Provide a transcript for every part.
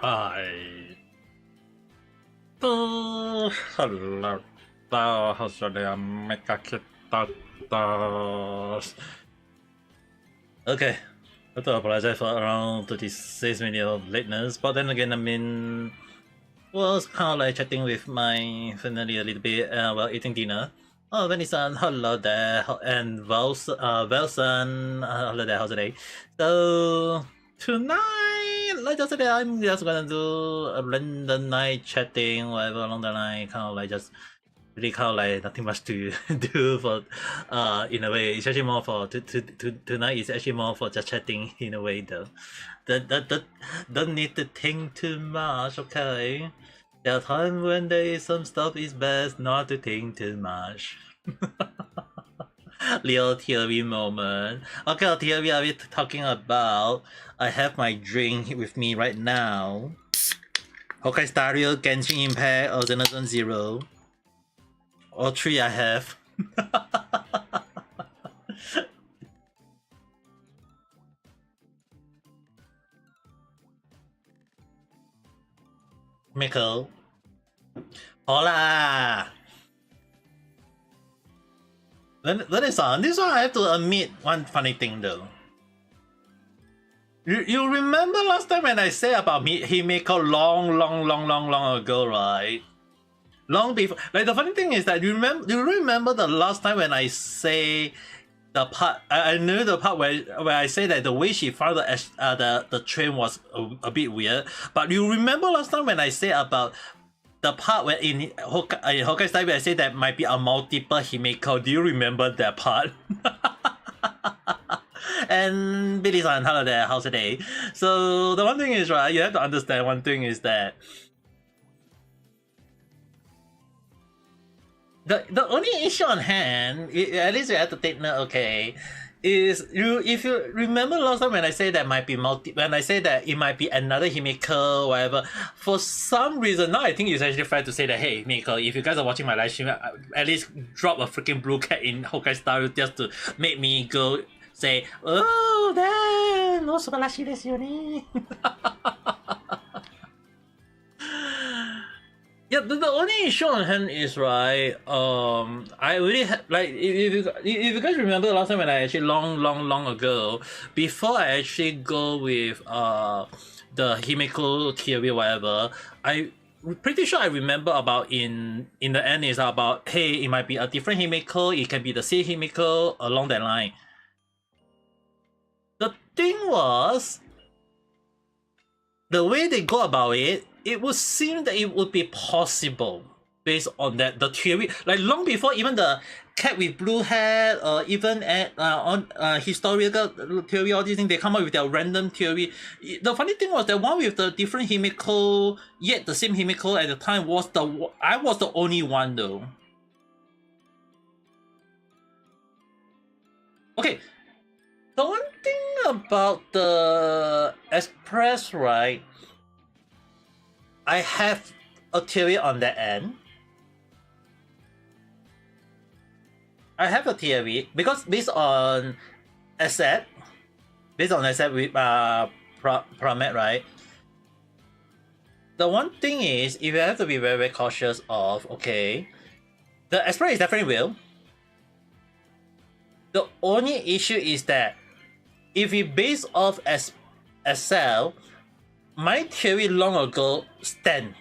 Right. Hello. How's your day? Ame Gakita. Okay. I have to apologize for around 36 minutes of lateness, but then again, I mean, was kind of like chatting with my family a little bit while eating dinner. Oh, Benny-san, hello there, and Wilson, hello there, how's the day? So, tonight, like yesterday, I'm just gonna do a random night chatting, whatever along the line, kind of like just really kind of like nothing much to do for, in a way. It's actually more for, tonight is actually more for just chatting in a way though. Don't need to think too much, okay? There are times when there is some stuff is best not to think too much. Little theory moment. Okay, what theory are we talking about? I have my drink with me right now. Hokkaido Stereo, Genshin Impact, or Zenazon Zero. All three I have. Miko. Hola! Then this one I have to admit one funny thing though. You remember last time when I said about Himeko long ago, right? Long before, like the funny thing is that you remember the last time when I say the part I knew the part where I say that the way she found the train was a bit weird, but you remember last time when I say about the part where in Hokkaido style where I say that might be a multiple Himeko. Do you remember that part? And Billy-san, hello there, how's the day? So the one thing is, right, you have to understand one thing is that the only issue on hand, at least you have to take note, okay, is if you remember last time when I say that might be when I say that it might be another Himeko, whatever, for some reason now I think it's actually fair to say that, hey Himeko, if you guys are watching my live stream, at least drop a freaking blue cat in Hokkaido style just to make me go say, oh damn, no subarashi desu yo ne. Yeah, the only issue on hand is, right, I really like, if you guys remember the last time when I actually long ago, before I actually go with the Himeko theory whatever, I pretty sure I remember about in the end is about, hey, it might be a different Himeko, it can be the same Himeko, along that line. The thing was, the way they go about it, it would seem that it would be possible based on that the theory, like long before even the cat with blue hair, even on historical theory, all these things, they come up with their random theory. The funny thing was that one with the different Himeko, yet the same Himeko at the time was I was the only one though. Okay, the one thing about the Express, right? I have a theory on that end. I have a theory because based on asset with Promet, right? The one thing is, if you have to be very cautious of, okay, the Express is definitely real. The only issue is that if we base off SL, my theory long ago stand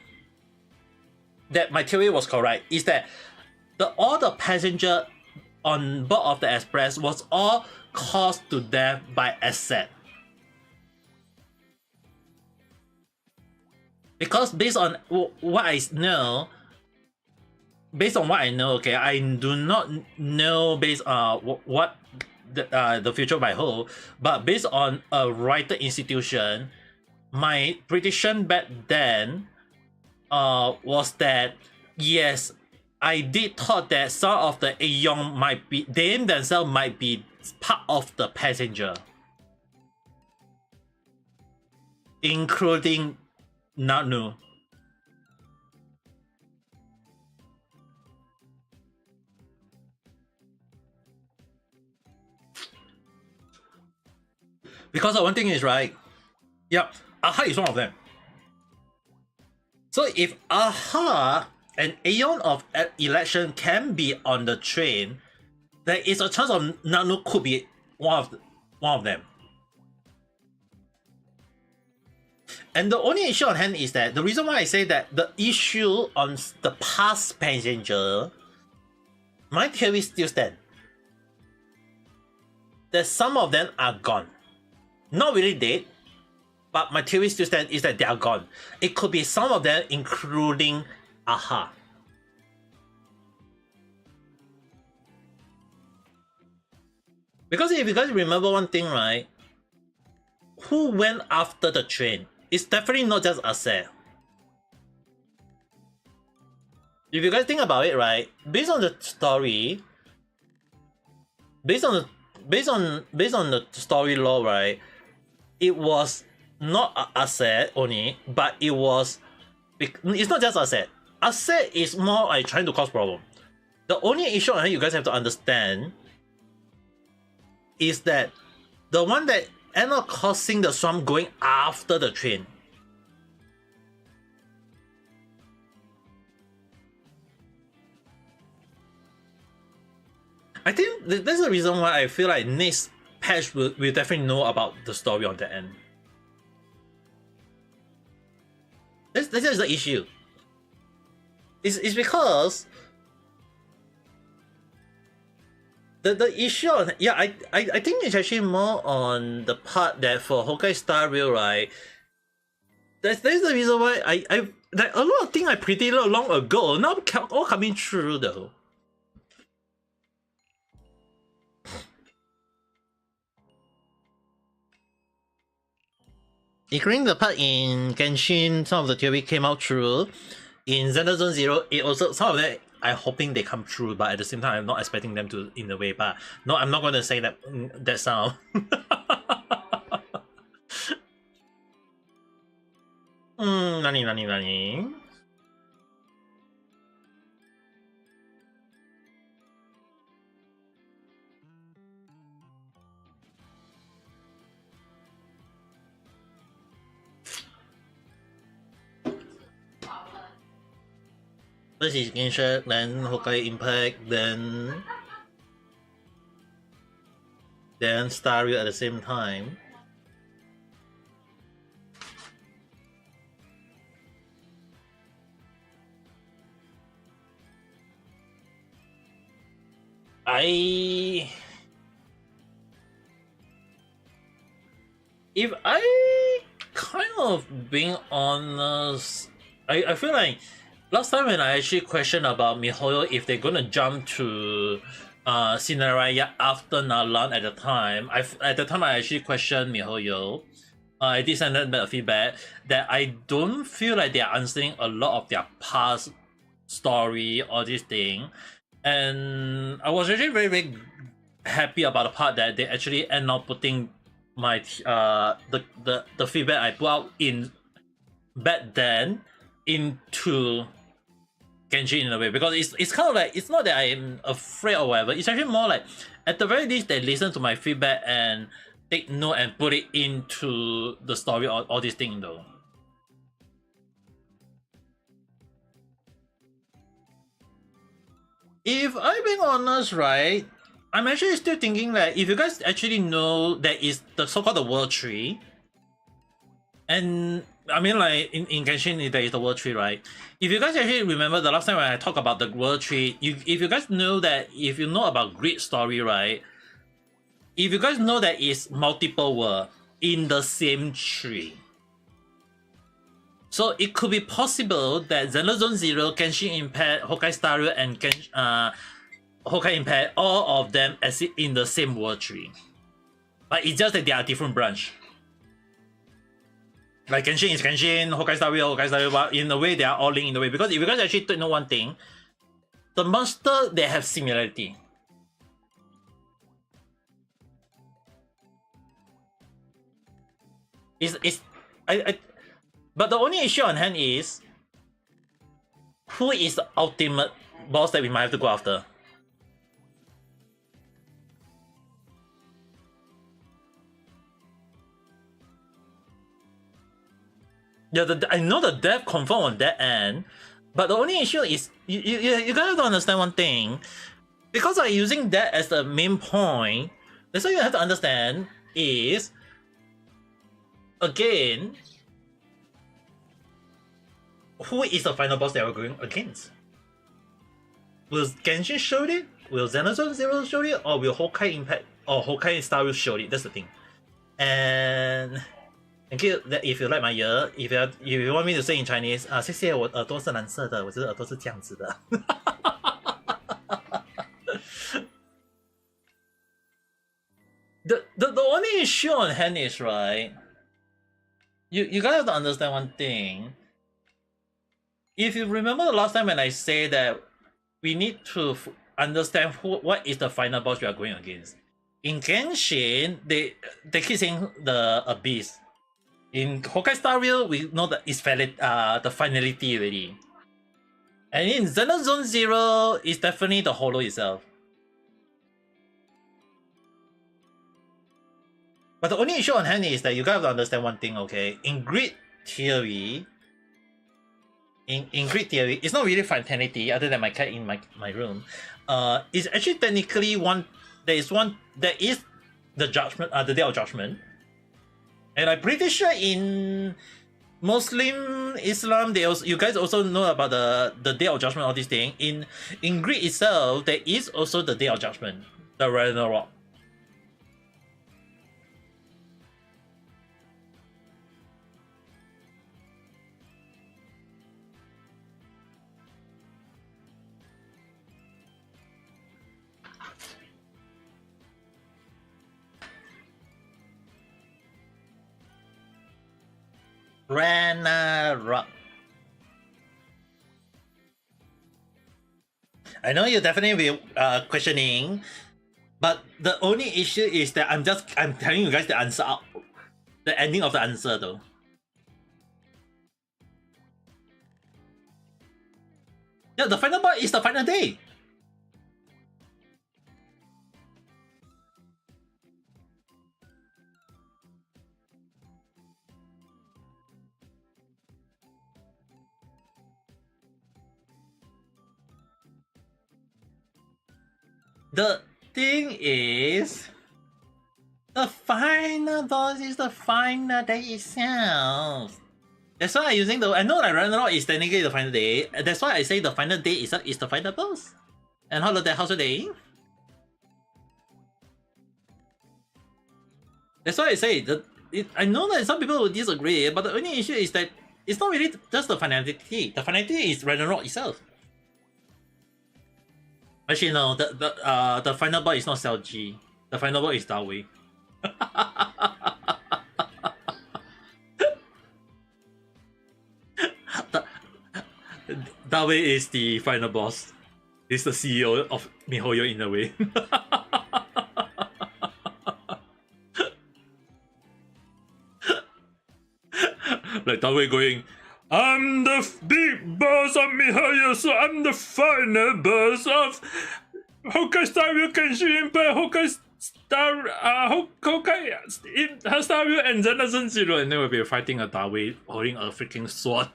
that my theory was correct, is that all the passenger on board of the Express was all caused to death by acid. Because based on what I know, okay, I do not know based on what the future might hold, but based on a writer institution, my prediction back then was that yes, I did thought that some of the Aeon might be, they themselves might be part of the passenger, including Nanu. Because one thing is, right, yeah, Aha is one of them. So if Aha and Aeon of Election can be on the train, there is a chance of Nano could be one of them. And the only issue on hand is that the reason why I say that the issue on the past passenger, my theory still stands. That some of them are gone. Not really dead, but my theory still stands is that they are gone. It could be some of them, including Aha. Because if you guys remember one thing, right? Who went after the train? It's definitely not just Ase. If you guys think about it, right? Based on the story, based on the story lore, right? It was not Ase only, but it was. It's not just Ase. Ase is more like trying to cause problem. The only issue I think you guys have to understand is that the one that ended up causing the swamp going after the train. I think that's the reason why I feel like next patch will definitely know about the story on the end. That's just the issue. It's because the issue on, yeah, I think it's actually more on the part that for Honkai Star Rail, right? That's the reason why I like a lot of things I predicted long ago now all coming true though. Including the part in Genshin, some of the theory came out true. In Xenoblade Zone Zero, it also some of that I'm hoping they come true, but at the same time I'm not expecting them to in a way. But no, I'm not gonna say that that sound. 何 First is Genshin, then Honkai Impact, then Star Rail at the same time. If I kind of being honest, I feel like last time when I actually questioned about MiHoYo if they're gonna jump to Cinderella after Nalan at the time, I actually questioned MiHoYo. I did send them a feedback that I don't feel like they are answering a lot of their past story or this thing, and I was actually very happy about the part that they actually end up putting my the feedback I put out in back then into Genshin in a way, because it's kind of like, it's not that I'm afraid or whatever, it's actually more like at the very least they listen to my feedback and take note and put it into the story or all this thing though. If I'm being honest, right, I'm actually still thinking that if you guys actually know that is the so-called the World Tree, and I mean like in Genshin there is the World Tree, right? If you guys actually remember the last time when I talked about the World Tree, if you guys know that, if you know about Grid Story, right? If you guys know that it's multiple world in the same tree. So it could be possible that Xenoblade Zone Zero, Genshin Impact, Honkai Star Rail, and Honkai Impact, all of them exist in the same world tree. But it's just that they are different branch. Like Genshin is Genshin, Honkai Star Rail, but in a way they are all linked in a way. Because if you guys actually don't know one thing, the monster, they have similarity. But the only issue on hand is who is the ultimate boss that we might have to go after. Yeah, I know the dev confirmed on that end, but the only issue is you gotta have to understand one thing. Because I'm using that as the main point, that's what you have to understand is, again, who is the final boss that we're going against? Will Genshin show it? Will Xenosaga Zero show it? Or will Honkai Impact or Honkai Star Wars show it? That's the thing. And thank you that if you like my ear, if you want me to say in Chinese, 谢谢我耳朵是蓝色的，我这个耳朵是这样子的。The only issue on hand is, right, you gotta have to understand one thing. If you remember the last time when I say that we need to understand what is the final boss we are going against. In Genshin, they keep saying the Abyss. In Honkai Star Rail, we know that it's the finality already. And in Xenozone Zero, it's definitely the Hollow itself. But the only issue on hand is that you gotta understand one thing, okay? In grid theory, in grid theory, it's not really finality other than my cat in my room. It's actually technically there is the judgment, the Day of Judgment. And I'm pretty sure in Muslim Islam, you guys also know about the Day of Judgment, all these things. In Greek itself, there is also the Day of Judgment, the Ragnarok. Ragnarok. I know you definitely be questioning, but the only issue is that I'm telling you guys the answer out, the ending of the answer though. Yeah, the final part is the final day. The thing is, the final boss is the final day itself. That's why I'm using I know that Ragnarok is technically the final day. That's why I say the final day is the final boss. And how's the day? That's why I say I know that some people will disagree, but the only issue is that it's not really just the finality. The finality is Ragnarok itself. Actually, no. The final boss is not Cell G. The final boss is Dawei. Dawei is the final boss. He's the CEO of MiHoYo in a way. Like Dawei going, I'm the big boss of MiHoYo, so I'm the final boss of Honkai Star Rail Genshin Impact, Honkai Star Rail and Xenosaga Zero, and then we'll be fighting a Dawei holding a freaking sword.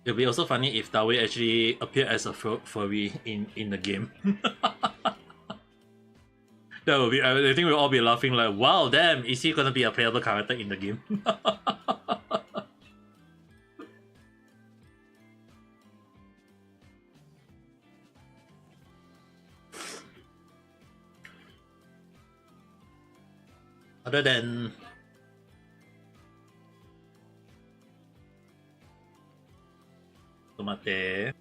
It'll be also funny if Dawei actually appeared as a furry in the game. That will be. I think we'll all be laughing like, "Wow, damn! Is he gonna be a playable character in the game?" Other than Tomate.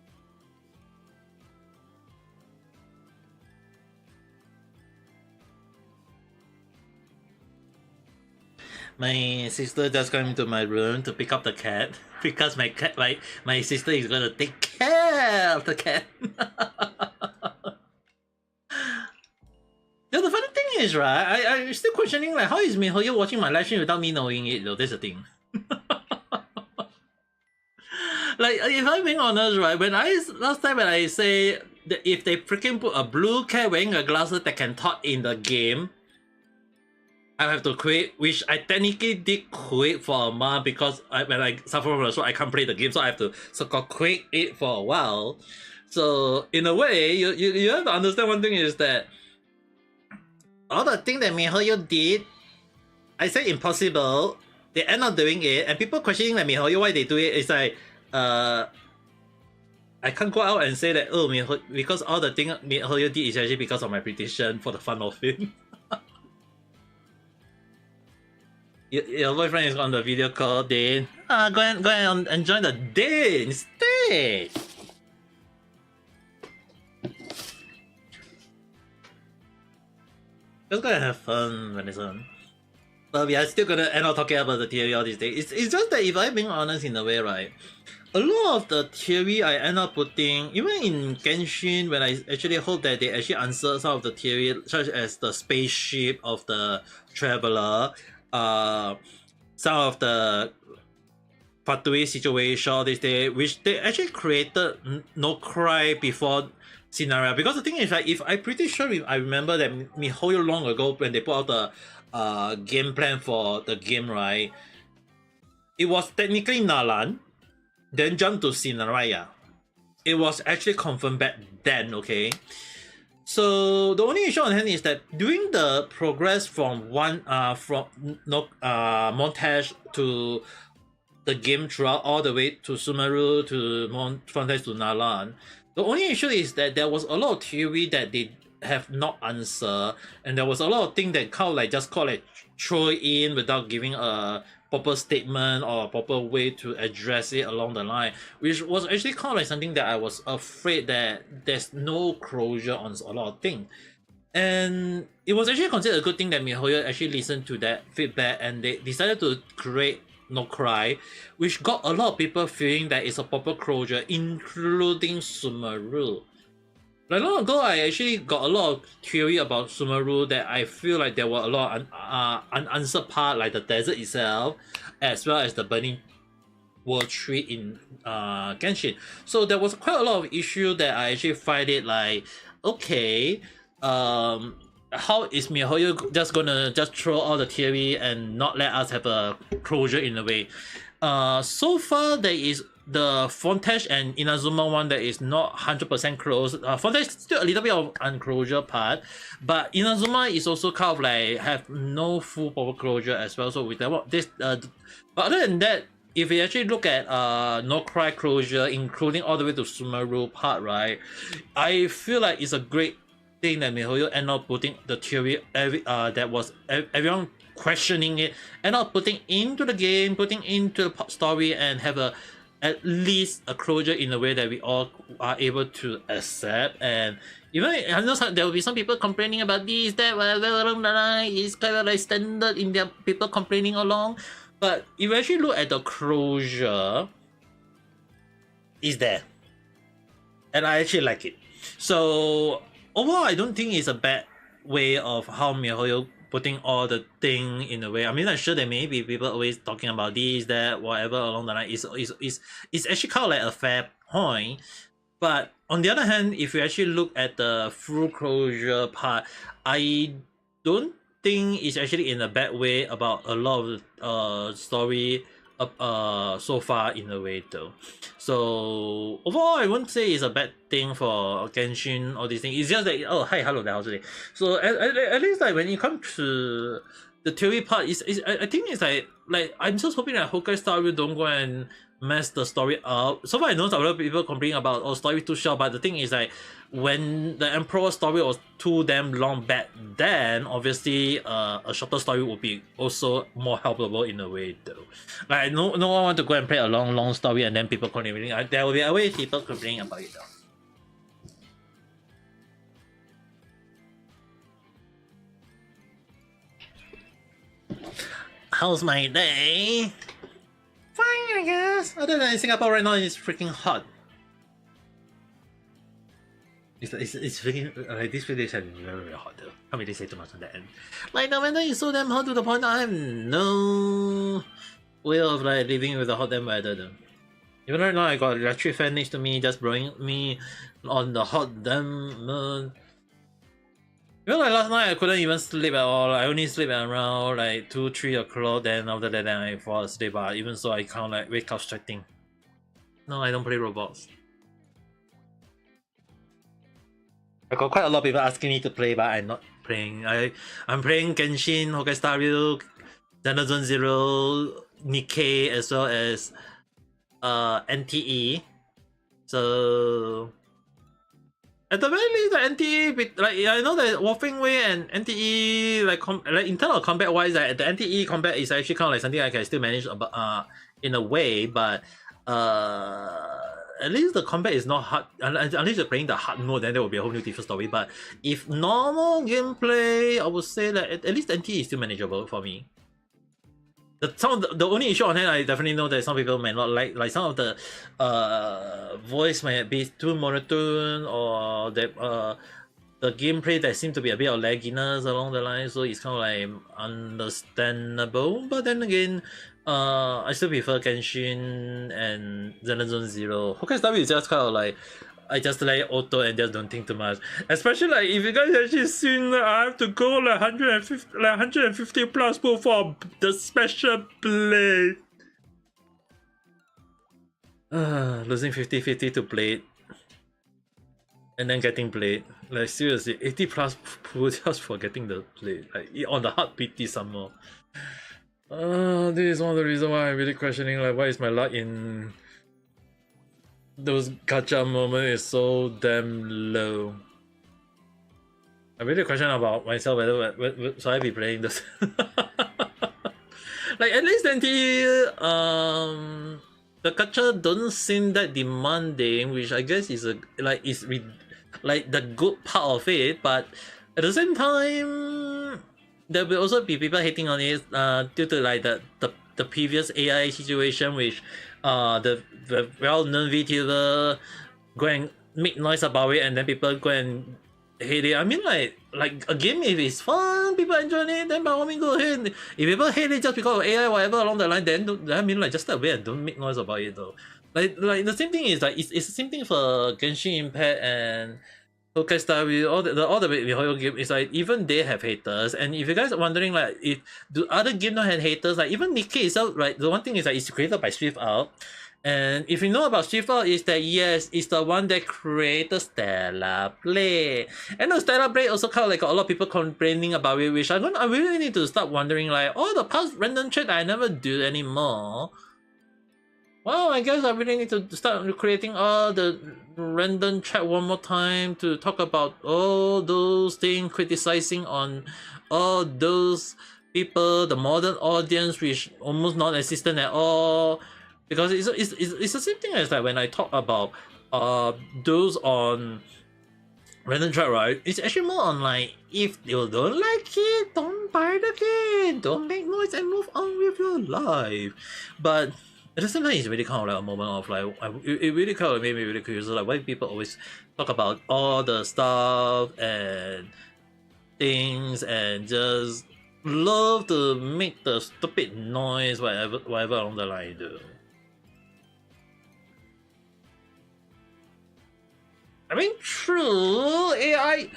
My sister just came to my room to pick up the cat because my sister is gonna take care of the cat. Yeah, the funny thing is, right? I'm still questioning like how is MiHoYo watching my live stream without me knowing it though. That's the thing. Like if I'm being honest, right? Last time when I say that if they freaking put a blue cat wearing a glasses that can talk in the game, I have to quit, which I technically did quit for a month because when I suffer from the stroke, I can't play the game, so I have to so-called quit it for a while. So in a way, you have to understand one thing is that all the thing that MiHoYo did, I said impossible. They end up doing it, and people questioning like MiHoYo why they do it. It's like I can't go out and say that because all the thing MiHoYo did is actually because of my prediction for the fun of it. Your boyfriend is on the video call, Dane. Go and join the day instead. Just go and have fun, Vanessa. But we are still gonna end up talking about the theory all these days. It's just that if I'm being honest in a way, right? A lot of the theory I end up putting, even in Genshin, when I actually hope that they actually answer some of the theory, such as the spaceship of the traveler, some of the Fatui situation all this day, which they actually created no cry before scenario. Because the thing is, like, if I'm pretty sure I remember that MiHoYo long ago when they put out the game plan for the game, right? It was technically Nalan, then jump to Sinaraya. It was actually confirmed back then, okay? So the only issue on hand is that during the progress from montage to the game throughout all the way to Sumeru to montage to Nalan, the only issue is that there was a lot of theory that they have not answered, and there was a lot of things that kind of like just call it throw in without giving a proper statement or a proper way to address it along the line, which was actually kind of like something that I was afraid that there's no closure on a lot of things. And it was actually considered a good thing that MiHoYo actually listened to that feedback and they decided to create No Cry, which got a lot of people feeling that it's a proper closure, including Sumeru. Like long ago, I actually got a lot of theory about Sumeru that I feel like there were a lot of unanswered part, like the desert itself, as well as the burning world tree in Genshin. So there was quite a lot of issue that I actually find it like, okay, how is MiHoYo just gonna just throw all the theory and not let us have a closure in a way? So far there is the Fontaine and Inazuma one that is not 100% closed. Fontaine is still a little bit of unclosure part, but Inazuma is also kind of like have no full proper closure as well. So with that, this but other than that, if we actually look at No Cry closure, including all the way to Sumeru part, right, I feel like it's a great thing that MiHoYo end up putting the theory that was everyone questioning it, end up putting into the game, putting into the story, and have at least a closure in a way that we all are able to accept. And even I know there will be some people complaining about this, that, whatever along the line is kind of like standard in their people complaining along. But if you actually look at the closure, is there, and I actually like it. So overall, I don't think it's a bad way of how MiHoYo putting all the thing in a way. I mean, I'm sure there may be people always talking about this, that, whatever along the line. It's actually kind of like a fair point. But on the other hand, if you actually look at the full closure part, I don't think it's actually in a bad way about a lot of story so far in a way though. So overall, I won't say it's a bad thing for Genshin or this thing. It's just that hello there, how's today? So at least like when it comes to the theory part, I think it's like I'm just hoping that Honkai Star Rail don't go and mess the story up. So far I know a lot of people complaining about story too short, but the thing is like when the Emperor story was too damn long back then, obviously a shorter story would be also more helpable in a way though. Like no one want to go and play a long story and then people complaining. There will be always people complaining about it though. How's my day? Fine, I guess. Other than in Singapore right now, it's freaking hot. It's freaking like this place is very hot though. Can't really say too much on that end. Like the weather is so damn hot to the point I have no way of like living with the hot damn weather though. Even right now I got electric fan next to me just blowing me on the hot damn moon. Like last night I couldn't even sleep at all. I only sleep at around like 2-3 o'clock. Then after that, then I fall asleep. But even so, I can't like wake up sweating. No, I don't play robots. I got quite a lot of people asking me to play, but I'm not playing. I'm playing Genshin, Honkai Star Rail, Xenogears Zero, Nikkei, as well as NTE. So at the very least, the NTE, like I know that Wolfing Way and NTE, like in terms of combat wise, the NTE combat is actually kind of like something I can still manage in a way, but at least the combat is not hard. Unless you're playing the hard mode, then there will be a whole new different story. But if normal gameplay, I would say that at least NTE is still manageable for me. The only issue on hand, I definitely know that some people may not like some of the voice might be too monotone, or that the gameplay that seems to be a bit of lagginess along the line, so it's kind of like understandable. But then again, I still prefer Genshin and Xenogears Zero. Honkai Star Rail is just kind of like I just like auto and just don't think too much. Especially like if you guys actually seen, I have to go like 150 plus for the special blade. Losing 50-50 to blade. And then getting blade. Like seriously, 80 plus pool just for getting the blade. Like on the hard PT some more. This is one of the reasons why I'm really questioning like why is my luck in those gacha moments is so damn low. I really question about myself whether should I be playing this. Like at least NT the gacha don't seem that demanding, which I guess is like the good part of it, but at the same time there will also be people hating on it due to like the previous AI situation, which the well-known VTuber go and make noise about it, and then people go and hate it. I mean, like a game, if it's fun, people enjoy it, then by all means go ahead. If people hate it just because of AI, whatever along the line, then I mean, like just stay away and don't make noise about it though. Like the same thing is like it's the same thing for Genshin Impact and Honkai Star Rail, all the Mihoyo game is like even they have haters. And if you guys are wondering like if do other games not have haters, like even Nikkei itself, right? The one thing is that it's created by Swift Out. And if you know about Swift Out, is that yes, it's the one that created Stellar Blade. And the Stellar Blade also kind of like got a lot of people complaining about it, which I really need to start wondering like, oh, the past random chat I never do anymore. Well, I guess I really need to start creating all the random chat one more time to talk about all those things, criticizing on all those people, the modern audience, which almost non-existent at all. Because it's the same thing as like when I talk about those on random chat, right? It's actually more on like, if you don't like it, don't buy the game, don't make noise and move on with your life. But at the same time, it's really kind of like a moment of like, it really kind of made me really curious, like why people always talk about all the stuff and things and just love to make the stupid noise, whatever along the line do. I mean, true, AI.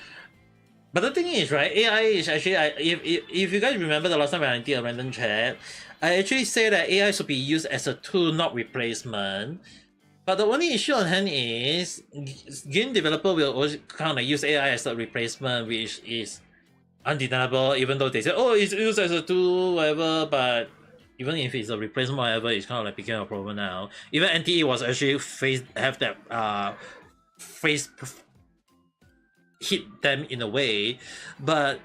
But the thing is, right, AI is actually, if you guys remember the last time when I did a random chat, I actually say that AI should be used as a tool, not replacement. But the only issue on hand is game developer will always kind of use AI as a replacement, which is undeniable, even though they say, oh, it's used as a tool, whatever, but even if it's a replacement, whatever, it's kind of like became a problem now. Even NTE was actually have that face hit them in a way, but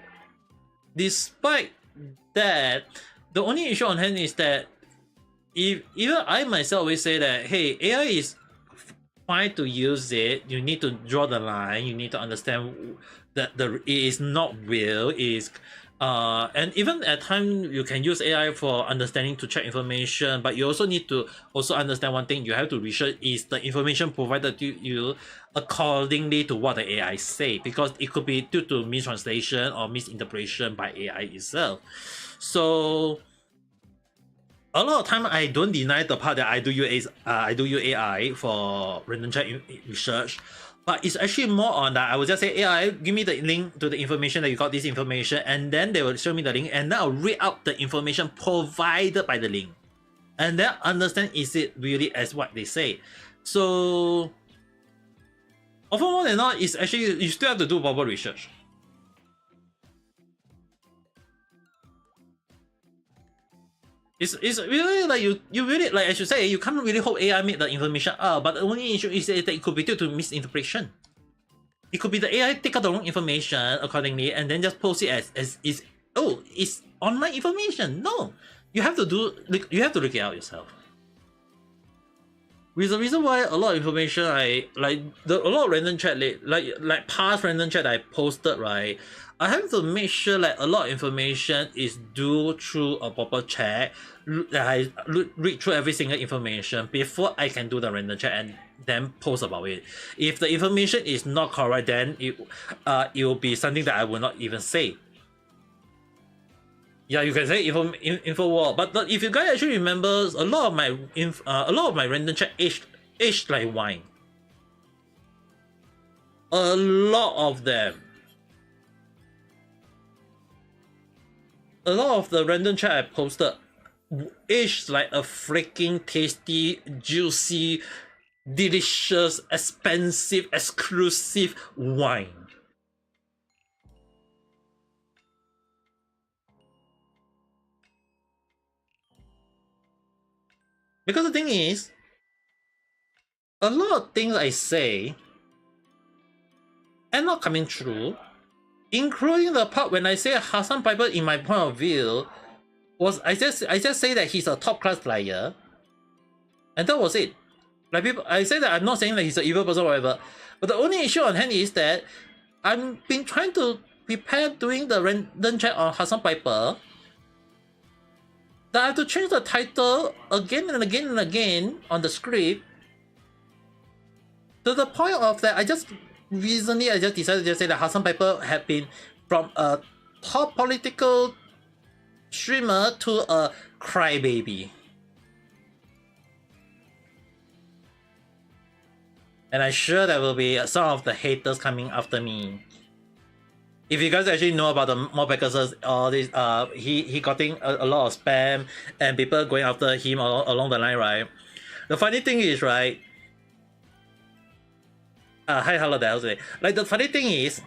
despite that, the only issue on hand is that if even I myself always say that, hey, AI is fine to use it, you need to draw the line, you need to understand that it is not real, is and even at times you can use AI for understanding to check information, but you also need to also understand one thing. You have to research, is the information provided to you accordingly to what the AI say, because it could be due to mistranslation or misinterpretation by AI itself. So a lot of time I don't deny the part that I do use AI for random chat research, But it's actually more on that. I will just say, AI, give me the link to the information that you got this information, and then they will show me the link, and then I'll read out the information provided by the link. And then understand, is it really as what they say? So, often more than not, it's actually, you still have to do proper research. It's really like you really, like I should say, you can't really hope AI made the information up, but the only issue is that it could be due to misinterpretation. It could be the AI take out the wrong information accordingly and then just post it as is, oh, it's online information. No, you have to look it out yourself. With the reason why a lot of information a lot of random chat like past random chat I posted, right, I have to make sure like a lot of information is due through a proper check. I read through every single information before I can do the random chat and then post about it. If the information is not correct, then it will be something that I will not even say. Yeah, you can say info war, but if you guys actually remember, a lot of my random chat aged like wine. A lot of them. A lot of the random chat I posted aged like a freaking tasty, juicy, delicious, expensive, exclusive wine. Because the thing is, a lot of things I say are not coming true, including the part when I say Hassan Piper, in my point of view, was I just say that he's a top class liar, and that was it. Like I say that I'm not saying that he's an evil person or whatever, but the only issue on hand is that I've been trying to prepare doing the random chat on Hassan Piper, that I have to change the title again and again and again on the script, to the point of that I just decided to say that Hassan Piper had been from a top political streamer to a crybaby. And I'm sure there will be some of the haters coming after me. If you guys actually know about the More Pegasus, all this, he getting a lot of spam and people going after him along the line, right? The funny thing is, right? Hi, hello there. Like, the funny thing is,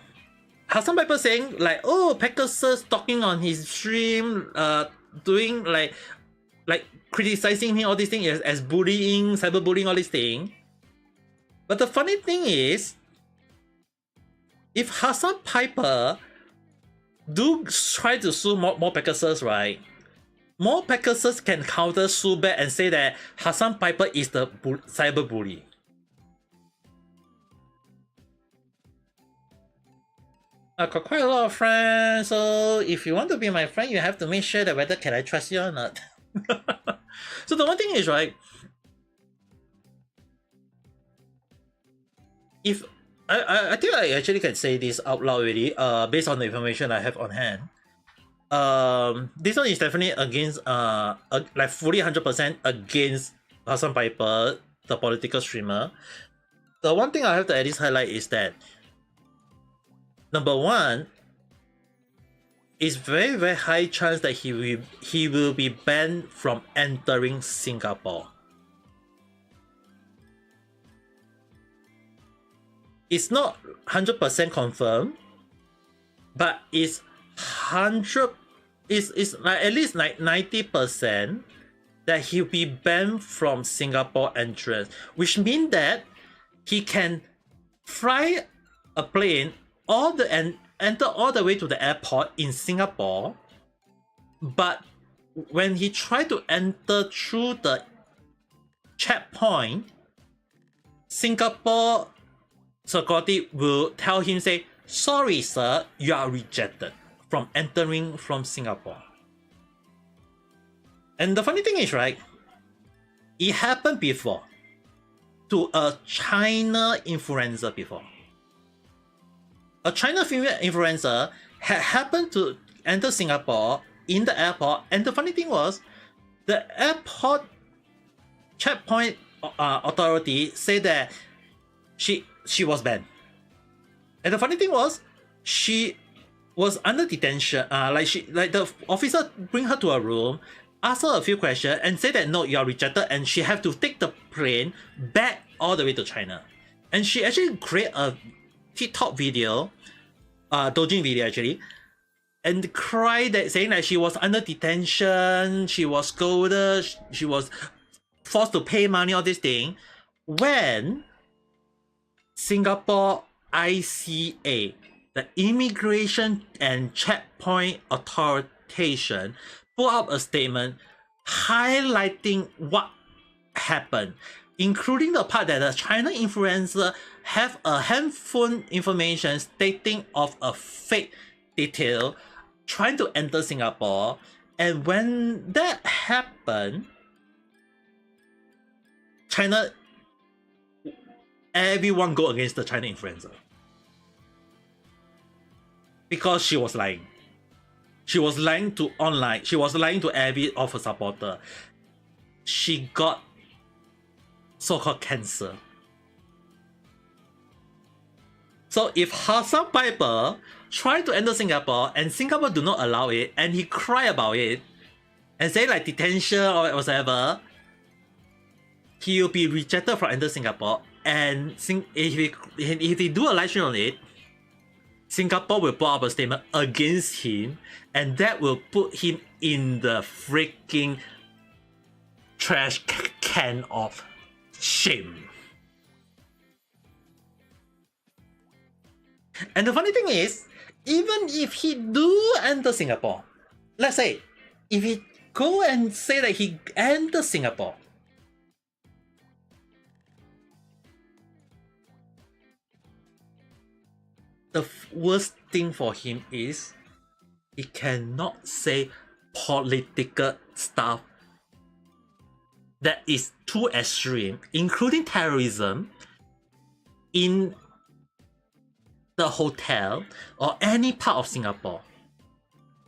some people saying like, oh, Pegasus talking on his stream, doing like criticizing him, all these things as bullying, cyberbullying, all these things. But the funny thing is, if Hassan Piper do try to sue more Pegasus, right? More Pegasus can counter sue back and say that Hassan Piper is the cyber bully. I got quite a lot of friends, so if you want to be my friend, you have to make sure that whether can I trust you or not. So the one thing is, right, if I think I actually can say this out loud already, based on the information I have on hand. This one is definitely against like fully 100% against Hassan Piper, the political streamer. The one thing I have to at least highlight is that, number one, it's very, very high chance that he will be banned from entering Singapore. It's not 100% confirmed, but it's like at least like 90% that he'll be banned from Singapore entrance, which means that he can fly a plane and enter all the way to the airport in Singapore, but when he tried to enter through the checkpoint, Singapore security will tell him, say, sorry sir, you are rejected from entering from Singapore. And the funny thing is, right, it happened before to a China influencer before. A China female influencer had happened to enter Singapore in the airport, and the funny thing was, the airport checkpoint authority said that she was banned. And the funny thing was, she was under detention. Like the officer bring her to a room, ask her a few questions, and say that no, you are rejected, and she have to take the plane back all the way to China. And she actually create a TikTok video, doujin video actually, and cried that saying that she was under detention, she was scolded, she was forced to pay money, all this thing, when Singapore ICA, the Immigration and Checkpoint Authority, put up a statement highlighting what happened, including the part that the China influencer have a handphone information stating of a fake detail trying to enter Singapore. And when that happened, China, everyone go against the China influencer because she was lying. She was lying to online. She was lying to every of her supporter. She got so-called cancer. So if Hassan Piper tried to enter Singapore and Singapore do not allow it, and he cry about it and say like detention or whatever, he will be rejected from enter Singapore. And if he do a live stream on it, Singapore will put up a statement against him, and that will put him in the freaking trash can of shame. And the funny thing is, even if he do enter Singapore, let's say, if he go and say that he enter Singapore, the worst thing for him is he cannot say political stuff that is too extreme, including terrorism, in the hotel or any part of Singapore.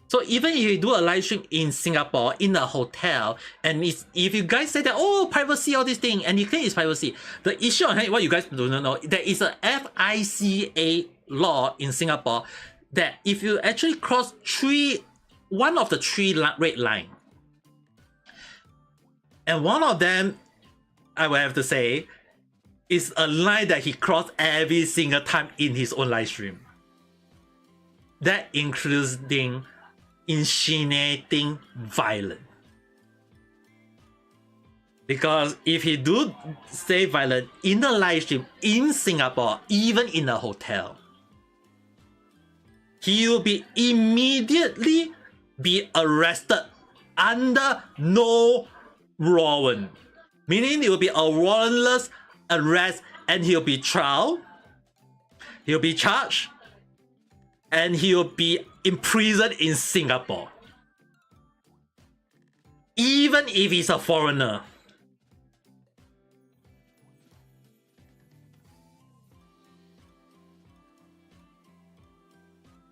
So even if you do a live stream in Singapore, in a hotel, and if you guys say that, oh, privacy, all this thing, and you claim it's privacy, the issue on what you guys do not know, there is a FICA law in Singapore that if you actually cross one of the three red line, and one of them, I will have to say, is a line that he crossed every single time in his own live stream. That includes insinuating violence. Because if he do say violent in the live stream in Singapore, even in a hotel, he will be immediately be arrested under no warrant. Meaning it will be a warrantless arrest, and he'll be trial, he'll be charged, and he'll be imprisoned in Singapore. Even if he's a foreigner.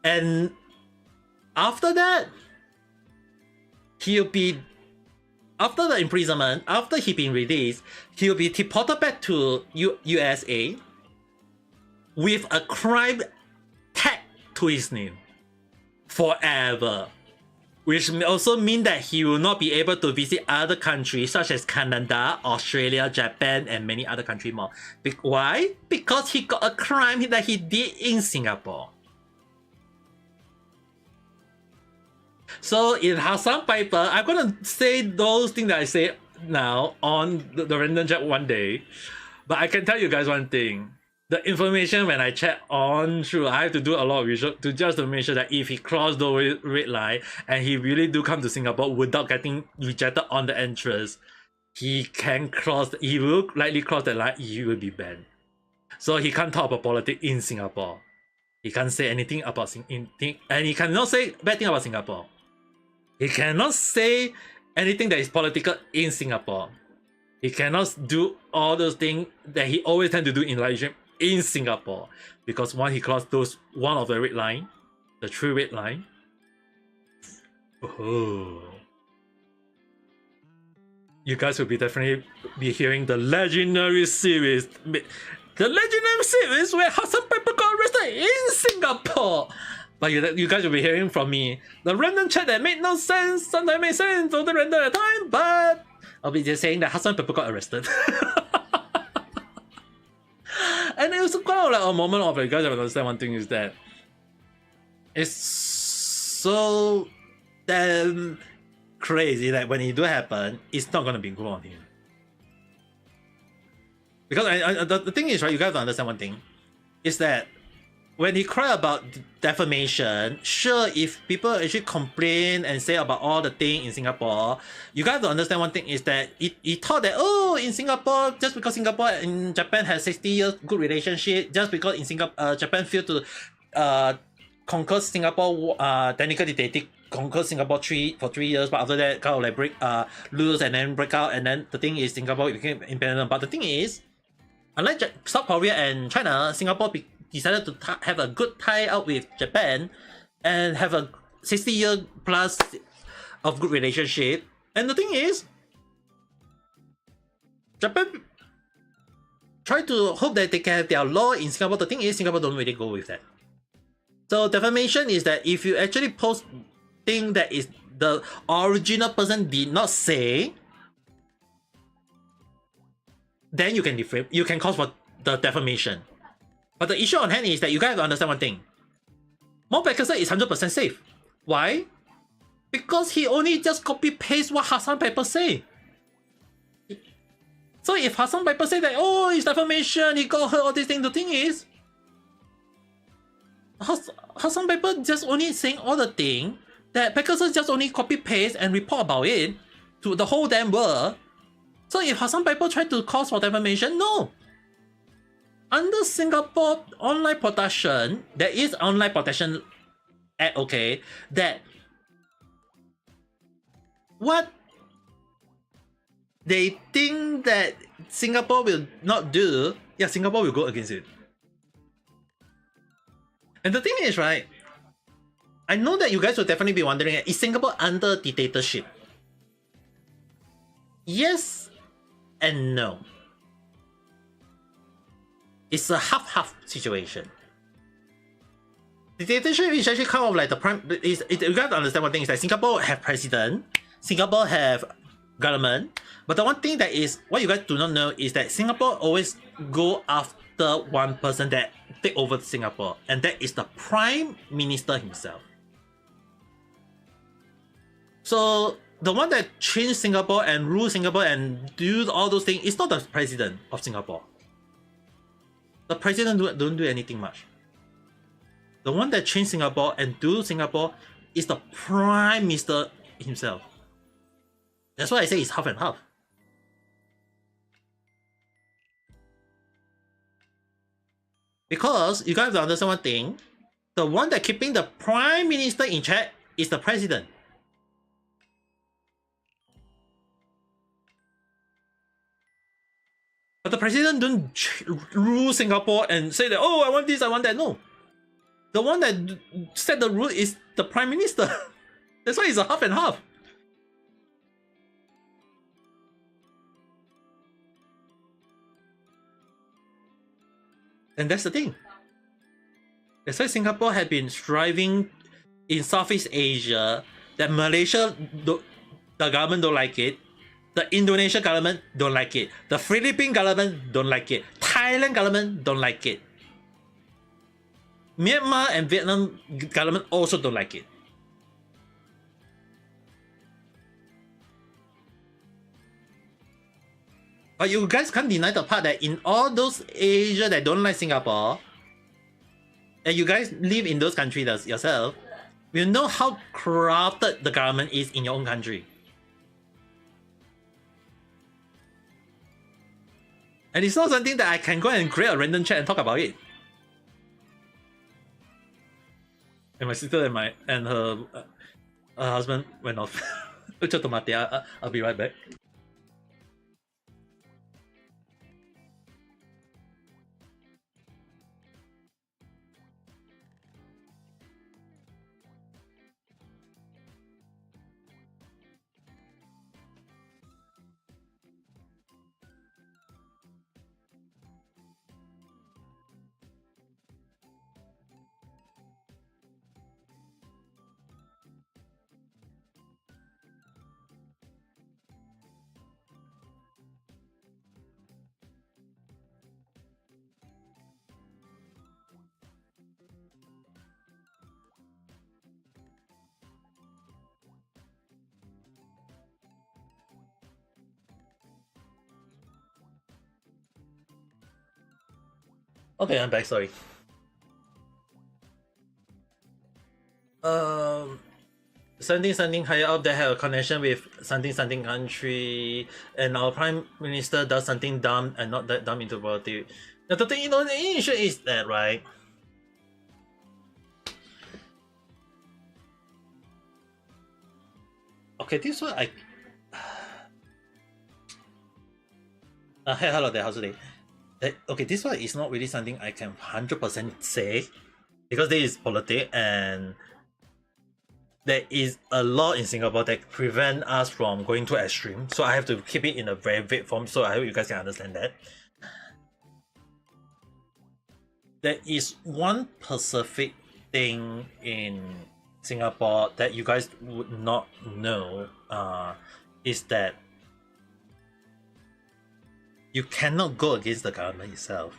And after that, he'll be, after the imprisonment, after he been released, he'll be deported back to USA with a crime tag to his name forever. Which also mean that he will not be able to visit other countries such as Canada, Australia, Japan, and many other countries more. Why? Because he got a crime that he did in Singapore. So in Hassan Piper, I'm gonna say those things that I say now on the random chat one day. But I can tell you guys one thing. The information when I chat on Sharou, I have to do a lot of research to make sure that if he crossed the red line and he really do come to Singapore without getting rejected on the entrance, he will likely cross the line, he will be banned. So he can't talk about politics in Singapore. He can't say anything about and he cannot say bad thing about Singapore. He cannot say anything that is political in Singapore. He cannot do all those things that he always tend to do in live stream in Singapore. Because once he crossed one of the red line, the three red line, oh, you guys will be definitely be hearing the legendary series The legendary series where Hassan Pepper got arrested in Singapore. But you guys will be hearing from me. The random chat that made no sense, sometimes made sense, all the random at time, but I'll be just saying that Hassan Pepper got arrested. And it was kind of like a moment of, you guys have to understand one thing is that it's so damn crazy that when it do happen, it's not gonna be good on him. Because the thing is, right, you guys have to understand one thing, is that when he cried about defamation, sure, if people actually complain and say about all the thing in Singapore, you guys have to understand one thing is that he thought that, oh, in Singapore, just because Singapore and Japan has 60 years good relationship, just because in Singapore, Japan failed to conquer Singapore, technically they did conquer Singapore for 3 years, but after that kind of like lose and then break out, and then the thing is Singapore became independent. But the thing is, unlike South Korea and China, Singapore decided to have a good tie out with Japan and have a 60-year plus of good relationship. And the thing is, Japan try to hope that they can have their law in Singapore. The thing is, Singapore don't really go with that. So defamation is that if you actually post thing that is the original person did not say, then you can defame, you can cause for the defamation. But the issue on hand is that you guys have to understand one thing. Mountbatten is 100% safe. Why? Because he only just copy paste what Hassan Pepper say. So if Hassan Pepper say that, oh, it's defamation, he got hurt, all these things, the thing is, Hassan Pepper just only saying all the thing that Pegasus just only copy paste and report about it to the whole damn world. So if Hassan Pepper tried to cause for defamation, no. Under Singapore online protection, there is online protection act, okay, that what they think that Singapore will not do, yeah, Singapore will go against it. And the thing is, right, I know that you guys will definitely be wondering, is Singapore under dictatorship? Yes and no. It's a half-half situation. Dictatorship is actually kind of like the prime. You got to understand one thing is that Singapore have president, Singapore have government, but the one thing that is what you guys do not know is that Singapore always go after one person that take over Singapore, and that is the Prime Minister himself. So the one that changed Singapore and rule Singapore and do all those things is not the president of Singapore. The president don't do anything much. The one that changed Singapore and do Singapore is the Prime Minister himself. That's why I say it's half and half. Because you guys have to understand one thing, the one that keeping the Prime Minister in check is the president. But the president don't rule Singapore and say that, oh, I want this, I want that. No. The one that set the rule is the Prime Minister. That's why it's a half and half. And that's the thing. That's why Singapore had been striving in Southeast Asia that Malaysia, the government don't like it. The Indonesian government don't like it. The Philippine government don't like it. Thailand government don't like it. Myanmar and Vietnam government also don't like it. But you guys can't deny the part that in all those Asia that don't like Singapore, and you guys live in those countries yourself, you know how corrupted the government is in your own country. And it's not something that I can go and create a random chat and talk about it. And my sister and her husband went off. I'll be right back. Okay, I'm back, sorry. Something higher up that have a connection with something country, and our prime minister does something dumb and not that dumb into politics. Now the thing, the issue is that, right? Okay, this one I. Hey, hello there, how's it? Okay, this one is not really something I can 100% say because this is politics and there is a law in Singapore that prevent us from going to extreme. So I have to keep it in a very vague form. So I hope you guys can understand that. There is one specific thing in Singapore that you guys would not know. Is that you cannot go against the government itself,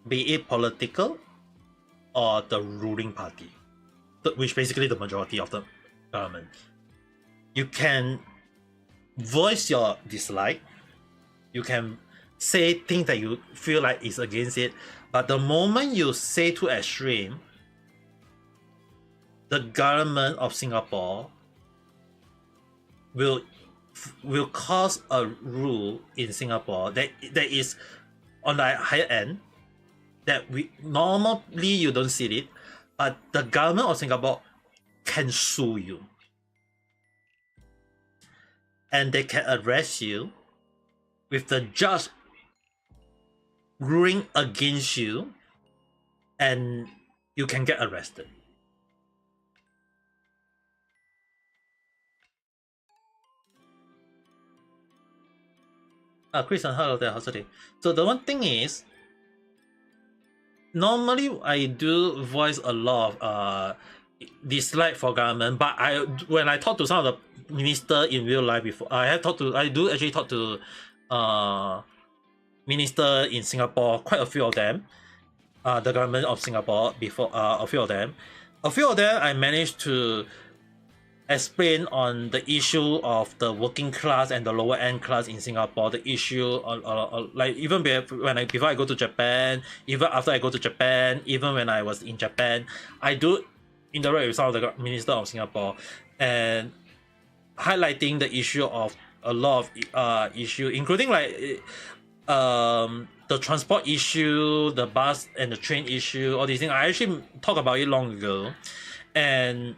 be it political or the ruling party, which basically the majority of the government. You can voice your dislike, you can say things that you feel like is against it, but the moment you say too extreme, the government of Singapore will cause a rule in Singapore that is on the higher end that we normally you don't see it, but the government of Singapore can sue you and they can arrest you with the judge ruling against you and you can get arrested. Chris, hello there, how's it? So the one thing is, normally I do voice a lot of dislike for government, but when I talk to some of the minister in real life before, I do actually talk to minister in Singapore, quite a few of them, the government of Singapore before, a few of them I managed to explain on the issue of the working class and the lower end class in Singapore, the issue on like even before I go to Japan, even after I go to Japan, even when I was in Japan, I do interact with some of the minister of Singapore and highlighting the issue of a lot of issue, including like the transport issue, the bus and the train issue, all these things. I actually talked about it long ago, and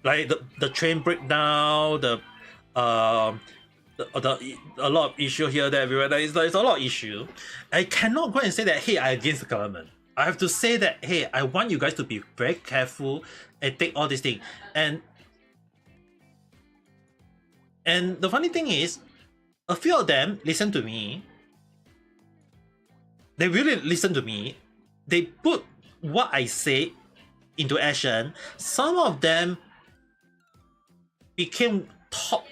like the train breakdown, a lot of issue here, there, everywhere. There's a lot of issue. I cannot go and say that, hey, I'm against the government. I have to say that, hey, I want you guys to be very careful and take all these things. And the funny thing is, a few of them listen to me. They really listen to me. They put what I say into action. Some of them became top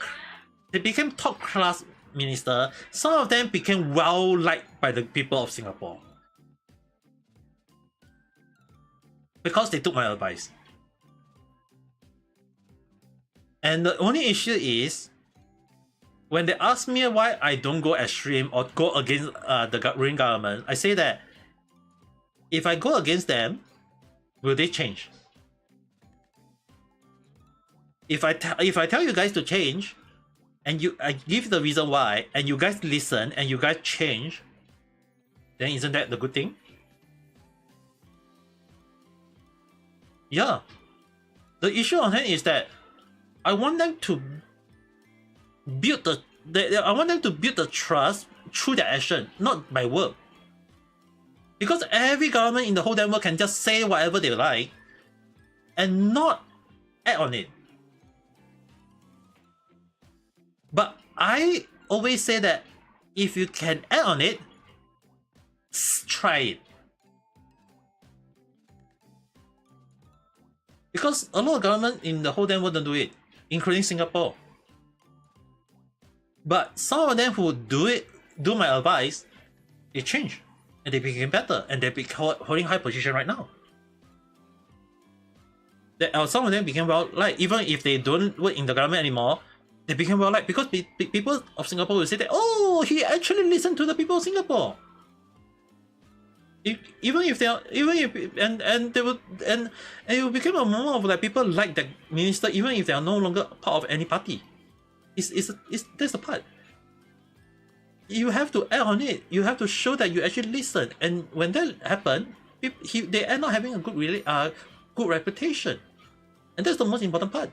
class minister. Some of them became well liked by the people of Singapore because they took my advice. And the only issue is, when they ask me why I don't go extreme or go against the ruling government, I say that if I go against them, will they change? If I tell you guys to change, and I give the reason why, and you guys listen and you guys change, then isn't that the good thing? Yeah. The issue on hand is that I want them to build the trust through their action, not by word. Because every government in the whole damn world can just say whatever they like and not act on it. But I always say that if you can act on it, try it. Because a lot of government in the whole damn world don't do it, including Singapore. But some of them who do my advice, they change and they became better and they become holding high position right now. Some of them became well liked, even if they don't work in the government anymore. They became well liked because people of Singapore will say that, oh, he actually listened to the people of Singapore. Even if they are, even if and they will and it will become a moment of like people like that minister even if they are no longer part of any party. It's that's the part. You have to act on it. You have to show that you actually listen. And when that happen, they end up having a good reputation, and that's the most important part.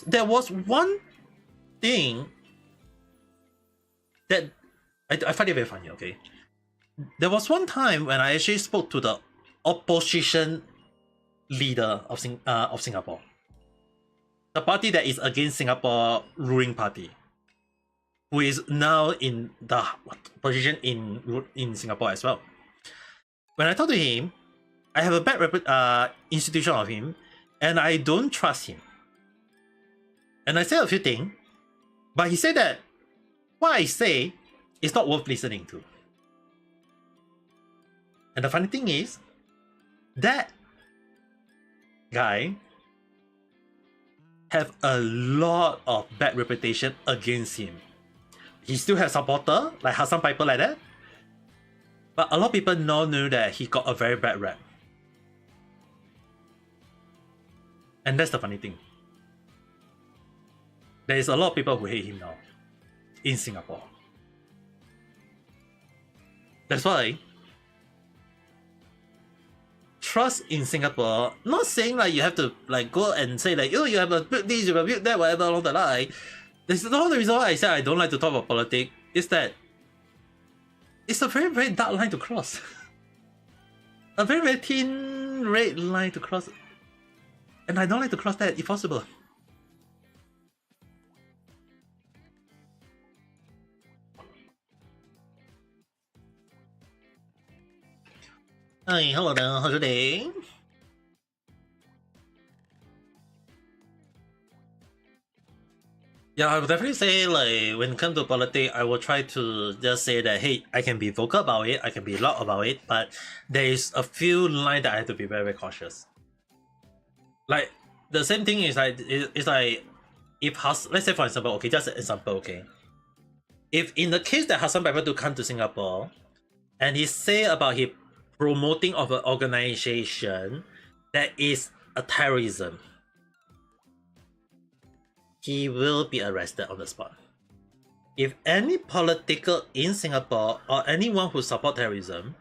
There was one thing that I find it very funny. Okay, there was one time when I actually spoke to the opposition leader of Singapore, the party that is against Singapore ruling party, who is now in the position in Singapore as well. When I talk to him, I have a bad institution of him, and I don't trust him. And I said a few things, but he said that what I say is not worth listening to. And the funny thing is, that guy have a lot of bad reputation against him. He still has supporter like Hassan Piper like that, but a lot of people now knew that he got a very bad rap. And that's the funny thing. There is a lot of people who hate him now in Singapore. That's why trust in Singapore, not saying like you have to like go and say like, oh, you have a build this, you have a build that, whatever along the line. This is not the reason why I said I don't like to talk about politics, is that it's a very, very dark line to cross. A very, very thin red line to cross. And I don't like to cross that if possible. Hi, hello there, how's your day? Yeah, I would definitely say like when it comes to politics, I will try to just say that hey, I can be vocal about it, I can be loud about it, but there is a few lines that I have to be very, very cautious. Like the same thing is like it's like if let's say for example, okay, just an example, okay. If in the case that Hassan Piper to come to Singapore and he say about his promoting of an organization that is a terrorism, he will be arrested on the spot. If any political in Singapore or anyone who support terrorism,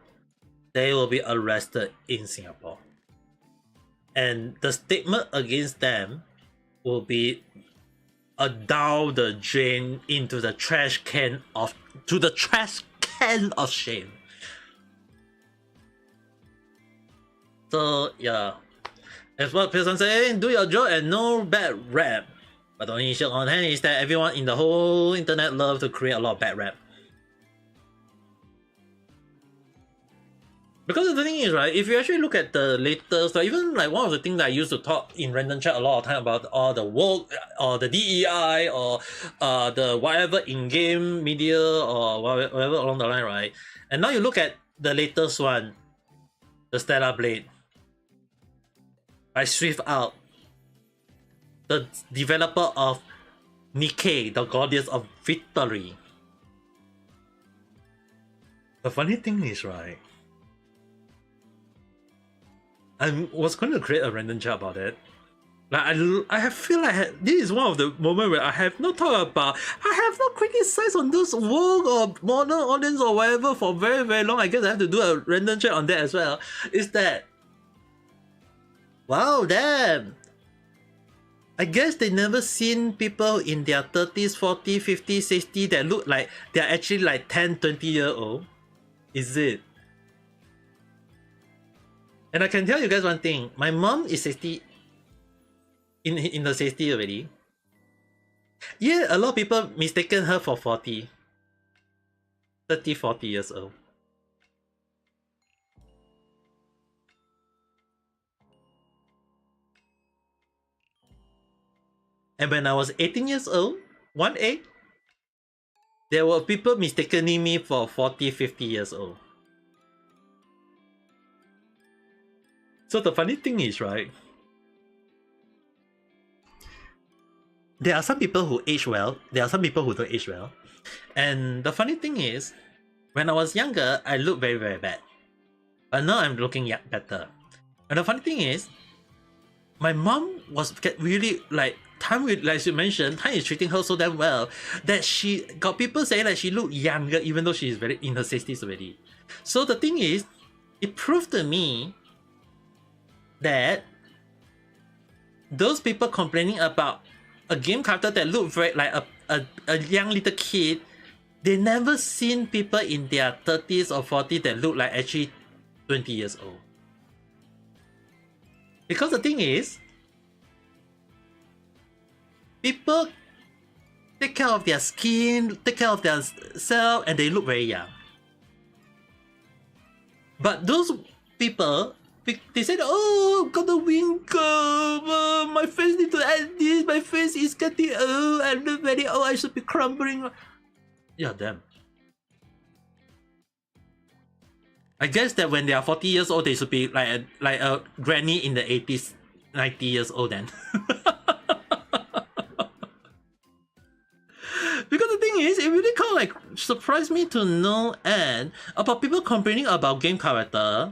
they will be arrested in Singapore. And the statement against them will be down the drain into the trash can of shame. So yeah, as what Pearson saying, do your job and no bad rap. But the only issue on hand is that everyone in the whole internet love to create a lot of bad rap. Because the thing is, right, if you actually look at the latest, like even like one of the things that I used to talk in random chat a lot of time about all the woke or the DEI or the whatever in-game media or whatever along the line, right? And now you look at the latest one, the Stellar Blade. I Swift Out, the developer of Nikkei, the Goddess of Victory. The funny thing is, right, I was going to create a random chat about it. Like I feel like this is one of the moments where I have not talked about, I have not criticized on those woke or modern audience or whatever for very, very long. I guess I have to do a random chat on that as well. Is that, wow, damn. I guess they never seen people in their 30s, 40s, 50s, 60s that look like they're actually like 10, 20-year old. Is it? And I can tell you guys one thing. My mom is 60, in the 60 already. Yeah, a lot of people mistaken her for 40. 30, 40 years old. And when I was 18 years old, 1-8, there were people mistaking me for 40, 50 years old. So the funny thing is, right, there are some people who age well, there are some people who don't age well. And the funny thing is, When I was younger, I looked very, very bad. But now I'm looking better. And the funny thing is, my mom was really like time with, like you mentioned, time is treating her so damn well that she got people saying that she looked younger even though she is very in her 60s already. So the thing is, it proved to me that those people complaining about a game character that looked very like a young little kid, they never seen people in their 30s or 40s that look like actually 20 years old. Because the thing is, people take care of their skin, take care of their self, and they look very young. But those people, they said, oh, got a wrinkle, my face need to add this, my face is getting old, I look very old, I should be crumbling. Yeah, damn. I guess that when they are 40 years old, they should be like a granny in the 80s, 90 years old then. Because the thing is, it really kind of like surprised me to no end about people complaining about game character.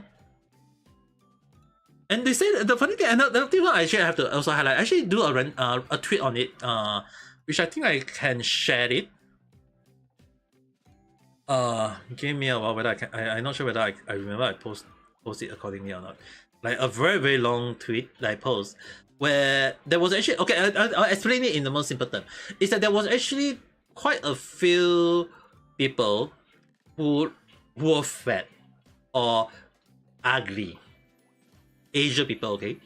And they say the funny thing, and the thing I actually have to also highlight, I actually do a tweet on it, which I think I can share it. Give me a while whether I can. I'm not sure whether I remember I post it accordingly or not. Like a very, very long tweet that I post where there was actually, okay, I'll explain it in the most simple term. Is that there was actually quite a few people who were fat or ugly. Asian people, okay?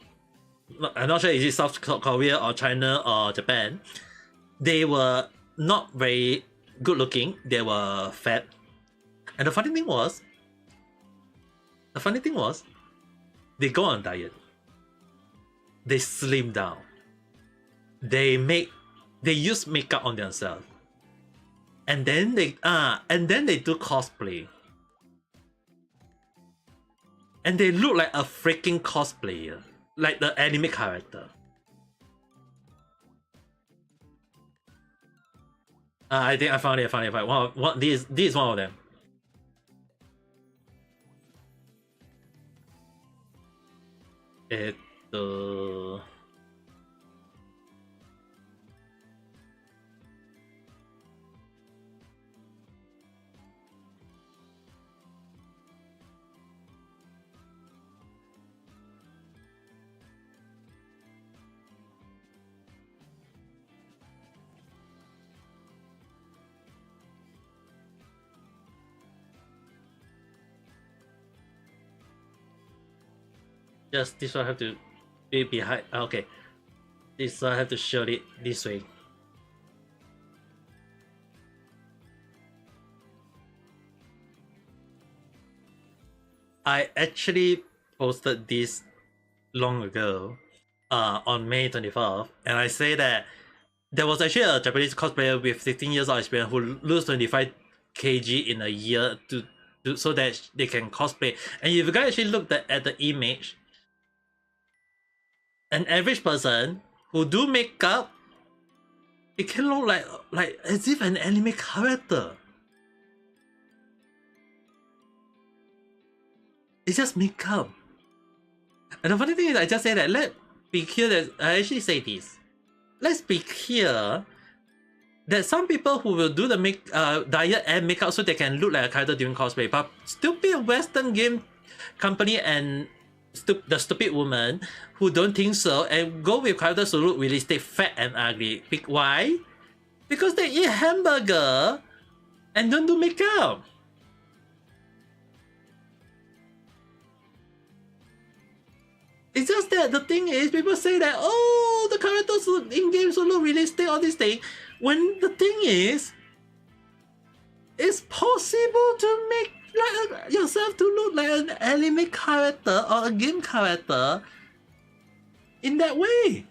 I'm not sure is it South Korea or China or Japan. They were not very good looking, they were fat. And the funny thing was, they go on diet. They slim down. They use makeup on themselves. And then they do cosplay. And they look like a freaking cosplayer. Like the anime character. I think I found it. This is one of them. Just this one I have to be behind. Okay, this one I have to show it this way. I actually posted this long ago, on May 24th, and I say that there was actually a Japanese cosplayer with 16 years of experience who lose 25 kg in a year to so that they can cosplay. And if you guys actually look at the image, an average person who do makeup, it can look like as if an anime character. It's just makeup. And the funny thing is, I just say that let's be clear that I actually say this. Let's be clear that some people who will do the diet and makeup so they can look like a character during cosplay, but stupid Western game company and the stupid woman who don't think so and go with characters who look realistic, fat and ugly. Why? Because they eat hamburger and don't do makeup. It's just that the thing is, people say that, oh, the characters in games will look realistic, all this thing. When the thing is, it's possible to make like yourself to look like an anime character or a game character in that way.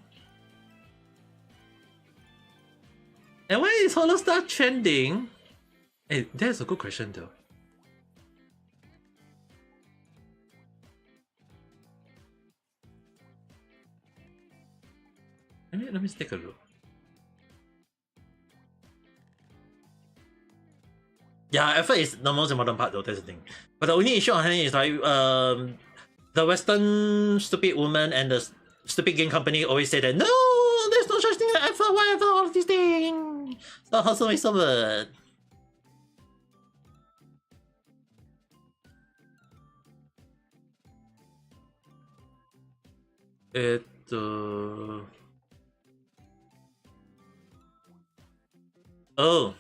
And why is Holostar trending? Hey, that's a good question though. Let me take a look. Yeah, effort is the most important part though, that's the thing. But the only issue on hand is like the Western stupid woman and the stupid game company always say that no, there's no such thing as effort, whatever, all of these things. So hustle is so good. Oh.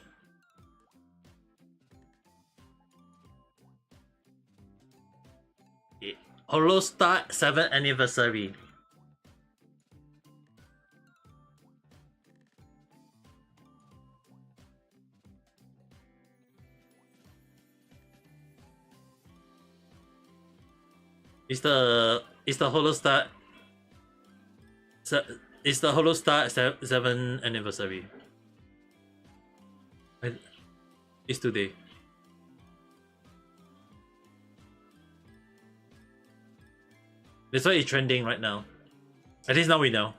Holostar 7th anniversary. It's the Holostar. It's the Holostar 7th anniversary. It's today. That's why it's trending right now. At least now we know.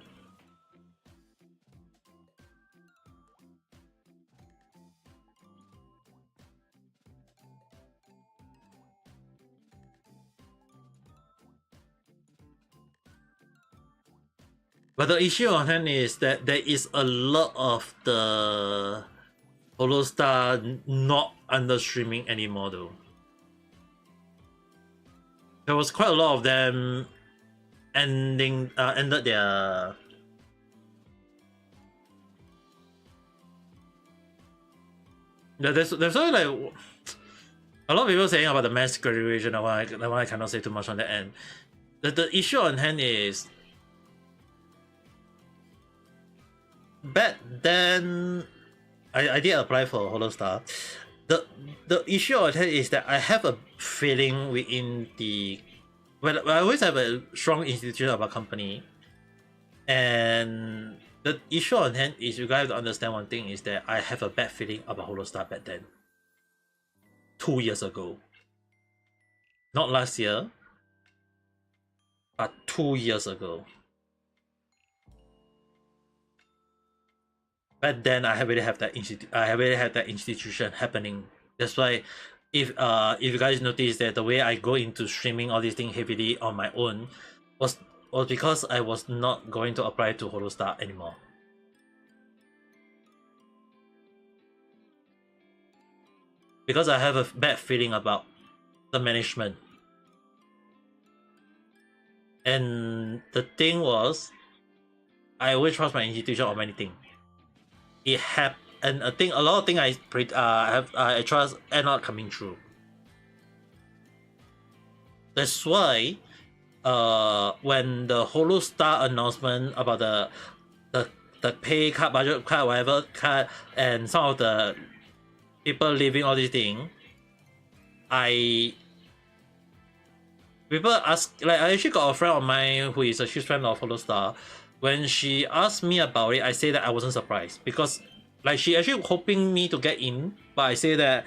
But the issue on hand is that there is a lot of the Holostar not under streaming anymore though. There was quite a lot of them ended their there's only like a lot of people saying about the mass graduation. That one I cannot say too much on that end. The issue on hand is back then I did apply for Holostar. The issue on hand is that I have a feeling within the I always have a strong institution of a company, and the issue on hand is you guys have to understand one thing is that I have a bad feeling about Holostar back then. 2 years ago. Not last year, but 2 years ago. Back then I already have that institution happening. That's why if you guys notice that the way I go into streaming all these things heavily on my own was because I was not going to apply to Holostar anymore. Because I have a bad feeling about the management. And the thing was, I always trust my institution on many things. It happened, and a lot of things I trust are not coming true. That's why, when the Holostar announcement about the pay cut, budget cut, whatever cut, and some of the people leaving all these things, people ask, like, I actually got a friend of mine who is a huge fan of Holostar. When she asked me about it, I say that I wasn't surprised because, like, she actually hoping me to get in, but I say that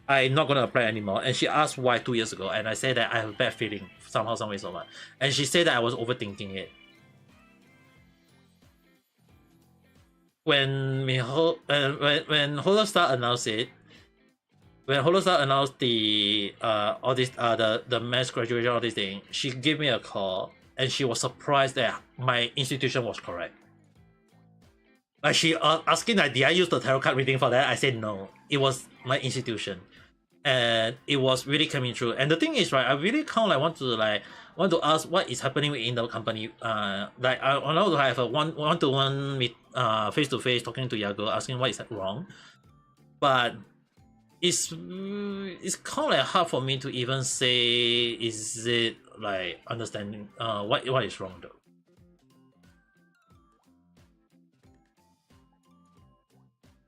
I'm not gonna apply anymore. And she asked why 2 years ago, and I say that I have a bad feeling somehow, some way, so much. And she said that I was overthinking it. When Holostar announced it, when Holostar announced the all this the mass graduation, all these things, she gave me a call and she was surprised that my institution was correct. Like she asking like, did I use the tarot card reading for that? I said no, it was my institution, and it was really coming true. And the thing is, right, I really kind of want to ask what is happening within the company. Like I want to have a one-to-one meet, face-to-face talking to Yago, asking what is wrong, but it's kind of like hard for me to even say is it like understanding what is wrong though.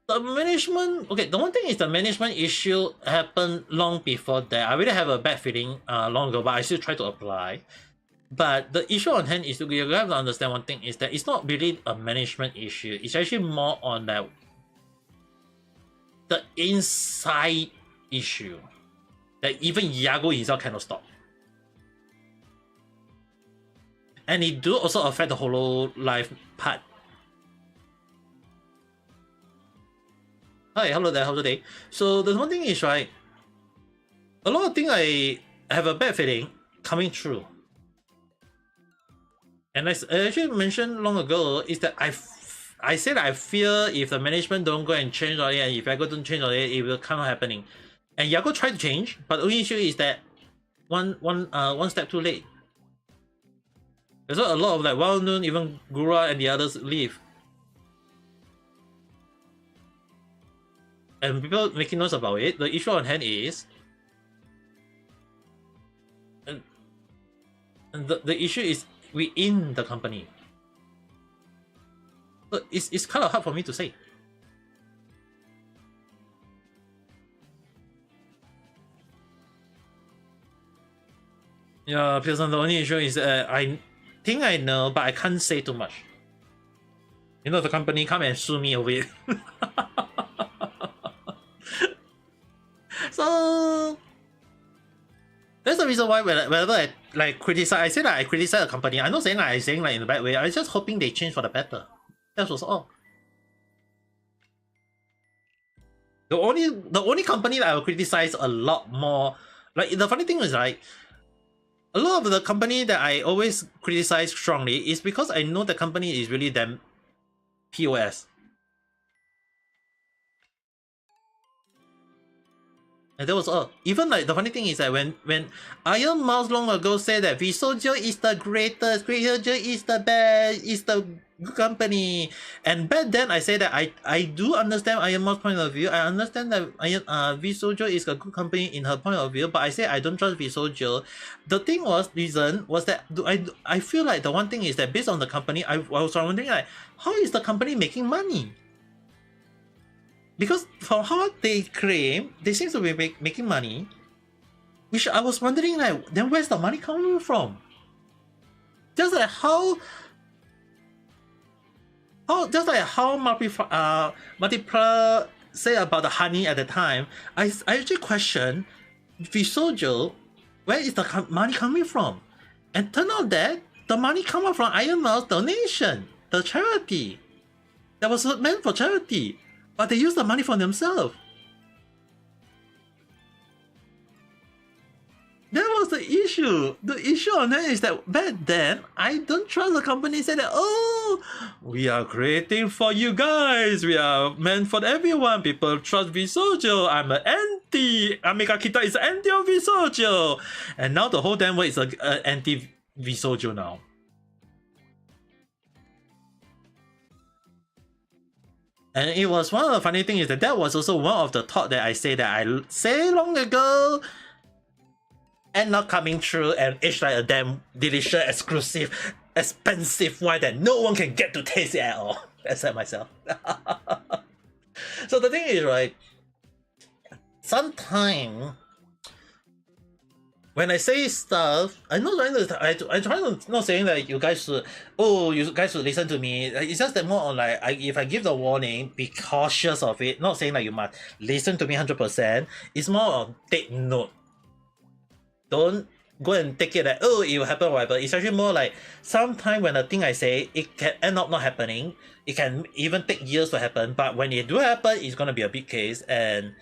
The management, okay, the one thing is the management issue happened long before that. I really have a bad feeling long ago, but I still try to apply. But the issue on hand is you have to understand one thing is that it's not really a management issue. It's actually more on that the inside issue that even Yago himself cannot stop. And it do also affect the Hololive part. Hi, hello there, how's the day? So the one thing is, right, a lot of things I have a bad feeling coming true. And as I actually mentioned long ago, is that I said I fear if the management don't go and change on it, and if Yago don't change on it, it will come happening. And Yago tried to change, but the only issue is that one step too late. There's a lot of like well-known, even Gura and the others leave. And people making noise about it. The issue on hand is, and the issue is within the company. So it's kind of hard for me to say. Yeah, because the only issue is I think I know, but I can't say too much. You know, the company come and sue me over it. So that's the reason why whenever I like criticize, I say that I criticize a company. I'm not saying like I'm saying like in a bad way. I'm just hoping they change for the better. That was all. The only company that I will criticize a lot more. Like the funny thing is, like, a lot of the company that I always criticize strongly is because I know the company is really damn POS. And that was all. Even like the funny thing is that when Iron Mouse long ago said that Visojo is the greatest, Visojo is the best, is the good company. And back then I said that I do understand Iron Mouse's point of view. I understand that Visojo is a good company in her point of view, but I say I don't trust Visojo. The thing was that I feel like the one thing is that based on the company, I was wondering like, how is the company making money? Because from how they claim, they seem to be making money, which I was wondering like, then where's the money coming from? Just like how Multipla say about the honey at the time, I actually questioned Visojo, where is the money coming from? And turned out that the money coming from Iron Mouse donation, the charity that was meant for charity. But they use the money for themselves. That was the issue. The issue on that is that back then, I don't trust the company say that, oh, we are creating for you guys. We are meant for everyone. People trust Visojo. I'm an anti. Ame Gakita is anti of Visojo. And now the whole damn world is anti Visojo now. And it was one of the funny things is that was also one of the thought that I say that I say long ago and not coming true, and it's like a damn delicious, exclusive, expensive wine that no one can get to taste it at all, except myself. So the thing is, right, sometimes when I say stuff, I'm not trying to. I try to not saying that you guys should. Oh, you guys should listen to me. It's just that more on like, if I give the warning, be cautious of it. Not saying that you must listen to me 100%. It's more of take note. Don't go and take it like, oh, it will happen, whatever. It's actually more like sometimes when the thing I say, it can end up not happening. It can even take years to happen. But when it do happen, it's gonna be a big case. And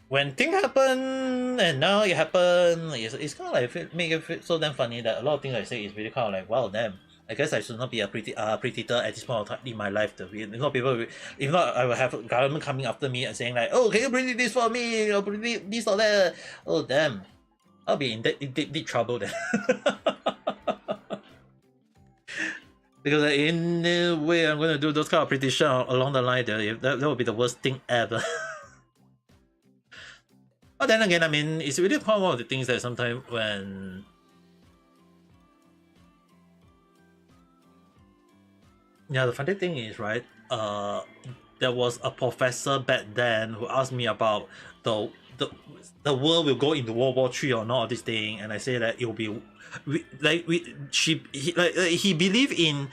when things happen and now it happen, it's kind of like make it feel so damn funny that a lot of things I say is really kind of like, wow, damn. I guess I should not be a predator at this point of time in my life. If not, I will have government coming after me and saying like, oh, can you predict this for me? Or predict this or that? Oh, damn. I'll be in deep trouble then. Because in the way I'm going to do those kind of prediction along the line, that would be the worst thing ever. But then again, I mean, it's really one of the things that sometimes when the funny thing is, right, there was a professor back then who asked me about the world will go into World War III or not, this thing, and I say that it will be he believed in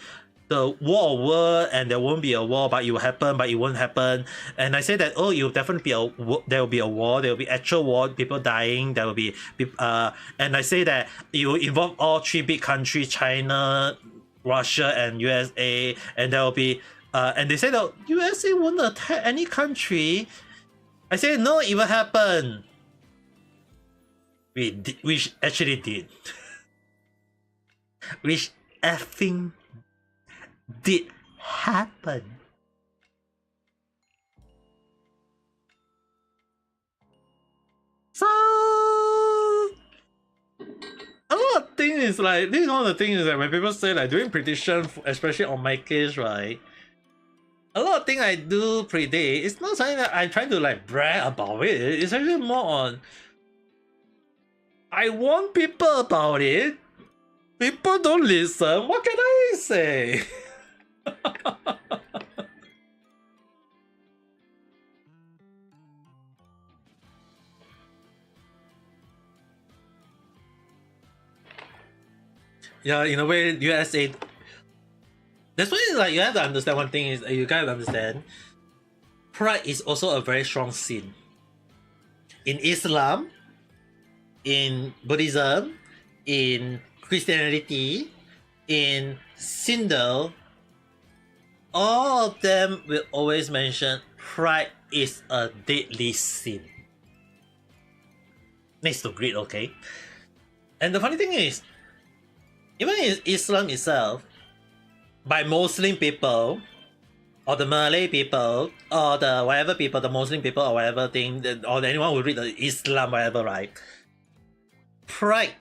the war of world and there won't be a war, but it will happen, but it won't happen. And I say that, oh, it will definitely be there will be a war, there will be actual war, people dying, there will be and I say that it will involve all three big countries, China, Russia and USA, and there will be and they said that USA won't attack any country. I said no, it will happen. Which actually did. Which effing did happen. So a lot of things is like, this is one of the things that when people say like doing prediction, especially on my case, right? A lot of things I do predict, it's not something that I'm trying to like brag about it. It's actually more on, I warn people about it. People don't listen. What can I say? Yeah, in a way, USA. That's why like you have to understand one thing is you gotta understand. Pride is also a very strong sin. In Islam, in Buddhism, in Christianity, in Sindel, all of them will always mention pride is a deadly sin. Next to greed, okay? And the funny thing is, even in Islam itself, by Muslim people, or the Malay people, or the whatever people, the Muslim people, or whatever thing, or anyone who read the Islam, whatever, right? Pride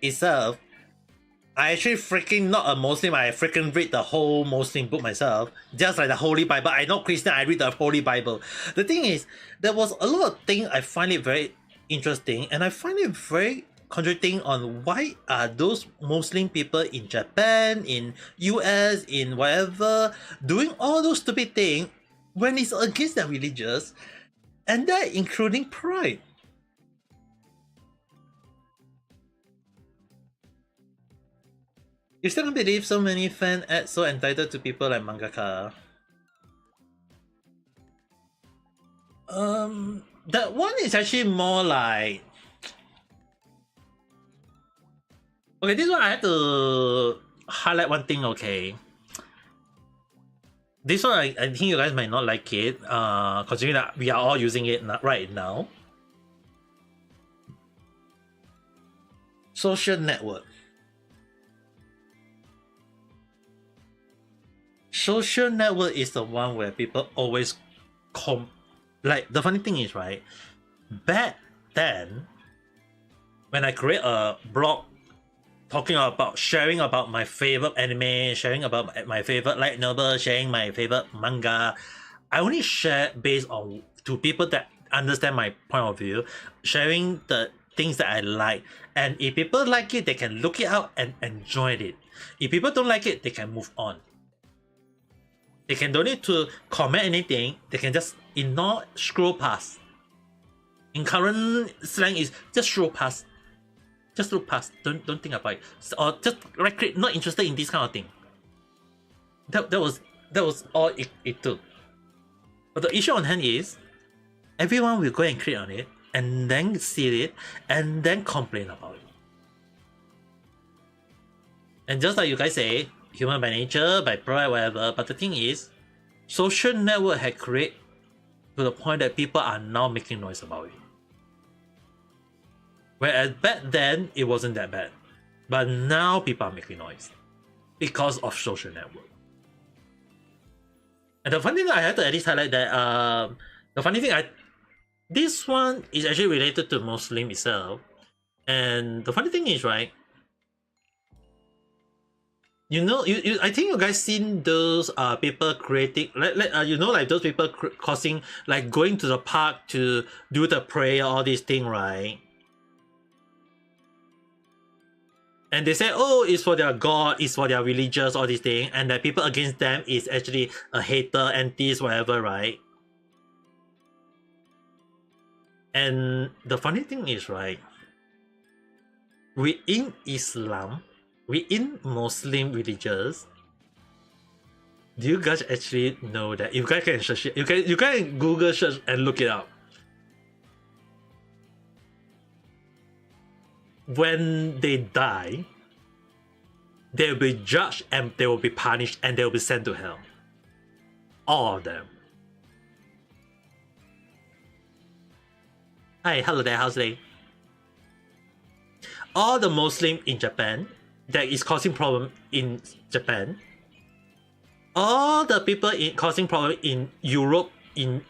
itself, I actually freaking not a Muslim, I freaking read the whole Muslim book myself, just like the Holy Bible. I'm not Christian, I read the Holy Bible. The thing is, there was a lot of things I find it very interesting, and I find it very contradicting on why are those Muslim people in Japan, in US, in whatever, doing all those stupid things when it's against their religious, and that including pride. You still can't believe so many fans act so entitled to people like mangaka. That one is actually more like, okay, this one I have to highlight one thing, okay. This one I think you guys might not like it, considering that we are all using it right now. Social network. Social network is the one where people always like, the funny thing is, right, back then when I create a blog talking about sharing about my favorite anime, sharing about my favorite light novel, sharing my favorite manga, I only share based on to people that understand my point of view, sharing the things that I like, and if people like it, they can look it out and enjoy it. If people don't like it, they can move on. They can don't need to comment anything, they can just ignore, scroll past. In current slang is just scroll past. Just look past, don't think about it. Or just right click, not interested in this kind of thing. That was all it took. But the issue on hand is everyone will go and click on it and then see it and then complain about it. And just like you guys say, human by nature, by pride, whatever, but the thing is, social network had created to the point that people are now making noise about it. Whereas back then, it wasn't that bad. But now people are making noise because of social network. And the funny thing I had to at least highlight that the funny thing this one is actually related to Muslim itself. And the funny thing is, right, you know, I think you guys seen those people creating you know, like those people causing, like going to the park to do the prayer, all these thing, right? And they say, oh, it's for their god, it's for their religious, all these things, and the people against them is actually a hater, antis, whatever, right? And the funny thing is, right, within Islam, within Muslim religions, do you guys actually know that? You guys can search it, you can Google search and look it up. When they die, they will be judged and they will be punished and they will be sent to hell. All of them. Hi, hello there, how's it? All the Muslims in Japan that is causing problem in Japan, all the people causing problem in Europe, in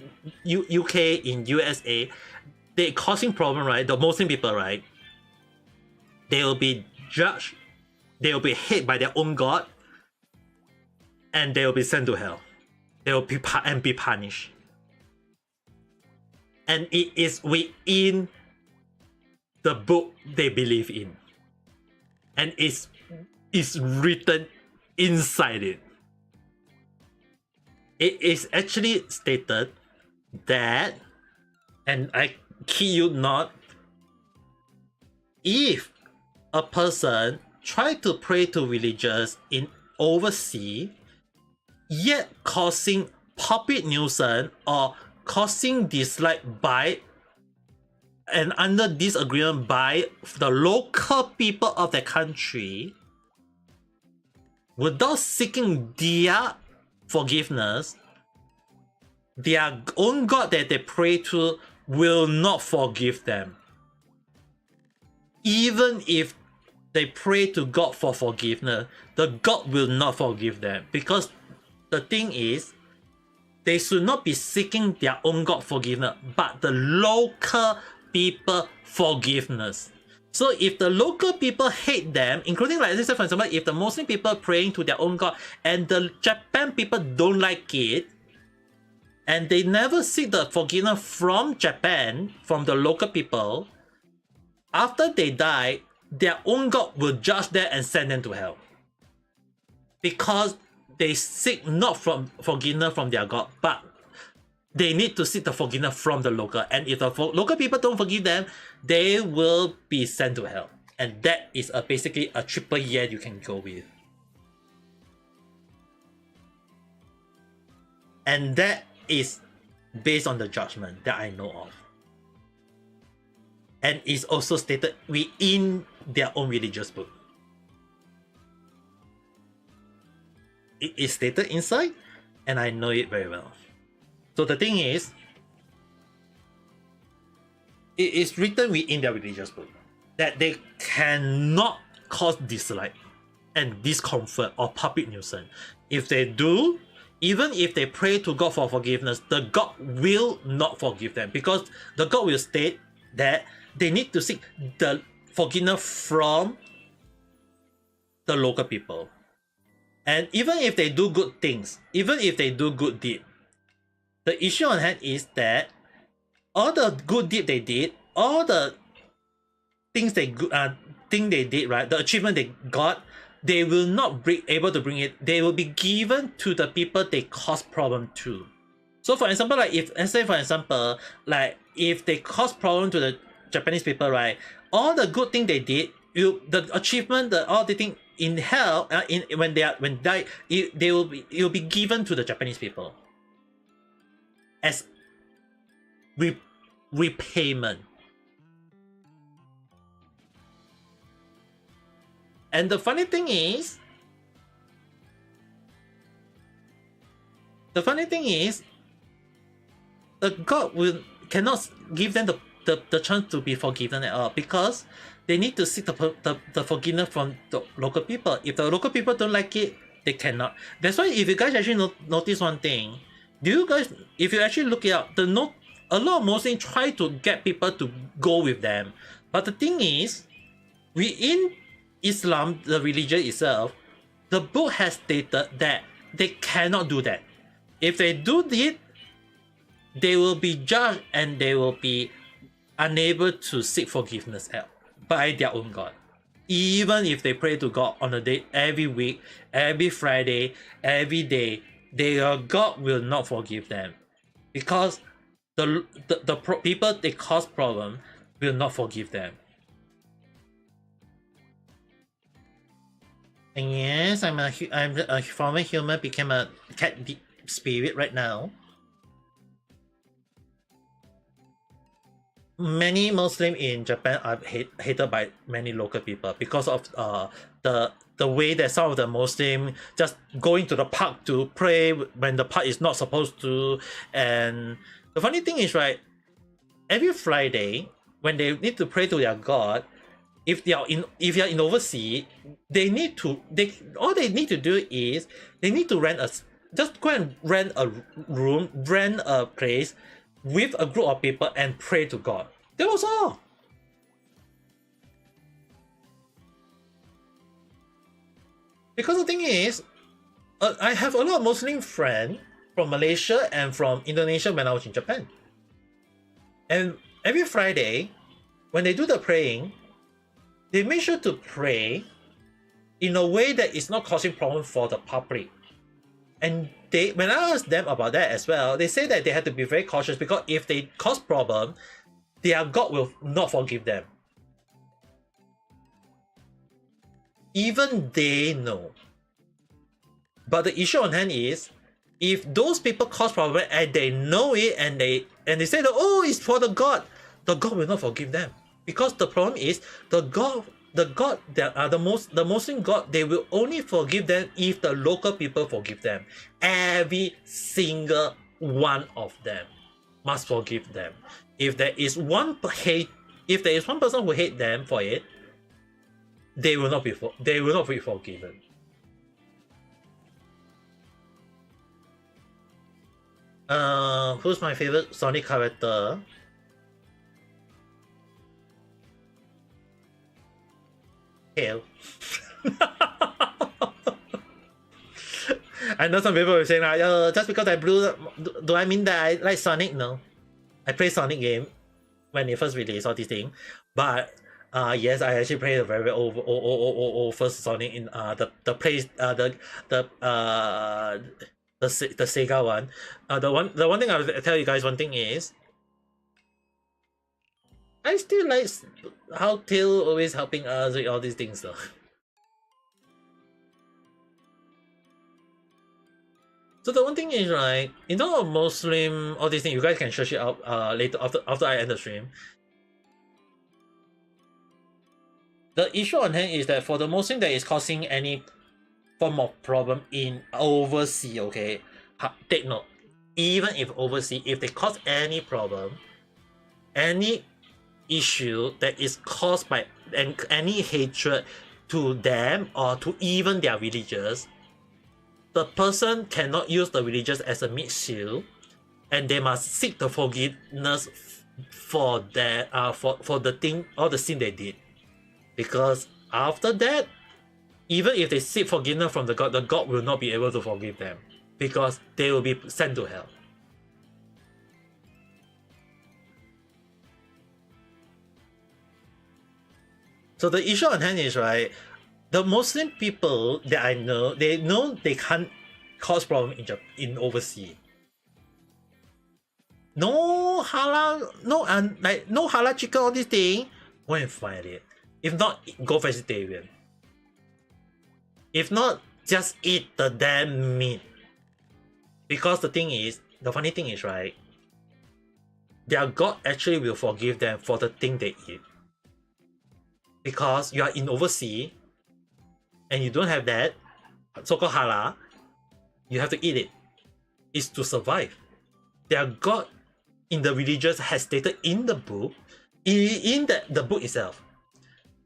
UK, in USA, they causing problem, right? The Muslim people, right? They will be judged, they will be hit by their own God, and they will be sent to hell. They will be be punished. And it is within the book they believe in. And it's written inside it. It is actually stated that, and I kid you not, if a person try to pray to religious in overseas, yet causing public nuisance or causing dislike by and under disagreement by the local people of the country, without seeking their forgiveness, their own God that they pray to will not forgive them. Even if they pray to God for forgiveness, the God will not forgive them. Because the thing is, they should not be seeking their own God forgiveness, but the local people forgiveness. So if the local people hate them, including, like, let's say for example, if the Muslim people praying to their own God and the Japan people don't like it, and they never seek the forgiveness from Japan, from the local people, after they die, their own God will judge them and send them to hell. Because they seek not from forgiveness from their God, but they need to seek the forgiveness from the local. And if the local people don't forgive them, they will be sent to hell. And that is basically a triple yeah you can go with. And that is based on the judgment that I know of. And is also stated within their own religious book. It is stated inside, and I know it very well. So the thing is, it is written within their religious book that they cannot cause dislike and discomfort or public nuisance. If they do, even if they pray to God for forgiveness, the God will not forgive them, because the God will state that they need to seek the forgiveness from the local people. And even if they do good things, even if they do good deed, the issue on hand is that all the good deed they did, all the things they did, right, the achievement they got, they will not be able to bring it. They will be given to the people they cause problem to. So for example, like if, let's say for example, like if they cause problem to the Japanese people, right, all the good thing they did, the achievement, all the thing in hell, when die, it will be given to the Japanese people as repayment. And the funny thing is, the God cannot give them the chance to be forgiven at all, because they need to seek the forgiveness from the local people. If the local people don't like it, they cannot. That's why if you guys actually notice one thing, if you actually look it up, a lot of Muslims try to get people to go with them. But the thing is, within Islam, the religion itself, the book has stated that they cannot do that. If they do it, they will be judged and they will be unable to seek forgiveness by their own God. Even if they pray to God on a day, every week, every Friday, every day, their God will not forgive them, because the people they cause problem will not forgive them. And yes, I'm a former human, became a cat spirit right now. many Muslim in Japan are hated by many local people because of the way that some of the Muslim just going to the park to pray when the park is not supposed to. And the funny thing is, right, every Friday when they need to pray to their God, if you're in overseas, they need to they all they need to do is they need to just go and rent a room, rent a place with a group of people and pray to God. That was all. Because the thing is, I have a lot of Muslim friends from Malaysia and from Indonesia when I was in Japan. And every Friday, when they do the praying, they make sure to pray in a way that is not causing problem for the public. And when I asked them about that as well, they say that they had to be very cautious because if they cause problem, their God will not forgive them. Even they know. But the issue on hand is, if those people cause problem and they know it and they say that, oh, it's for the God will not forgive them. Because the problem is the Muslim God, they will only forgive them if the local people forgive them. Every single one of them must forgive them. If there is one person who hate them for it, they will not be forgiven. Who's my favorite Sonic character? Tail. I know some people were saying like, just because I blue, do I mean that I like Sonic? No, I play Sonic game when it first released, all these things. But yes, I actually played a very old first Sonic in the place the Sega one. The one thing I'll tell you guys, one thing is, I still like how Tail always helping us with all these things though. So the one thing is, right, in terms of Muslim, all these things, you guys can search it out later after I end the stream. The issue on hand is that for the Muslim that is causing any form of problem in overseas, okay, take note, even if overseas, if they cause any problem, any issue that is caused by any hatred to them or to even their religious, the person cannot use the religious as a meat shield, and they must seek the forgiveness for their for the thing or the sin they did. Because after that, even if they seek forgiveness from the God will not be able to forgive them because they will be sent to hell. So the issue on hand is, right, the Muslim people that I know they can't cause problem in overseas. No halal, no halal chicken, all these things, go and find it. If not, go vegetarian. If not, just eat the damn meat. Because the funny thing is, right, their God actually will forgive them for the thing they eat. Because you are in overseas and you don't have that so-called halal, you have to eat it. It's to survive. Their God in the religious has stated in the book, in the book itself,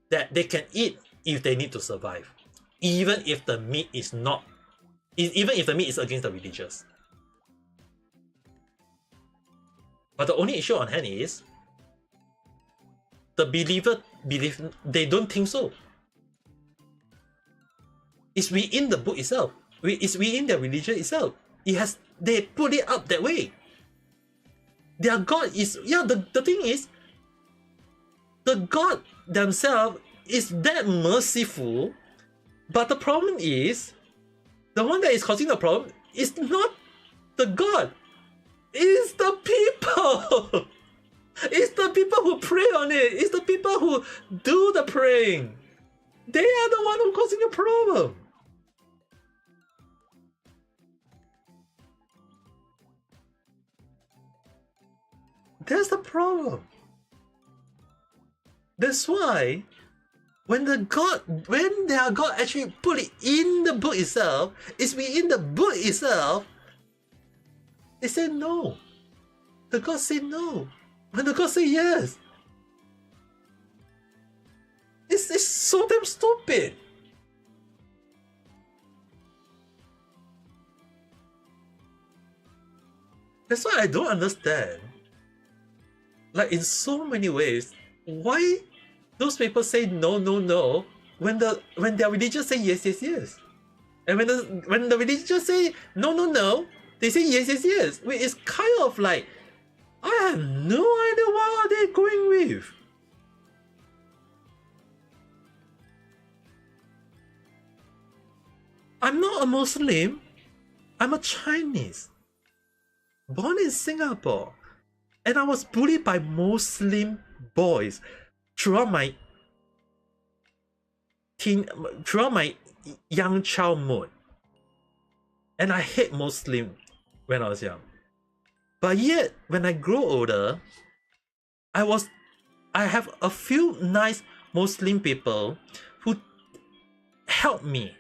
that they can eat if they need to survive, even if the meat is against the religious. But the only issue on hand is the believer believe they don't think so. It's within the book itself. It's within the religion itself. They put it up that way. Their God is the thing is, the God themselves is that merciful, but the problem is the one that is causing the problem is not the God. It's the people. It's the people who pray on it. It's the people who do the praying. They are the one who causing the problem. That's the problem. That's why when their God actually put it in the book itself, it's within the book itself, they say no. The God say no. When the God say yes. It's so damn stupid. That's why I don't understand. Like in so many ways, why those people say no, no, no when their religion say yes, yes, yes. And when the religion say no, no, no, they say yes, yes, yes. Wait, it's kind of like I have no idea what are they going with. I'm not a Muslim. I'm a Chinese. Born in Singapore. And I was bullied by Muslim boys throughout my young childhood. And I hate Muslim when I was young. But yet, when I grow older, I have a few nice Muslim people who helped me.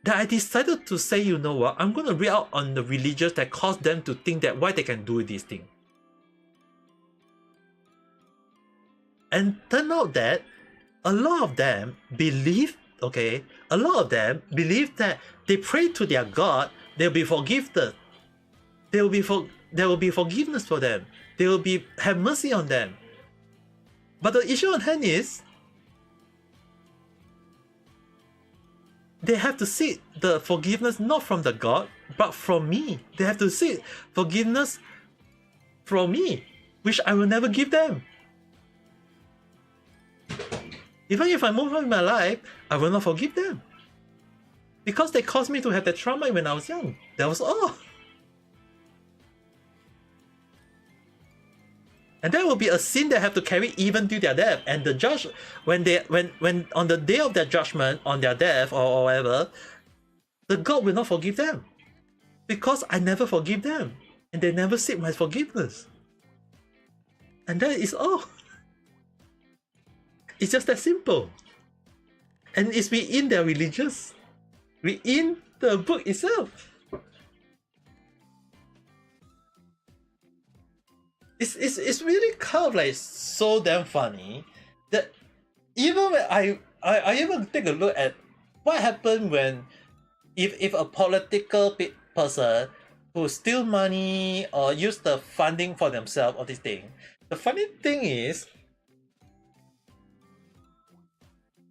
That I decided to say, you know what, I'm going to read out on the religions that cause them to think that why they can do this thing. And turn out that a lot of them believe that they pray to their God, they'll be forgiven. There will be forgiveness for them. They will have mercy on them. But the issue on hand is they have to seek the forgiveness not from the God, but from me. They have to seek forgiveness from me, which I will never give them. Even if I move on in my life, I will not forgive them. Because they caused me to have that trauma when I was young. That was all. And that will be a sin they have to carry even to their death. And the judge, when on the day of their judgment, on their death or whatever, the God will not forgive them. Because I never forgive them. And they never seek my forgiveness. And that is all. It's just that simple. And it's within their religious, within the book itself. It's really kind of like so damn funny that even when I even take a look at what happened when if a political person who steal money or use the funding for themselves or this thing. The funny thing is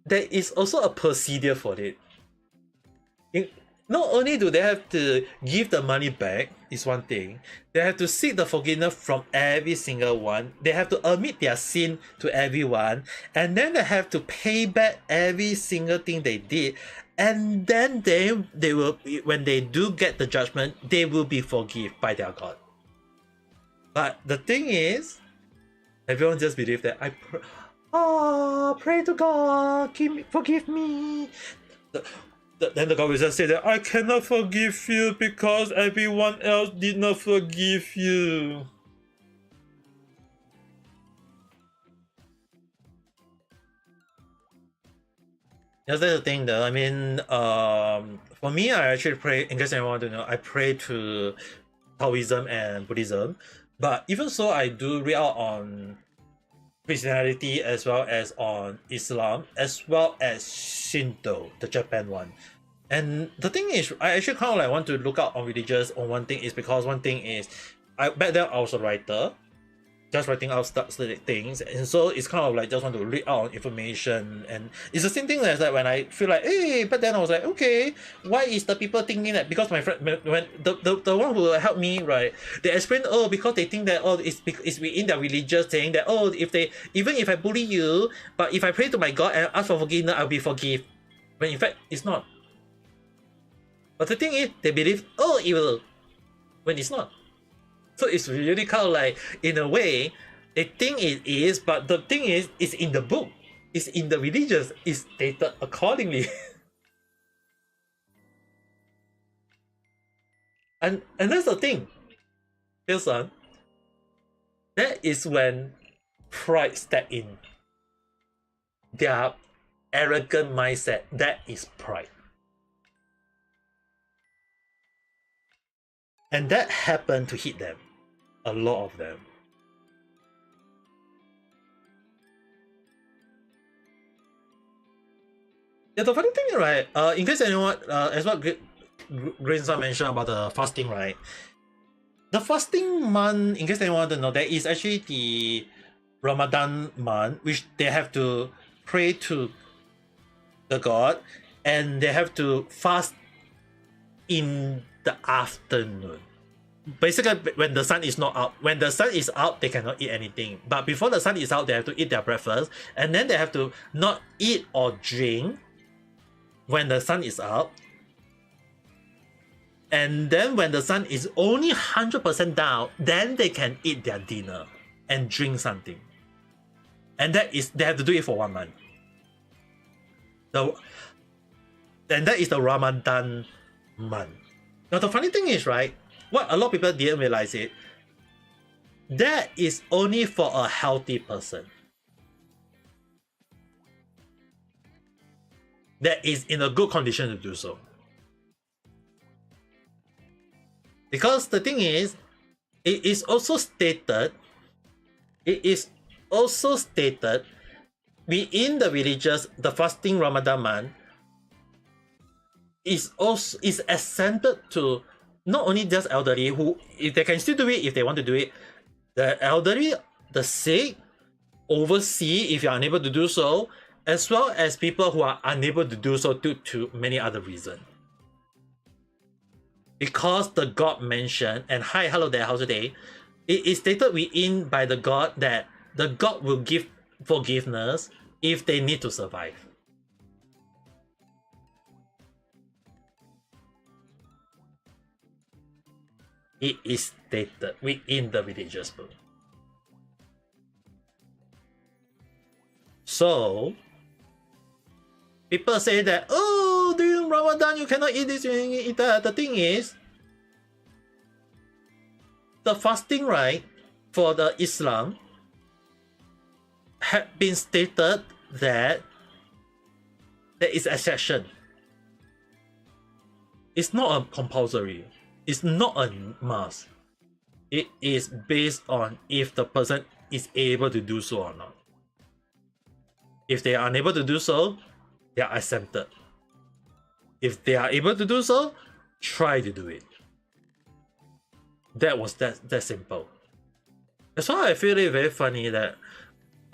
there is also a procedure for it. Not only do they have to give the money back, is one thing, they have to seek the forgiveness from every single one. They have to admit their sin to everyone, and then they have to pay back every single thing they did. And then they will, when they do get the judgment, they will be forgiven by their God. But the thing is, everyone just believes that pray to God, forgive me. Then the God will just say that I cannot forgive you because everyone else did not forgive you. That's the thing though. I mean, for me, I actually pray, in case anyone want to know, I pray to Taoism and Buddhism. But even so, I do read out on Christianity as well as on Islam, as well as Shinto, the Japan one. And the thing is, I actually kind of like want to look out on religious on one thing is because one thing is, back then I was a writer, just writing out things, and so it's kind of like just want to read out information, and it's the same thing as like when I feel like, hey, but then I was like, okay, why is the people thinking that? Because my friend, when the one who helped me, right, they explain, oh, because they think that, oh, it's within their religious saying that, oh, even if I bully you, but if I pray to my God and ask for forgiveness, I'll be forgiven. When in fact it's not. But the thing is, they believe, oh, it will, when it's not. So it's really kind of like, in a way, they think it is, but the thing is, it's in the book. It's in the religious. It's stated accordingly. and that's the thing. Wilson, that is when pride step in. their arrogant mindset. That is pride. And that happened to hit them. A lot of them. Yeah, the funny thing, right? In case anyone, as what Greenson mentioned about the fasting, right? The fasting month, in case anyone want to know, that is actually the Ramadan month, which they have to pray to the god, and they have to fast in the afternoon. Basically, when the sun is not out. When the sun is out, they cannot eat anything. But before the sun is out, they have to eat their breakfast, and then they have to not eat or drink when the sun is out. And then when the sun is only 100% down, then they can eat their dinner and drink something. And that is, they have to do it for 1 month. And that is the Ramadan month. Now the funny thing is, right, what a lot of people didn't realize it, that is only for a healthy person. That is in a good condition to do so. Because the thing is, it is also stated within the religious, the fasting Ramadan month is exempted to not only just elderly, who, if they can still do it if they want to do it, the elderly, the sick, overseas if you're unable to do so, as well as people who are unable to do so due to many other reasons. Because the god mentioned, and hi, hello there, how's your day? It is stated within by the god that the god will give forgiveness if they need to survive. It is stated within the religious book. So, people say that, oh, during Ramadan you cannot eat this, you cannot eat that. The thing is, the fasting, right, for the Islam had been stated that there is exception. It's not a compulsory. It's not a must. It is based on if the person is able to do so or not. If they are unable to do so, they are exempted. If they are able to do so, try to do it. That was that simple. That's why I feel it very funny that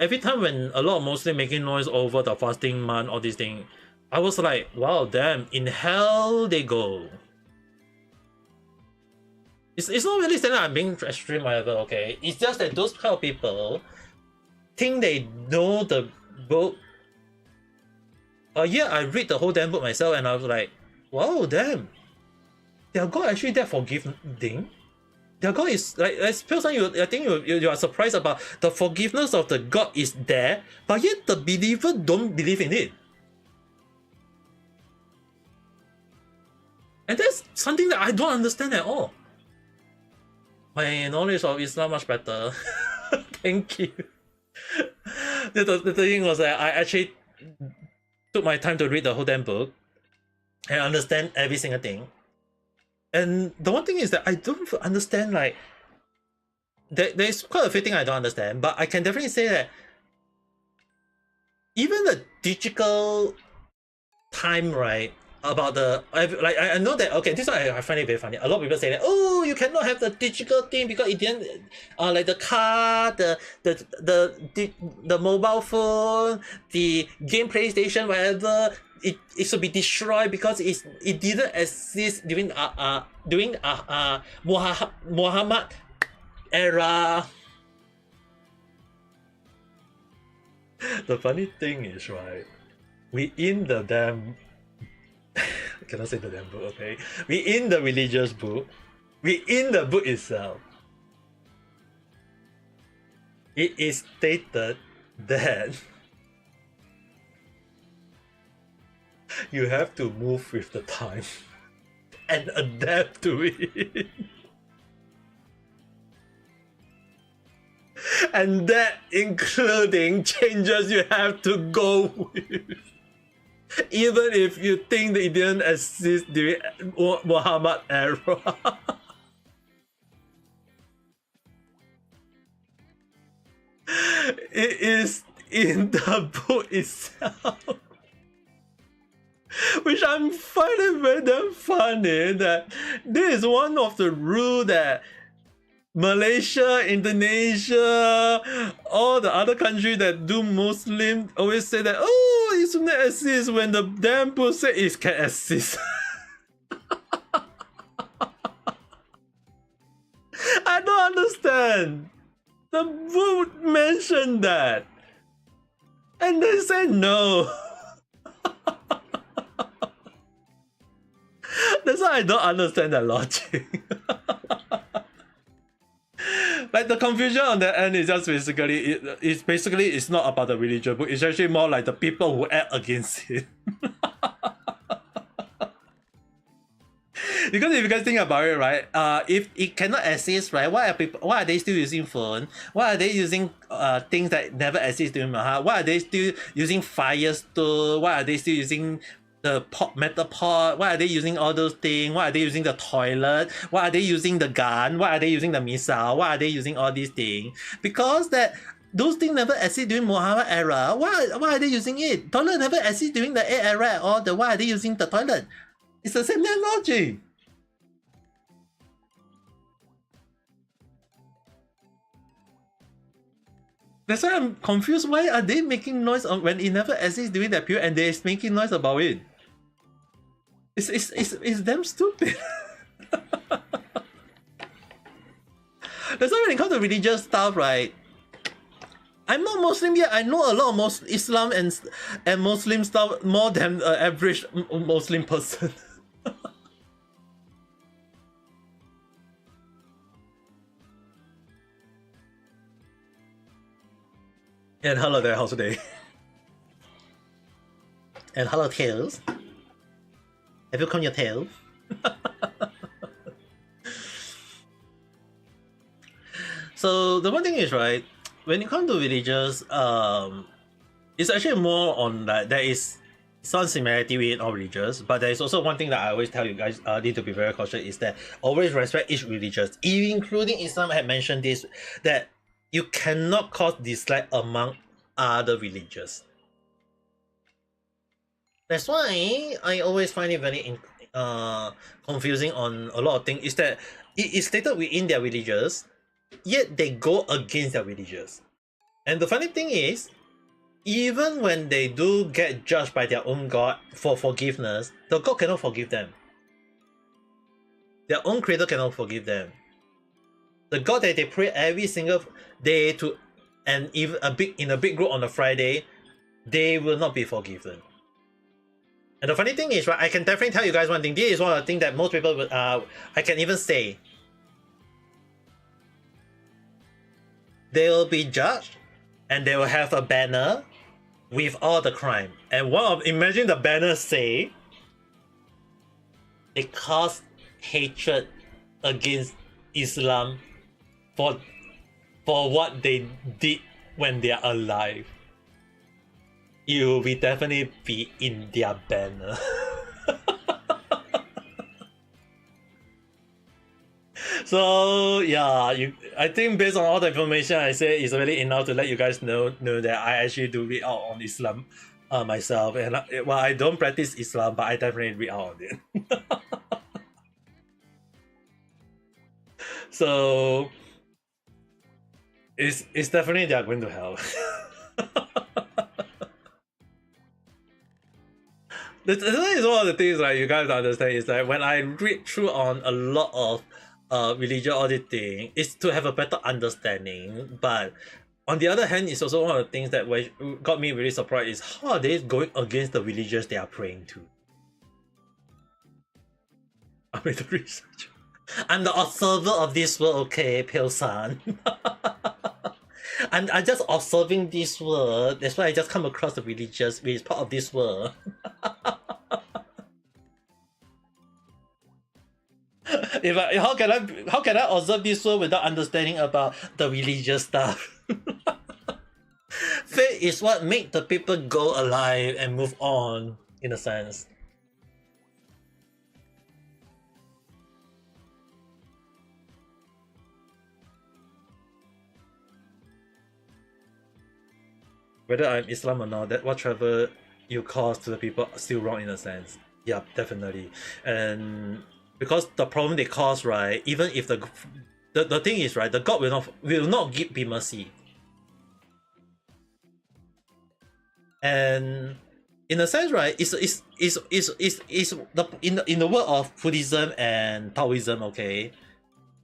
every time when a lot of Muslims making noise over the fasting month or this thing, I was like, wow, damn, in hell they go. It's not really saying that I'm being extreme or whatever, okay? It's just that those kind of people think they know the book. Yeah, I read the whole damn book myself and I was like, wow, damn. Their God actually that forgiving. Their God is like I think you are surprised about the forgiveness of the God is there, but yet the believer don't believe in it. And that's something that I don't understand at all. My knowledge of Islam much better. Thank you. The thing was that I actually took my time to read the whole damn book and understand every single thing. And the one thing is that I don't understand, like, there's quite a few things I don't understand, but I can definitely say that even the digital time, right, about the, like, I know that, okay, this one I find it very funny. A lot of people say that, oh, you cannot have the digital thing because it didn't, like the car, the mobile phone, the game PlayStation, whatever, it should be destroyed because it didn't exist during Muhammad era. The funny thing is, right, we in the damn I cannot say the damn book, okay? We in the religious book, we in the book itself, it is stated that you have to move with the time and adapt to it. And that including changes you have to go with. Even if you think they didn't exist during Muhammad era. It is in the book itself. Which I'm finding very damn funny that this is one of the rules that Malaysia, Indonesia, all the other countries that do Muslim always say that, oh, it shouldn't exist when the damn book says it can exist. I don't understand. The book mentioned that. And they say no. That's why I don't understand that logic. Like the confusion on the end is just basically it's not about the religion book. It's actually more like the people who act against it. Because if you guys think about it, right? If it cannot exist, right? Why are they still using phone? Why are they using things that never exist during Maha? Why are they still using fire stove? Why are they still using the metal pot? Why are they using all those things? Why are they using the toilet? Why are they using the gun? Why are they using the missile? Why are they using all these things? Because that those things never exist during Muhammad era. Why are they using it? Toilet never exist during the era at all. Why are they using the toilet? It's the same damn logic. That's why I'm confused. Why are they making noise when it never exists during that period and they're making noise about it? It's damn stupid. That's why when it comes to religious stuff, right? I'm not Muslim yet. I know a lot of Islam and Muslim stuff more than an average Muslim person. And hello there, how's today? And hello, Tails. Have you come your tail? So the one thing is, right, when you come to religious, it's actually more on that there is some similarity within all religions, but there is also one thing that I always tell you guys need to be very cautious is that always respect each religion, including Islam had mentioned this, that you cannot cause dislike among other religions. That's why I always find it very confusing on a lot of things, is that it is stated within their religions, yet they go against their religions. And the funny thing is, even when they do get judged by their own God for forgiveness, the God cannot forgive them. Their own creator cannot forgive them. The God that they pray every single day to, and even in a big group on a Friday, they will not be forgiven. And the funny thing is, right, I can definitely tell you guys one thing. This is one of the things that most people would, I can even say. They will be judged, and they will have a banner with all the crime. And imagine the banner say, they cause hatred against Islam for what they did when they are alive. It will definitely be in their banner. So yeah, I think based on all the information I say, it's really enough to let you guys know that I actually do read out on Islam myself, and well, I don't practice Islam, but I definitely read out on it. So it's definitely they are going to hell. That is one of the things like you guys understand is that when I read through on a lot of religion auditing, is to have a better understanding. But on the other hand, it's also one of the things that got me really surprised is how are they going against the religions they are praying to. I made the research. I'm the observer of this world, okay, Pale Sun. And I'm just observing this world. That's why I just come across the religious, which is part of this world. How can I observe this world without understanding about the religious stuff? Faith is what make the people go alive and move on, in a sense. Whether I'm Islam or not, that whatever you cause to the people are still wrong in a sense. Yeah, definitely. And because the problem they cause, right, even if the thing is, right, the God will not be mercy. And in a sense, right, it's the in the world of Buddhism and Taoism, okay,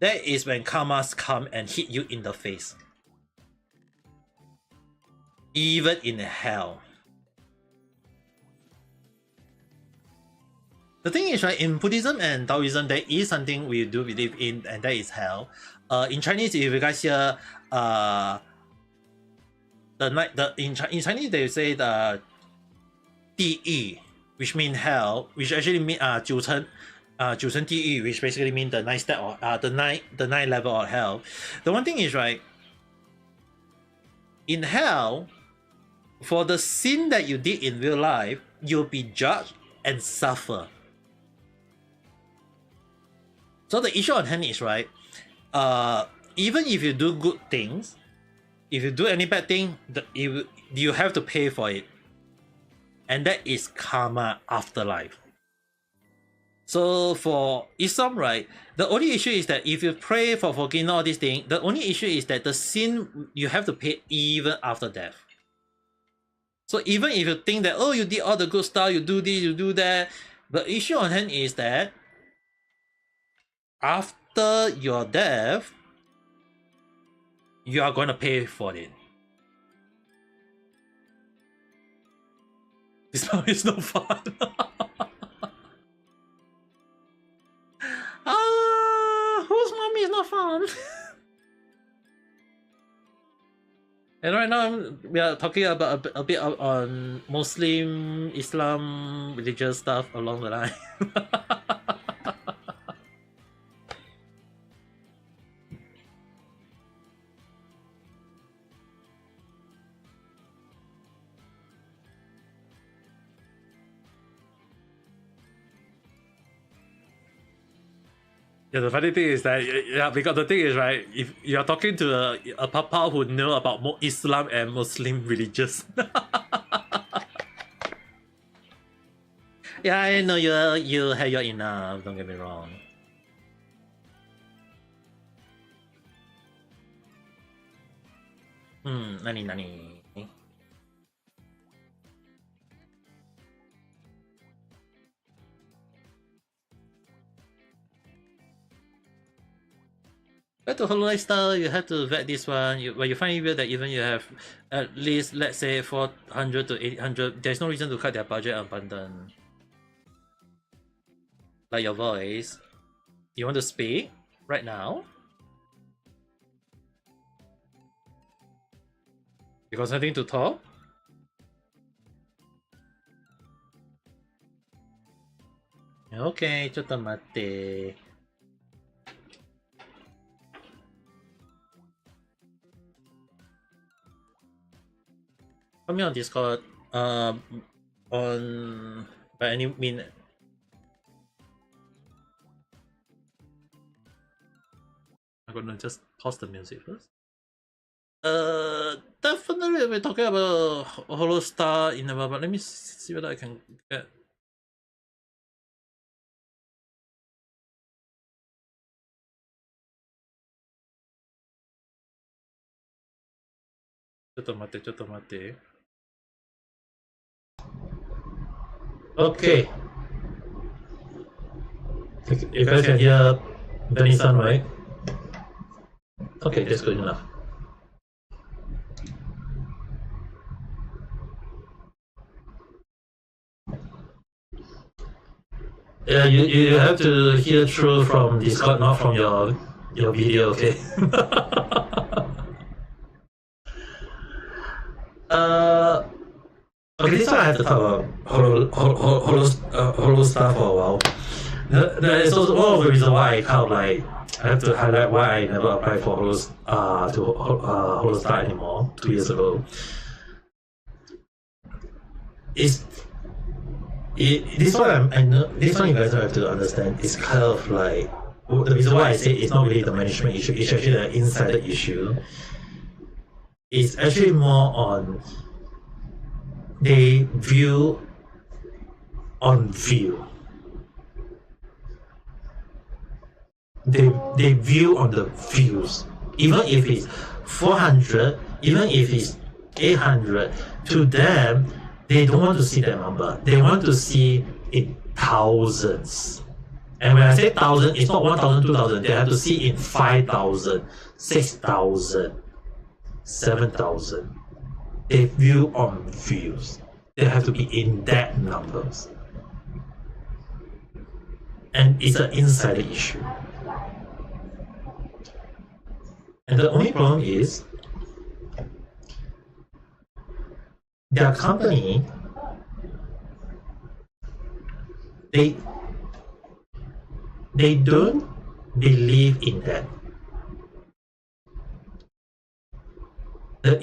that is when karmas come and hit you in the face. Even in hell. The thing is, right, in Buddhism and Taoism, there is something we do believe in, and that is hell. In Chinese, if you guys hear, in Chinese they say the 地狱, which mean hell, which actually mean 九层地狱, which basically mean the 9 step or the nine level of hell. The one thing is, right, in hell, for the sin that you did in real life, you'll be judged and suffer. So the issue on hand is, right, even if you do good things, if you do any bad thing, you have to pay for it. And that is karma afterlife. So for Islam, right, the only issue is that if you pray for forgiveness, all these things, the only issue is that the sin you have to pay even after death. So even if you think that, oh, you did all the good stuff, you do this, you do that, the issue on hand is that after your death, you are going to pay for it. Islam is no fun. Whose mommy is not fun? And right now we are talking about a bit on Muslim, Islam, religious stuff along the line. Yeah, the funny thing is that, yeah, because the thing is, right, if you're talking to a papa who know about Islam and Muslim religious. Yeah, I know you have your enough, don't get me wrong. Nani. Back to Hollow Knight style, you have to vet this one. When you find it that even you have at least, let's say, 400 to 800, there's no reason to cut their budget abundant. Like your voice. You want to speak right now? You got something to talk? Okay, ちょっと待って。Put me on Discord, on by any means. I'm gonna just pause the music first. Definitely we're talking about Hollow Star in a while, but let me see whether I can get. Chotomate. Okay. You guys can hear Benny Sun, right? Okay, that's good enough. Yeah, you have to hear through from Discord, not from your video, okay? Okay, this one I have to talk about Hollow Star for a while. That is also one of the reasons why I kind of like I have to highlight why I never applied for Holostar anymore 2 years ago. Is this one I know this one you guys have to understand is kind of like the reason why I say it's not really the management issue, it's actually the insider issue. It's actually more on they view on view. They view on the views. Even if it's 400, even if it's 800, to them, they don't want to see that number. They want to see in thousands. And when I say thousand, it's not 1,000, 2,000. They have to see in 5,000, 6,000, 7,000. They view on views. They have to be in that numbers. And it's an insider issue. And the only problem is their company, they don't believe in that. The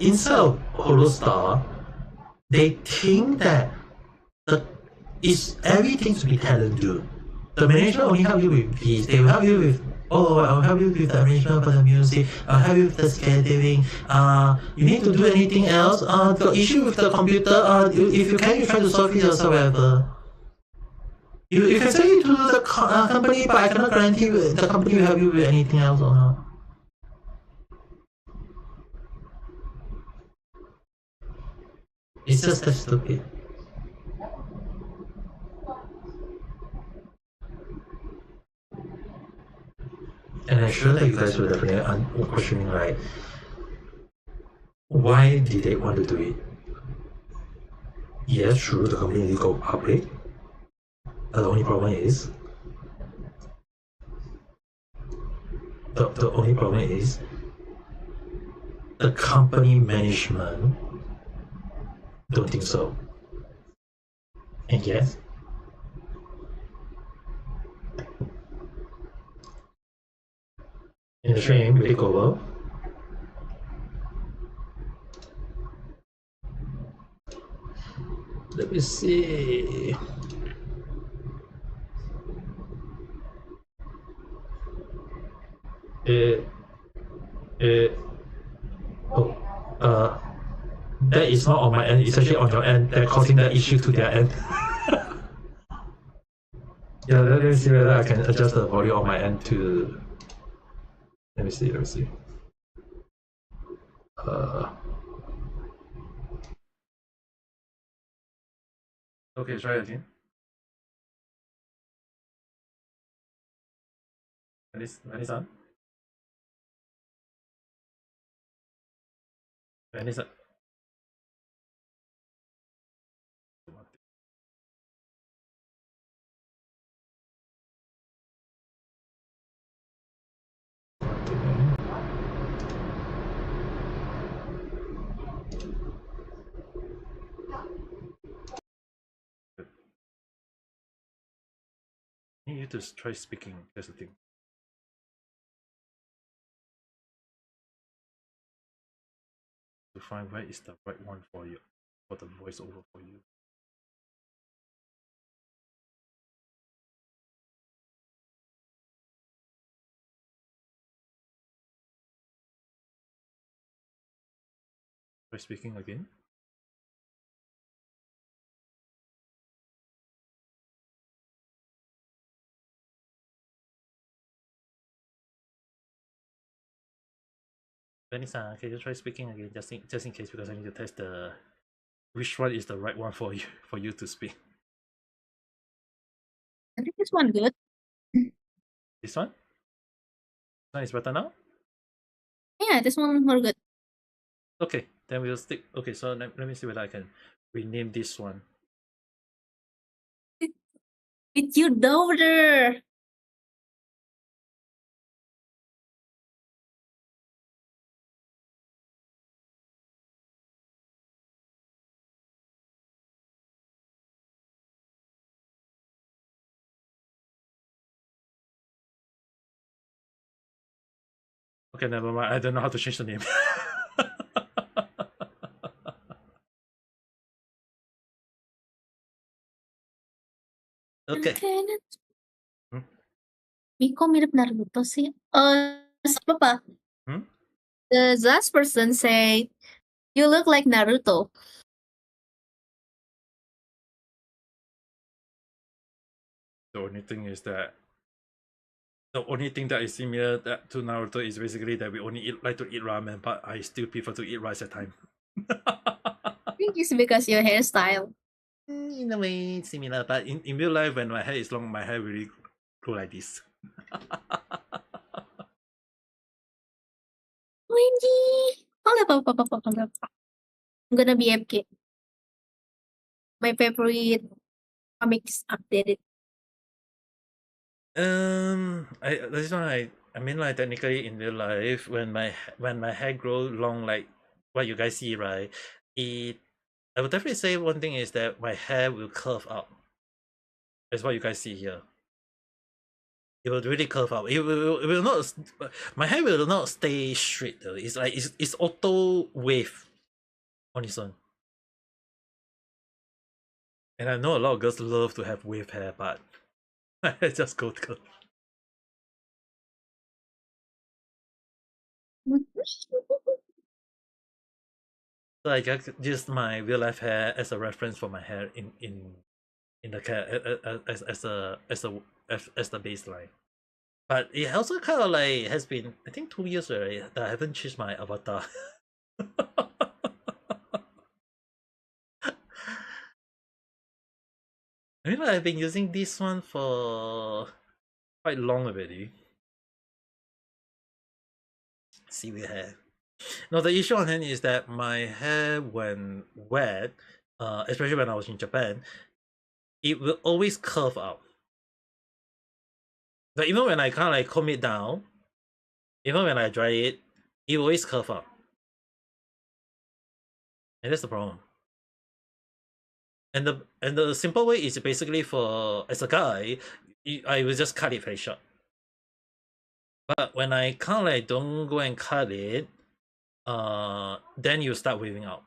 inside of Holostar, they think that everything to be talent do. The manager only help you with this. They will help you with I'll help you with the arrangement for the music. I'll help you with the scheduling. You need to do anything else? The issue with the computer. If you can, you try to solve it yourself. Whatever. You can send it to the company, but I cannot guarantee the company will help you with anything else or not. It's just that stupid. And I'm sure that you guys will definitely questioning like, why did they want to do it? Yes, true, the company did go public. But the only problem is, the only problem is, the company management don't think so. And yes, in the stream, we take over. Let me see. That is not on my end, it's actually on your end. They're causing that issue to their end. Yeah, let me see whether I can adjust the volume on my end to. Let me see. Okay, try again. Vanessa? Vanessa? I need you to try speaking, that's the thing. To find where is the right one for you, for the voiceover for you. Try speaking again. Vanessa, can you try speaking again, just in case, because I need to test the which one is the right one for you to speak. I think this one good. This one? This one is better now? Yeah, this one more good. Okay, then we'll stick. Okay, so let me see whether I can rename this one. It's your daughter. Okay, never mind. I don't know how to change the name. Okay. Hmm? Miko mirip Naruto sih. Siapa pa? Hmm? The last person say, you look like Naruto. The only thing is that the only thing that is similar to Naruto is basically that we only like to eat ramen, but I still prefer to eat rice at time. I think it's because your hairstyle. In a way, similar, but in real life, when my hair is long, my hair really grow like this. OMG! Hold up. I'm gonna be AFK. My favorite comics updated. This one I mean like technically in real life when my hair grow long like what you guys see, right? I would definitely say one thing is that my hair will curve up. That's what you guys see here. It will really curve up. It will not. My hair will not stay straight though. It's like it's auto wave on its own. And I know a lot of girls love to have wave hair, but I just go curve. So I just use my real life hair as a reference for my hair in the cat as the baseline. But it also kind of like has been I think 2 years already that I haven't changed my avatar. I mean like, I've been using this one for quite long already. See we hair. No, the issue on hand is that my hair when wet, especially when I was in Japan, it will always curve out. But even when I kind of like comb it down, even when I dry it, it will always curve up. And that's the problem. And the simple way is basically for as a guy, I will just cut it very short. But when I kind of like don't go and cut it, then you start waving out,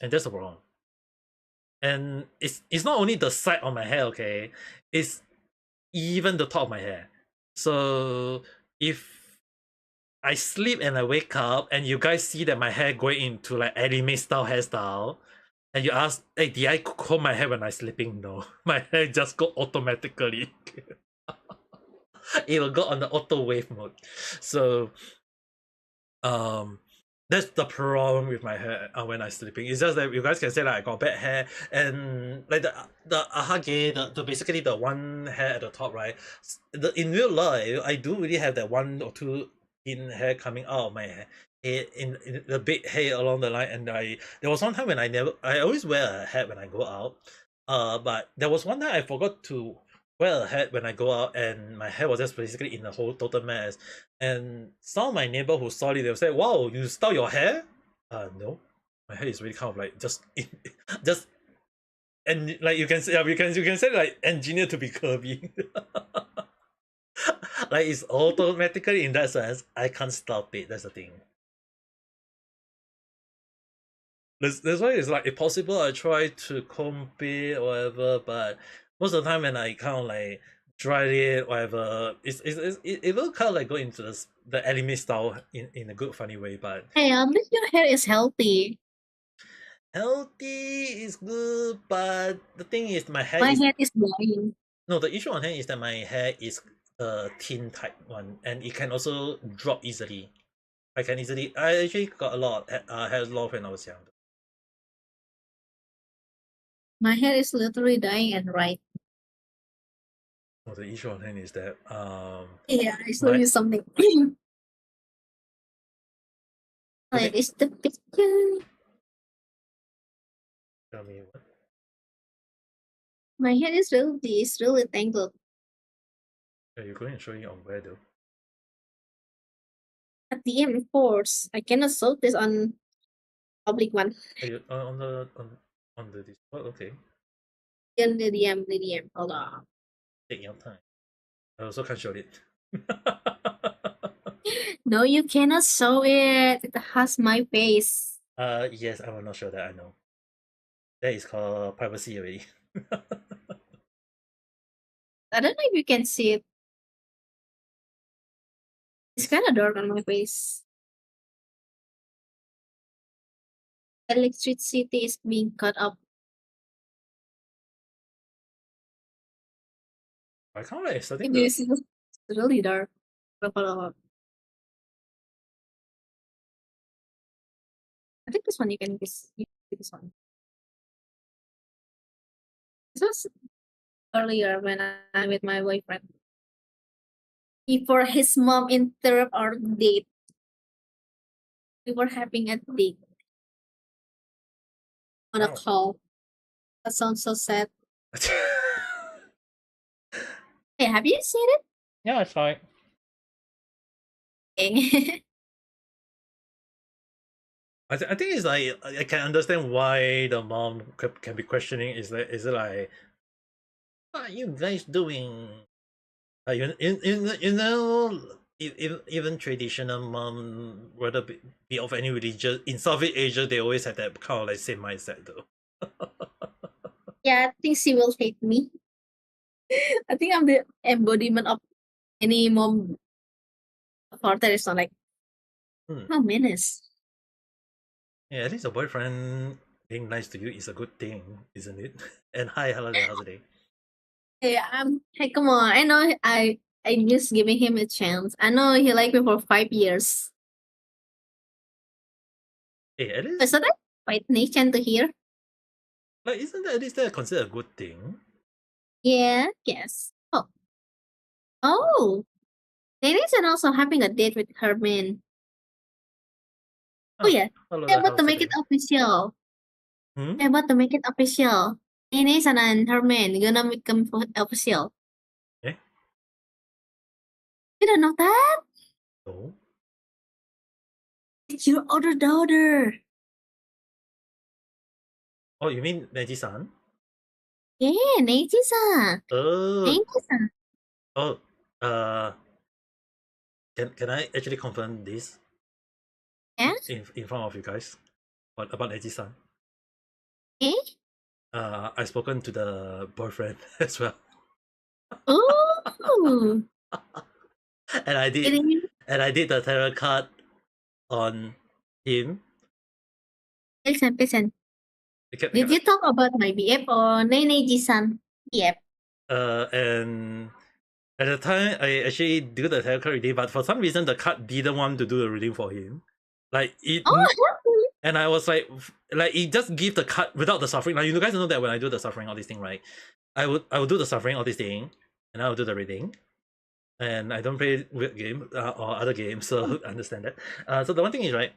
and that's the problem. And it's not only the side of my hair, okay, it's even the top of my hair. So if I sleep and I wake up and you guys see that my hair going into like anime style hairstyle, and you ask, hey, did I comb my hair when I sleeping? No, my hair just go automatically. It will go on the auto wave mode. So that's the problem with my hair when I sleeping. It's just that you guys can say like I got bad hair and like the ahage, the basically the one hair at the top, right? In real life, I do really have that one or two in hair coming out of my hair. In the big hair along the line, and there was one time when I always wear a hat when I go out, but there was one time I forgot to wear a hat when I go out, and my hair was just basically in a whole total mess. And some of my neighbor who saw it, they'll say, "Wow, you style your hair?" No, my hair is really kind of like just, just, and like you can say, you can say like engineered to be curvy. Like it's automatically in that sense. I can't stop it. That's the thing. That's why it's like if possible, I try to comb it or whatever. But most of the time when I kind of like dry it, whatever, it will kind of like go into the anime style in a good funny way. But Hey, at least your hair is healthy. healthy is good, but the thing is my hair My is hair is dying. no. The issue on hand is that my hair is a thin type one, and it can also drop easily. I actually got a lot of hair loss when I was young. My hair is literally dying and right. Well, the issue on hand is that Yeah, I saw my you something. Like, it's the picture. tell me what My hair is really tangled. are you going to show you on where though? At the end, of course. I cannot show this on public one. Are you on the Discord? Okay, In the DM. Hold on. take your time. I also can't show it. No, you cannot show it. It has my face. Yes, I will not show that. I know. That is called privacy already. I don't know if you can see it. It's kind of dark on my face. Electricity is being cut up. I can't like setting It the. is really dark. I think this one you can use this one. This was earlier when I'm with my boyfriend. Before his mom interrupt our date. We were having a date on a Wow. call. That sounds so sad. Hey, have you seen it? Yeah, it's fine. Okay. I think it's like I can understand why the mom can be questioning. Is it like, what are you guys doing? You know, even traditional mom, whether be of any religion in Southeast Asia, they always have that kind of like same mindset though. Yeah, I think she will hate me. I think I'm the embodiment of any mom father is not like, oh, menace. Yeah, at least a boyfriend being nice to you is a good thing, isn't it? And hi, hello there, how's the day? Hey, hey, come on. I know I just giving him a chance. I know he liked me for 5 years. Hey, at Is least that quite nation to hear? like isn't that at least that considered a good thing? Yeah, yes. Oh. Nene also having a date with her man. Oh Oh, yeah. hello They're there, about to how's the make it day? official. Hmm? They're about to make it official. Nene and her man gonna become official. Eh? You don't know that? No? It's your older daughter. Oh, you mean Neji-san? Yeah, Neji-san. Oh, Neji-san. oh, uh, can I actually confirm this Yeah? in front of you guys? What about Neji-san? Eh? I've spoken to the boyfriend as well, Oh. and I did, Kidding me? the tarot card on him. Listen, listen. Because, Did you talk about my BF or Neji-san BF? and at the time, I actually do the tarot card reading, but for some reason, the card didn't want to do the reading for him. Like it, Oh, and I was like it just give the card without the suffering. Now you guys know that when I do the suffering, all this thing, right? I would do the suffering, all this thing, and I would do the reading. And I don't play weird game or other games, so understand that. So the one thing is, right,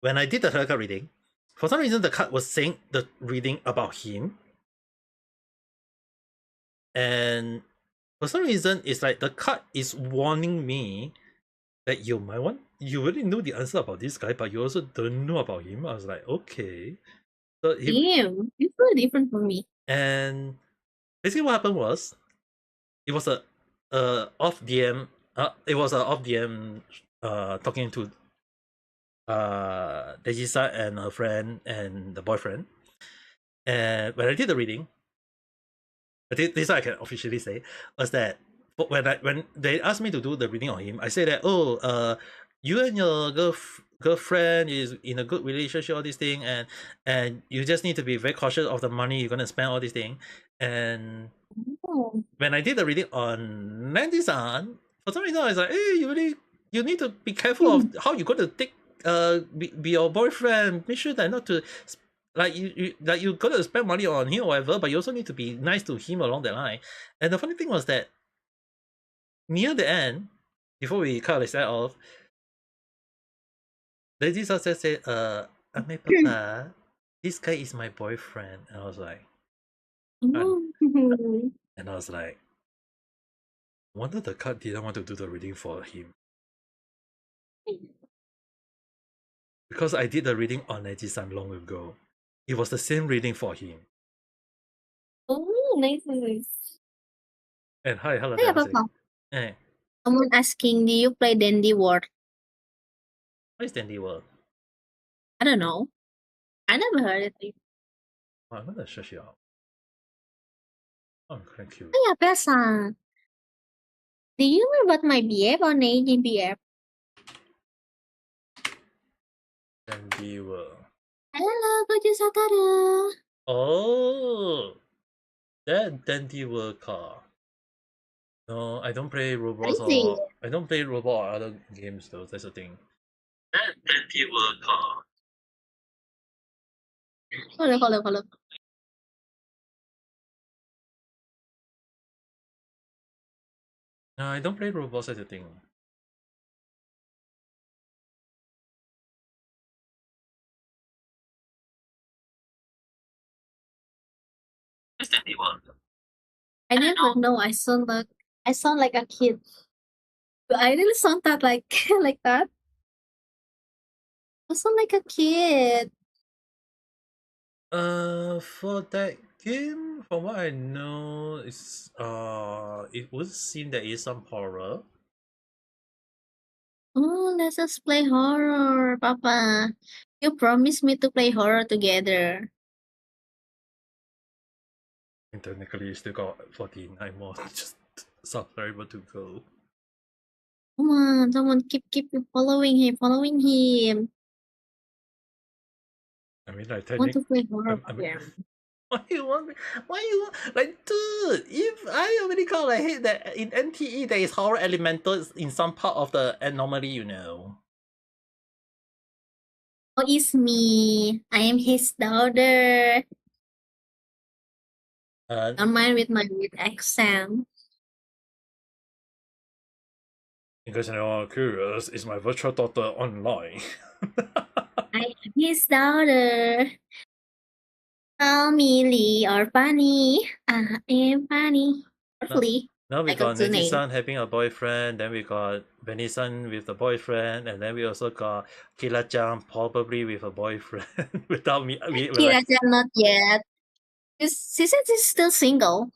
when I did the tarot card reading, for some reason the card was saying the reading about him, and for some reason it's like the card is warning me that you might want, you already know the answer about this guy, but you also don't know about him. I was like, okay. So damn. It's really different from me. and basically what happened was it was a off DM. It was a off DM talking to Dejisa and her friend and the boyfriend. And when I did the reading, this I can officially say, was that when they asked me to do the reading on him, I said that, oh, you and your girlfriend is in a good relationship, all this thing, and you just need to be very cautious of the money you're gonna spend, all this thing. And Oh. when I did the reading on Nandy-san, for some reason I was like, hey, you need to be careful of how you're going to take be your boyfriend. Make sure that not to like you're gonna spend money on him or whatever, but you also need to be nice to him along that line. And the funny thing was that near the end, before we kind of like set off, Lady Sasa said, Ame Papa, this guy is my boyfriend. And I was like, and I was like, wonder the card didn't want to do the reading for him. Because I did the reading on Neji-san long ago. It was the same reading for him. Oh, nice. And hi, hello Hey, there. Papa. Eh. Someone asking, do you play Dandy World? What is Dandy World? I don't know. I never heard it. Oh, I'm gonna search it out. Oh, thank you. Oh yeah, Pesa. Do you know about my BF or Nagin BF? Dandy World. Hello, Coach Satoru. Oh, that Dandy World car. No, I don't play I Roblox see. or I don't play Roblox or other games though. That's the thing. That Dandy World car. Follow. No, I don't play Roblox. That's the thing. It's Dandy World. I never know. I sound like a kid. I really sound that like like that. I sound like a kid. For that game, from what I know, it would seem there is some horror. Oh, let's just play horror, Papa. You promised me to play horror together. And technically, you still got 49 more just subscriber to go. Come on, someone keep following him. I mean, like, I want to play I, horror I mean, again. why you want? Why you want? Like, dude, if I already got like hate that in NTE there is horror elementals in some part of the anomaly, you know. Oh, it's me. I am his daughter. Don't mind with my weird accent. In case anyone curious, is my virtual daughter online? I am his daughter. Call me Lee or Funny. I am funny. Roughly, Now we I got got two names. Neji-san having a boyfriend, then we got Benny-san with a boyfriend, and then we also got Kira-chan probably with a boyfriend. Without me, we're like, Kira-chan not yet. She said she's still single.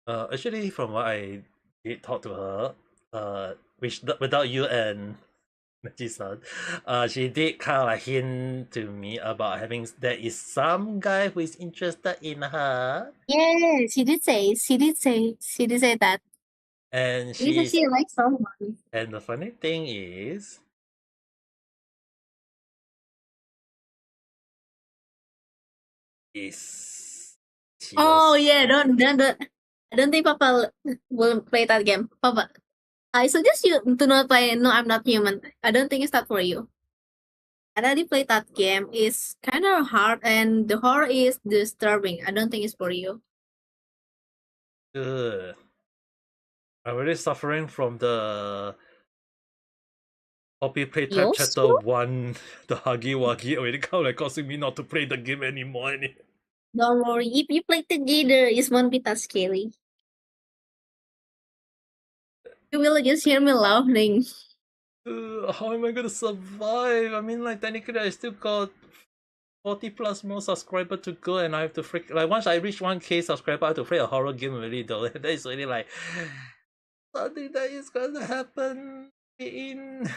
actually, from what I did talk to her, which without you and Neji-san, she did kind of like hint to me about having there is some guy who is interested in her, Yeah, she did say that. and She said she's she likes someone. and the funny thing is she Oh was yeah, don't. I don't think Papa will play that game. Papa, I suggest you to not play. No, I'm not human. I don't think it's that for you. I already played that game. It's kind of hard, and the horror is disturbing. I don't think it's for you. good. I'm really suffering from the Poppy Playtime Yours? Chapter 1, the Huggy Wuggy already kind of like causing me not to play the game anymore. Don't worry. If you play together, it won't be that scary. You will just hear me laughing. How am I gonna survive? I mean, like, technically, I still got 40 plus more subscriber to go, and I have to freak. Like, once I reach 1K subscriber, I have to play a horror game already, though. That is really like something that is gonna happen in.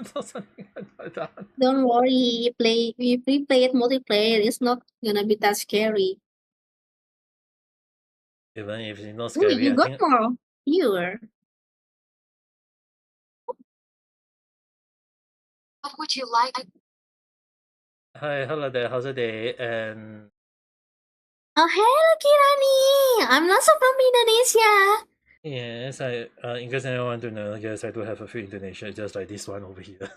Something like that. Don't worry. If we play it multiplayer, it's not gonna be that scary. Even if it's not Ooh, scary, you I got think. more viewer. What would you like? Hi, hello there. How's the day? And Oh, hello, Kirani. I'm also from Indonesia. yes, in case anyone want to know, yes, I do have a few Indonesian, just like this one over here.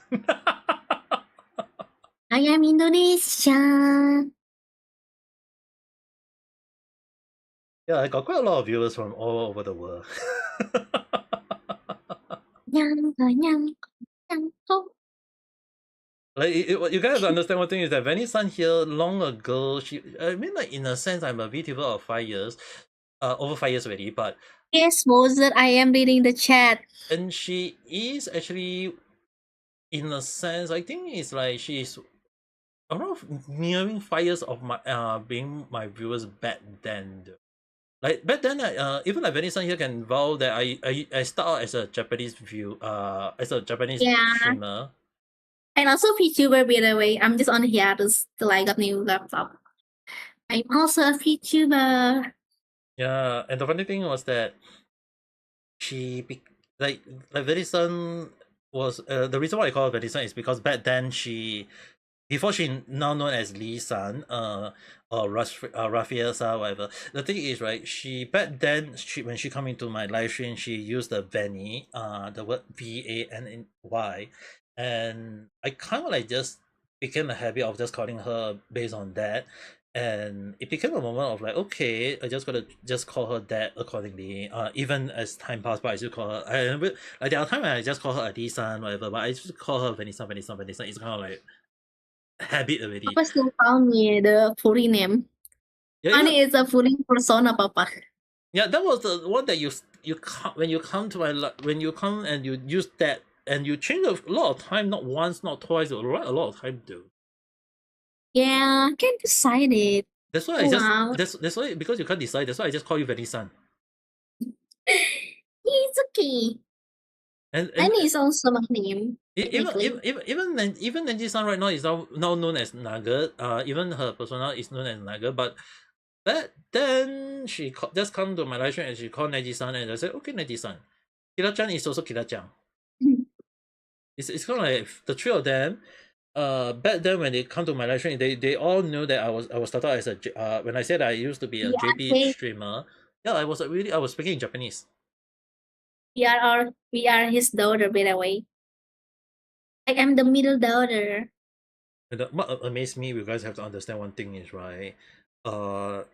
I am Indonesia. Yeah, I got quite a lot of viewers from all over the world. Nyang, nyang, nyang. Oh, Like, you guys have to understand one thing is that Vanny-san here long ago, I mean, like, in a sense, I'm a VTuber of 5 years, over 5 years already, but yes, Moses, I am reading the chat. and she is actually, in a sense, I think it's like she's around nearing 5 years of my being my viewers back then. Like back then, even like Venison here can vow that I start out as a Japanese as a Japanese Yeah. streamer. And also VTuber, by the way. I'm just on hiatus till I got new laptop. I'm also a VTuber. Yeah, and the funny thing was that she like Venison was the reason why I call her Venison is because back then before she now known as Lee San, or Rafiasa, whatever. The thing is, right? She back then, when she come into my live stream, she used the Vanny, the word VANNY, and I kind of like just became a habit of just calling her based on that, and it became a moment of like, okay, I just gotta just call her that accordingly. Even as time passed by, I still call her. Like there are times when I just call her Adi San, whatever, but I just call her Vanessa, Vanessa, Vanessa. It's kind of like habit already. Papa still call me the fully name. Yeah, Money is a fully persona, Papa. yeah, that was the one that you come when you come to when you come and you use that and you change a lot of time, not once, not twice, a lot of time though. Yeah, I can't decide it. That's why I just Wow. that's why, because you can't decide. That's why I just call you Vanessa. It's okay. And Annie is also my name, even technically. even Nanji-san right now is now known as Nugget. Even her persona is known as Nugget, but then she just come to my live stream and she called Neji-san, and I said, okay, Neji-san. Kira-chan is also Kira-chan. It's kind of like the three of them. Back then when they come to my live stream, they all knew that I was started as a when I said I used to be a JP streamer. Yeah, I was speaking in Japanese. We are his daughter, by the way. I am the middle daughter. And what amazed me, you guys have to understand one thing is, right, all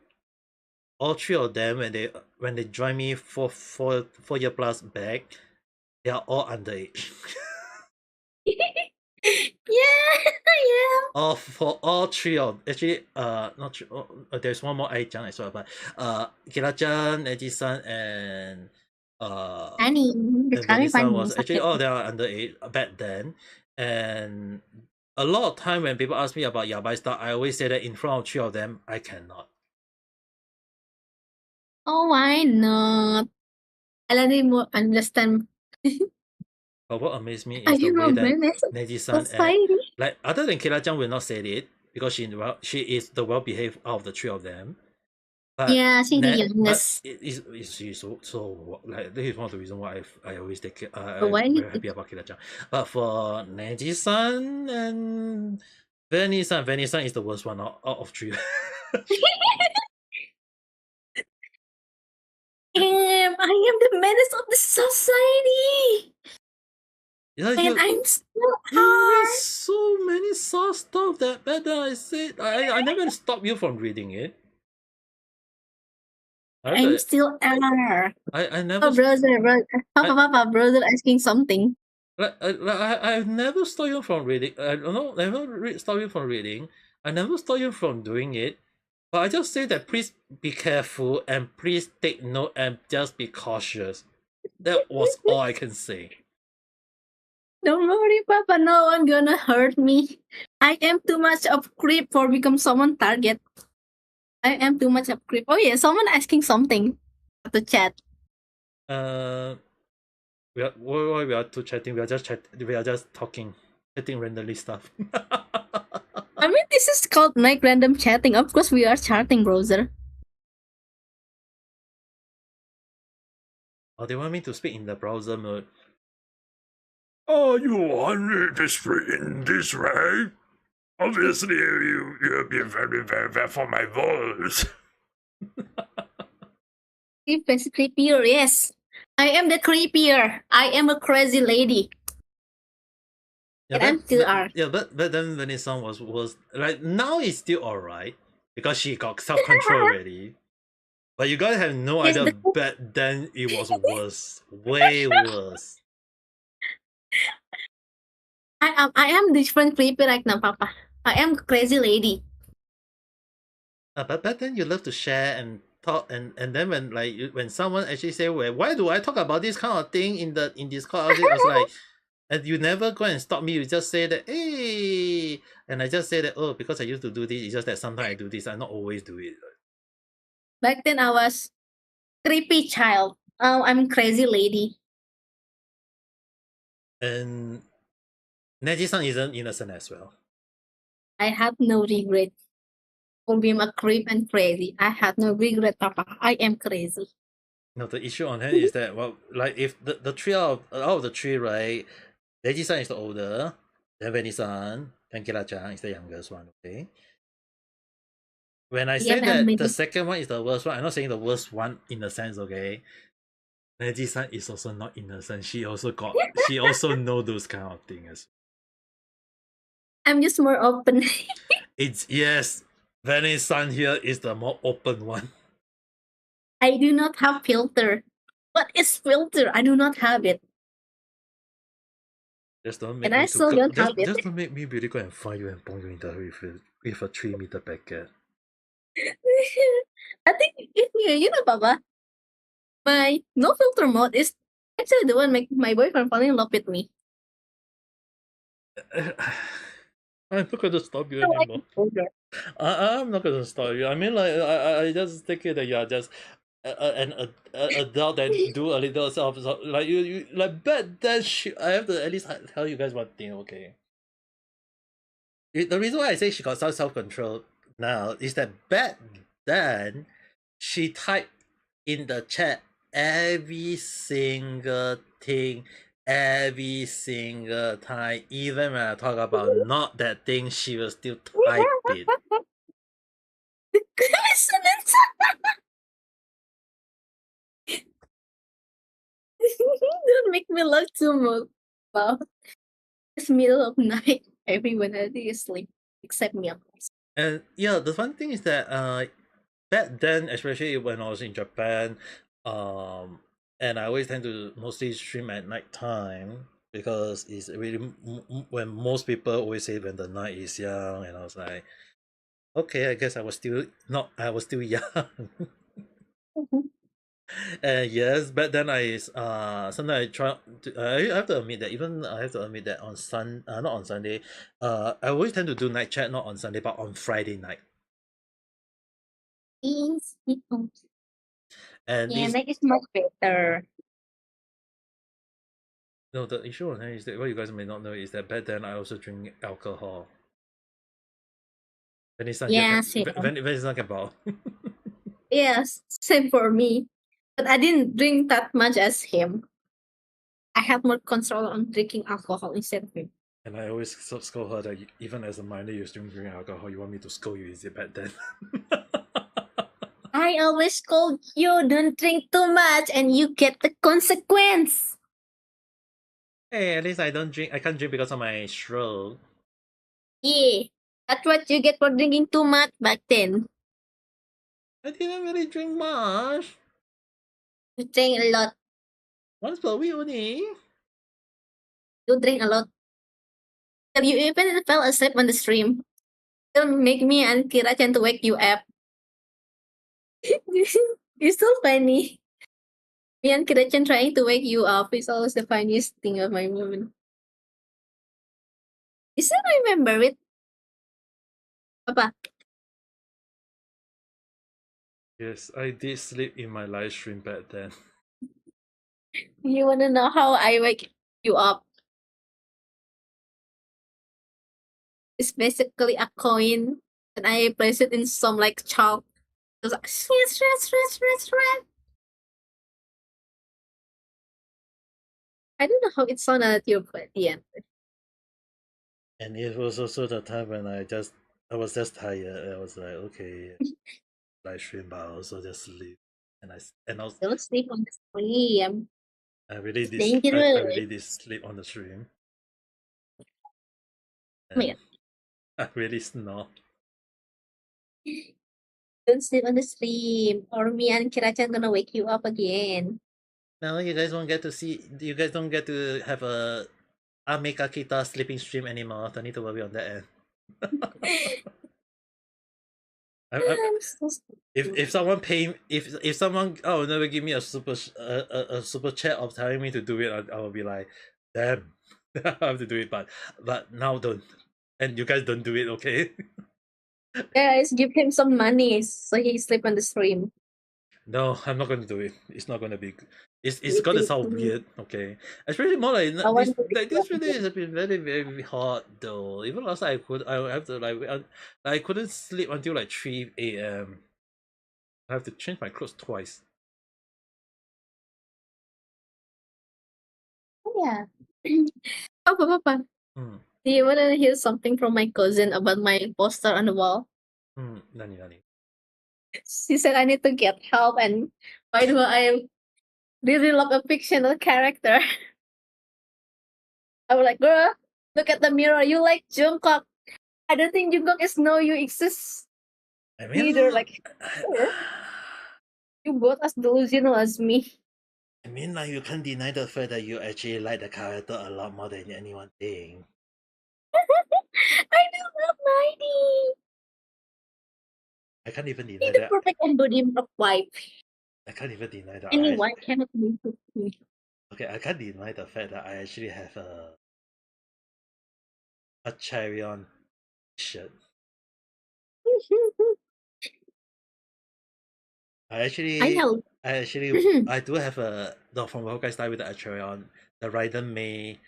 three of them when they join me 4 year plus back, they are all underage. Yeah. For all three of actually not three, there's one more Ai-chan as well, but Kira-chan, Eji-san, and Annie, it's very Vanessa funny. was actually all they are underage back then. And a lot of time when people ask me about Yabai stuff, I always say that in front of three of them, I cannot. Oh, why not? I let him understand. But what amazed me Are is the you way that romantic? Neji-san, Society? like other than Kira-chan will not say it because she is the well behaved out of the three of them. But Yeah, she's the but youngest. she's so like this is one of the reasons why I always take it. So why I'm you very happy about Kira-chan. But for Neji-san and Vanny-san is the worst one out of three. I am the menace of the society. Yeah, And I'm still you read hard. so many soft stuff that then I said I never stopped you from reading it. I'm still R. I never Oh, brother. Papa, brother asking something. I've never stopped you from reading. I don't know, never stopped you from reading. I never stopped you from doing it. But I just say that please be careful and please take note and just be cautious. That was all I can say. Don't worry, Papa. No one gonna hurt me. I am too much of creep for become someone target. I am too much of creep. Oh yeah, someone asking something at the chat. We are too chatting. We are just talking, chatting randomly stuff. I mean, this is called like random chatting. Of course, we are chatting browser. Oh, they want me to speak in the browser mode. Oh, you want me to speak in this way? Obviously, you'll be very, very bad for my voice. It's creepier, yes. I am the creepier. I am a crazy lady. Yeah, and I'm still are. Yeah, but then Vanessa was like, now it's still alright because she got self control already. But you guys have no Yes, idea. Back then it was worse, way worse. I am different creepy right now, Papa. I am crazy lady. But back then you love to share and talk, and then when someone actually say, well, why do I talk about this kind of thing in Discord? I was like, and you never go and stop me. You just say that, hey, and I just say that, oh, because I used to do this. It's just that sometimes I do this. I not always do it. Back then I was Creepy child. Oh, I'm crazy lady. And Neji-san isn't innocent as well. I have no regret for being a creep and crazy. I have no regret, Papa. I am crazy. No, the issue on hand is that, well, like, if the three out of the three, right, Neji-san is the older, then Benny-san, and Kira-chan is the youngest one, okay? When I say Yep, I'm that the maybe. second one is the worst one, I'm not saying the worst one in a sense, okay? Neji-san is also not innocent. She also know those kind of things. I'm just more open. It's yes, Benny-san here is the more open one. I do not have filter. What is filter? I do not have it. Just don't make And I me still don't have it. just don't make me really go and find you and point you in the with a 3 meter packet. I think you know, Papa, my no filter mode is actually the one make my boyfriend fall in love with me. I'm not gonna stop you I like anymore. filter. I'm not gonna stop you. I mean, like, I just take it that you are just an adult and do a little self, like, you like, but then I have to at least tell you guys one thing, okay? The reason why I say she got some self control now is that back then she typed in the chat every single thing, every single time. Even when I talk about not that thing, she will still type it. Coincidence. Don't make me laugh too much. Wow. It's middle of night. Everyone is asleep except me, of course. And yeah, the fun thing is that back then, especially when I was in Japan, and I always tend to mostly stream at night time because it's really when most people always say when the night is young, and I was like, okay, I guess I was still not, I was still young. Yes, but then sometimes I try to, I have to admit that, even I have to admit that on not on Sunday, I always tend to do night chat, not on Sunday but on Friday night. Yes, And yeah, this that is much better. No, the issue on here is that what you guys may not know is that back then I also drink alcohol. Yeah, same. Vanessa can bao. Yes, same for me. But I didn't drink that much as him. I had more control on drinking alcohol instead of him. And I always scold her that even as a minor you're still drinking alcohol. You want me to scold you? Is it back then? I always scold you, don't drink too much, and you get the consequence. Hey, at least I don't drink. I can't drink because of my stroke. Yeah, that's what you get for drinking too much back then. I didn't really drink much. You drink a lot. Once per week only. You drink a lot. You even fell asleep on the stream. Don't make me and Kira tend to wake you up. It's so funny. Me and Kira trying to wake you up is always the funniest thing of my moment. You still remember it? Papa? Yes, I did sleep in my live stream back then. You wanna know how I wake you up? It's basically a coin and I place it in some like chalk. It's like shred. I don't know how it sounded at your at the end. And it was also the time when I was just tired. I was like, okay, live stream, but I also just sleep. And I was Don't sleep on the stream. I really It's did I dangerous. really did sleep on the stream. Oh my And I really snore. God. Don't sleep on the stream, or me and Kira-chan gonna wake you up again. Now you guys won't get to see. You guys don't get to have a Ame Gakita sleeping stream anymore. Don't need to worry on that end. I, I'm so if someone pay if someone never give me a super chat of telling me to do it, I will be like, damn, I have to do it. But now don't, and you guys don't do it, okay? Guys, give him some money so he sleep on the stream. No, I'm not going to do it. It's not going to be. It's gonna sound weird, okay? Especially more like I want to this really has been very hot though. Even last night I have to I couldn't sleep until like 3 a.m. I have to change my clothes twice. yeah. Papa. Hmm. Do you wanna hear something from my cousin about my poster on the wall? Nani. She said I need to get help, and why do I really love a fictional character? I was like, girl, look at the mirror. You like Jungkook. I don't think Jungkook is know you exist. I Neither, mean, like, sure, you both as delusional as me. I mean, like you can't deny the fact that you actually like the character a lot more than anyone think. I do love Mighty. I can't even deny He's the that. perfect embodiment of wife. I can't even deny that. Any wife cannot be with me. Okay, I can't deny the fact that I actually have a Charion shirt. I I actually, know. I do have a no from Honkai Star with the Acharion, the Raiden May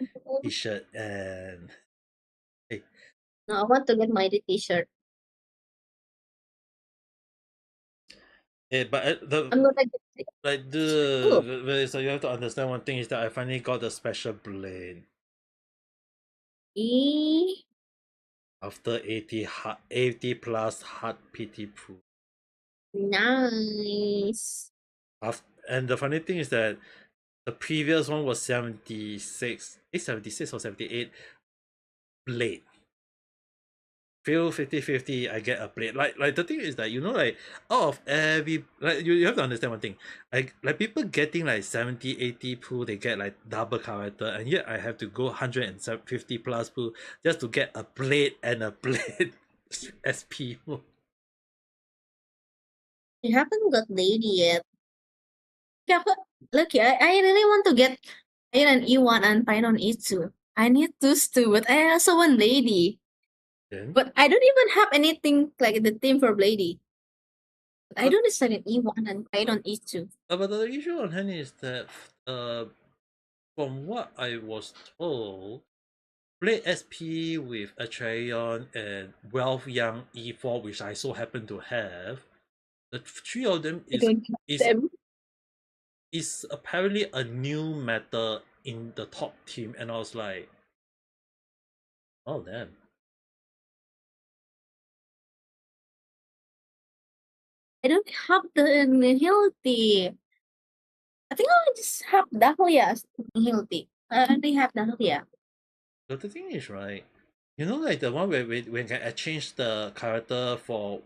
T-shirt, and hey, No, I want to get Mighty t-shirt. but the I'm gonna get it. like Cool. so you have to understand one thing is that I finally got the special blade E after 80 plus hard PT pool. nice. And the funny thing is that the previous one was 76 or 78 blade. Feel 50-50, I get a blade. Like the thing is that like out of every like you have to understand one thing. Like people getting like 70-80 pool, they get like double character, and yet I have to go 150 plus pool just to get a blade and a blade SP. You haven't got lady yet. Yeah, but look, I really want to get Iron E1 and Python E2. I need those two, but I also want lady. Then But I don't even have anything like the team for lady. I but, don't decide E1 and Python E2. but the issue on hand is that from what I was told, Blade SP with Acheon and Wealth Young E4, which I so happen to have, the three of them I don't have is them. is apparently a new meta in the top team, and I was like, oh damn. I don't have the Nihility. I think I just have Dahlia as Nihility. I already have Dahlia. But the thing is, right? Like the one where we can exchange the character for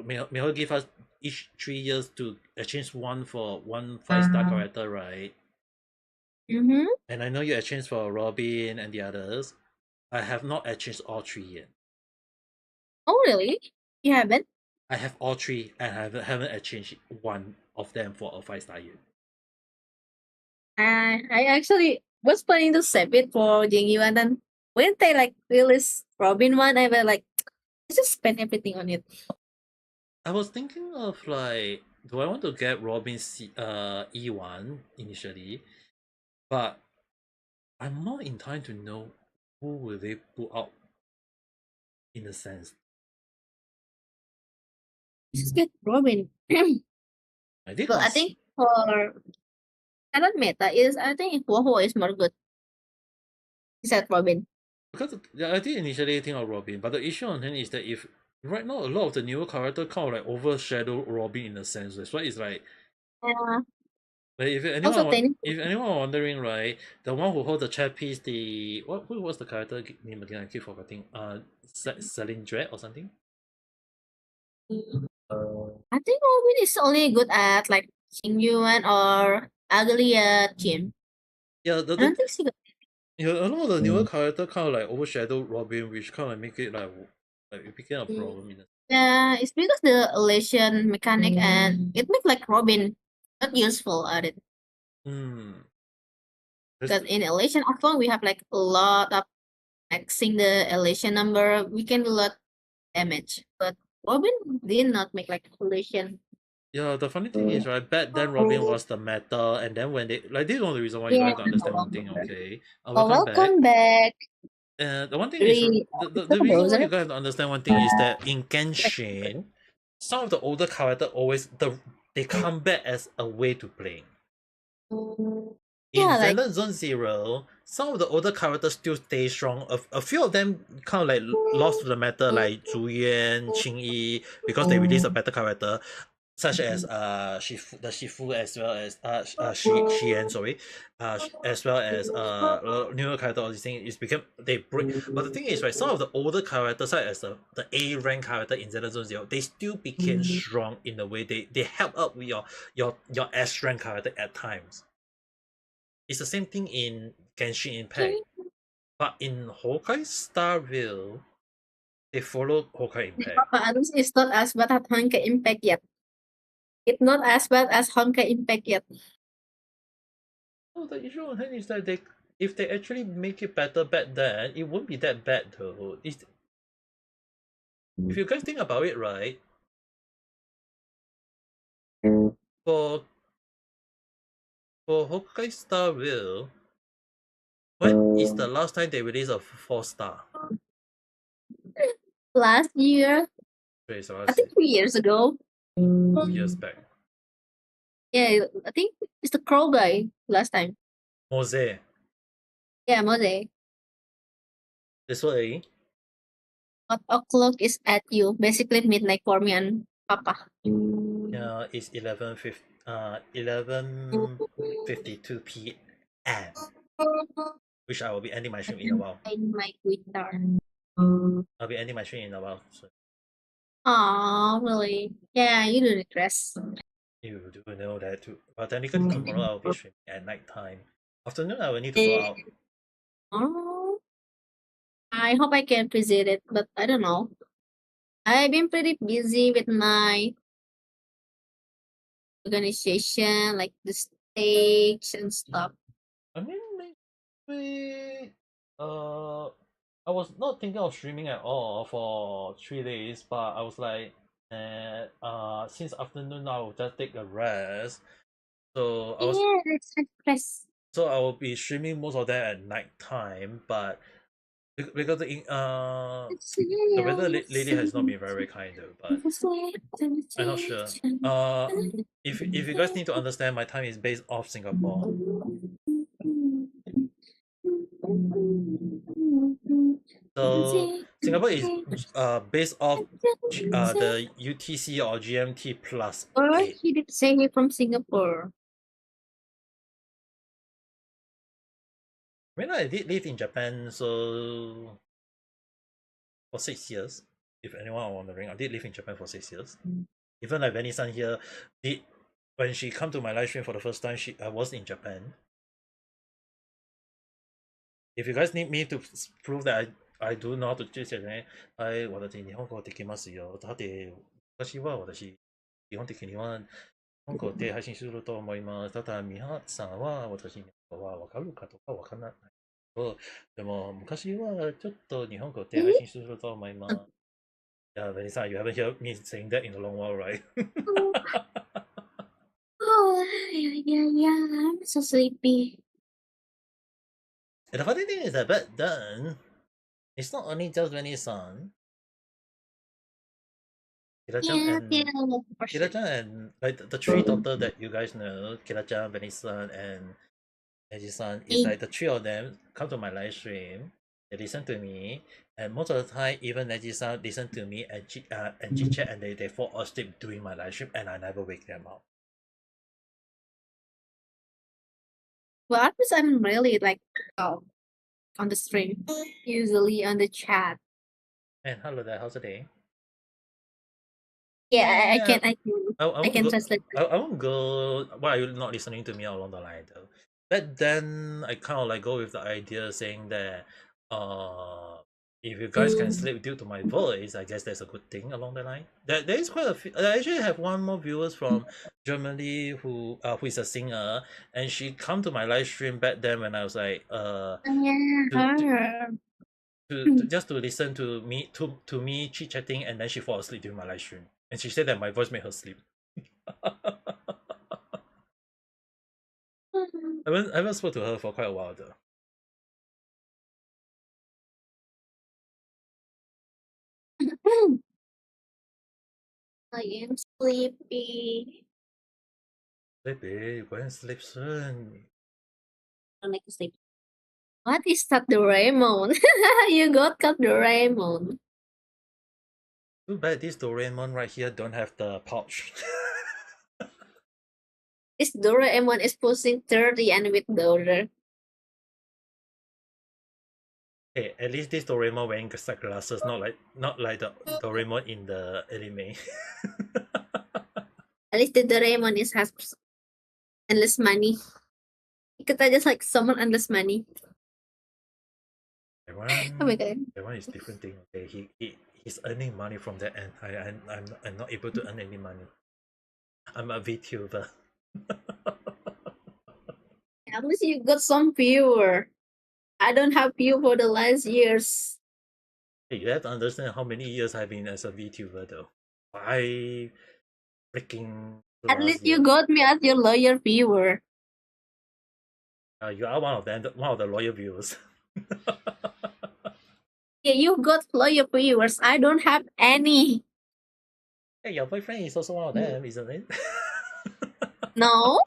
may give us each 3 years to exchange one for one 5-star character, right? Mm-hmm. And I know you exchanged for Robin and the others. I have not exchanged all three yet. Oh, really? You haven't? I have all three and I haven't exchanged one of them for a 5-star yet. I actually was planning to save it for Jingyu, and then when they like release Robin one, I was like, I just spend everything on it. I was thinking of like, do I want to get Robin E1 initially? But I'm more inclined to know who will they put out in a sense. Just get Robin. I did But I think for current meta is I think Woho is more good. Is that Robin? because I did initially think of Robin, but the issue on hand is that if right now a lot of the newer character kind of like overshadow Robin in a sense. That's why it's like Yeah. if Also, anyone wondering, right, the one who holds the chair piece, who was the character name again? I keep forgetting. Celine Dread or something. I think Robin is only good at like Xingyuan or Aglia Jim. Yeah, I don't think she got. a lot of the newer character kind of like overshadow Robin, which kind of make it like it became a problem in Yeah, it's because the elation mechanic and it makes like Robin not useful at it. Hmm. Because in elation alone we have like a lot of maxing the elation number, we can do a lot damage. But Robin did not make like elation Yeah, the funny thing is, right, back then Robin was the meta, and then when they like, this is one of the reason why you Yeah. guys don't understand one thing, okay? Oh, Welcome back. welcome back. The one thing is, Re- the the reason why browser. you guys have to understand one thing is that in Genshin, some of the older character always they come back as a way to play. In Yeah, like Zenless Zone Zero, some of the older characters still stay strong. A few of them kind of like lost to the meta, like Zhu Yuan, Qing Yi, because they released a better character, such as Shifu, as well as Xian, sorry, as well as newer character. All these things is become they break. But the thing is, right, some of the older characters, such as the A rank character in Zenless Zone Zero, they still became strong in the way they help out with your S rank character at times. It's the same thing in Genshin Impact, but in Honkai Star Rail, they follow Honkai Impact. Papa Adams is not as bad as Honkai Impact yet. It's not as bad as Honkai Impact yet. Oh, the issue on hand is that if they actually make it better back then, it won't be that bad though. If you guys think about it, right? For Honkai Star Rail, when is the last time they released a 4-star? Last year, Okay, so I think 3 years ago. 2 years back. Yeah, I think it's the Crow guy last time. Mose, Yeah, Mose. this way. What o'clock is at you? Basically midnight for me and Papa. Yeah, it's 11:52 p.m. Which I will be ending my stream in a while. In my guitar. I'll be ending my stream in a while. So Aw, really? Yeah, you do regress. you do know that too. But technically tomorrow I'll be streaming at night time. Afternoon I will need to go out. Oh, I hope I can visit it, but I don't know. I've been pretty busy with my organization, like the stakes and stuff. I mean, maybe I was not thinking of streaming at all for 3 days, but I was like, since afternoon I'll just take a rest. So Yeah, that's express. I will be streaming most of them at night time, but because the weather lately has not been very kind though, but I'm not sure. If you guys need to understand, my time is based off Singapore. So Singapore is based off the UTC or GMT plus Or 8. he did say he from Singapore. I mean, I did live in Japan, so for 6 years. If anyone are wondering, I did live in Japan for 6 years. Even like Benny-san here, when she come to my live stream for the first time, I was in Japan. If you guys need me to prove that I do know how to speak Japanese,私日本語できますよ。だって私は基本的には日本語で配信すると思います。ただ皆さんは私のことは分かるかとか分からないけど、でも昔はちょっと日本語で配信すると思います。Yeah, Vanessa, you haven't heard me saying that in a long while, right? Oh, yeah, I'm so sleepy. And the funny thing is that back then, it's not only just Vanessa-san. Kira-chan and like the three daughter that you guys know, Kira-chan, Vanessa, and Neji-san, is like the three of them come to my live stream. They listen to me, and most of the time, even Neji-san listen to me and chit chat, and they fall asleep during my live stream, and I never wake them up. Well, at least I'm really like on the stream, usually on the chat. And hello there, how's the day? Yeah, I can translate. I won't go. Why are you not listening to me along the line though? But then I kind of like go with the idea saying that, if you guys can sleep due to my voice, I guess that's a good thing along the line. There is quite a few. I actually have one more viewers from Germany who is a singer, and she come to my live stream back then when I was like just to listen to me chit chatting, and then she fall asleep during my live stream, and she said that my voice made her sleep. I haven't spoke to her for quite a while though. I am sleepy. Baby, go and sleep soon. I don't like to sleep. What is that Doraemon? You got Doraemon. Too bad this Doraemon right here don't have the pouch. This Doraemon is pushing 30 and with daughter. Hey, at least this Doraemon wearing sunglasses, not like the Doraemon in the anime. At least the Doraemon has endless money. Kita just like someone endless money. Oh my god. Everyone is different thing. Okay, he's earning money from that, and I'm not able to earn any money. I'm a VTuber. At least you got some viewer. I don't have view for the last years. Hey, you have to understand how many years I've been as a VTuber though. 5 freaking. At least you got me as your loyal viewer. You are one of them, one of the loyal viewers. Yeah, you got loyal viewers. I don't have any. Hey, your boyfriend is also one of them, isn't it? No,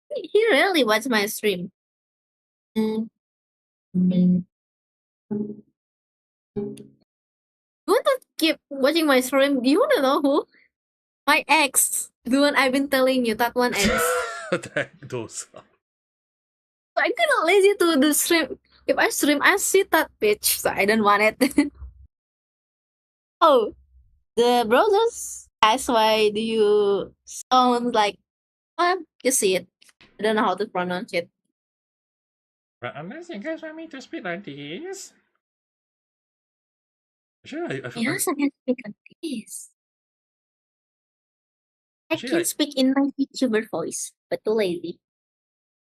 he really watched my stream. You want to keep watching my stream? Do you want to know who? My ex. The one I've been telling you, that one ex. Those. I'm kind of lazy to do stream. If I stream, I see that bitch, so I don't want it. Oh, the browsers. That's why do you sound like? Well, you see it. I don't know how to pronounce it. But unless you guys want me to speak like this. Sure, I Yes, I can speak like this. I Actually, can speak in my VTuber voice, but too lazy.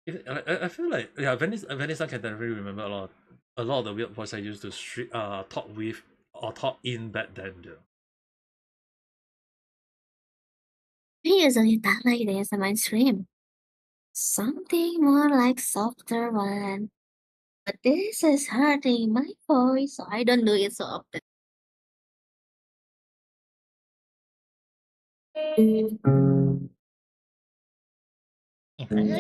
I feel like Vanessa can definitely remember a lot of the weird voice I used to talk with or talk in back then though. I usually talk like this on my stream. Something more like softer one. But this is hurting my voice, so I don't do it so often. Okay.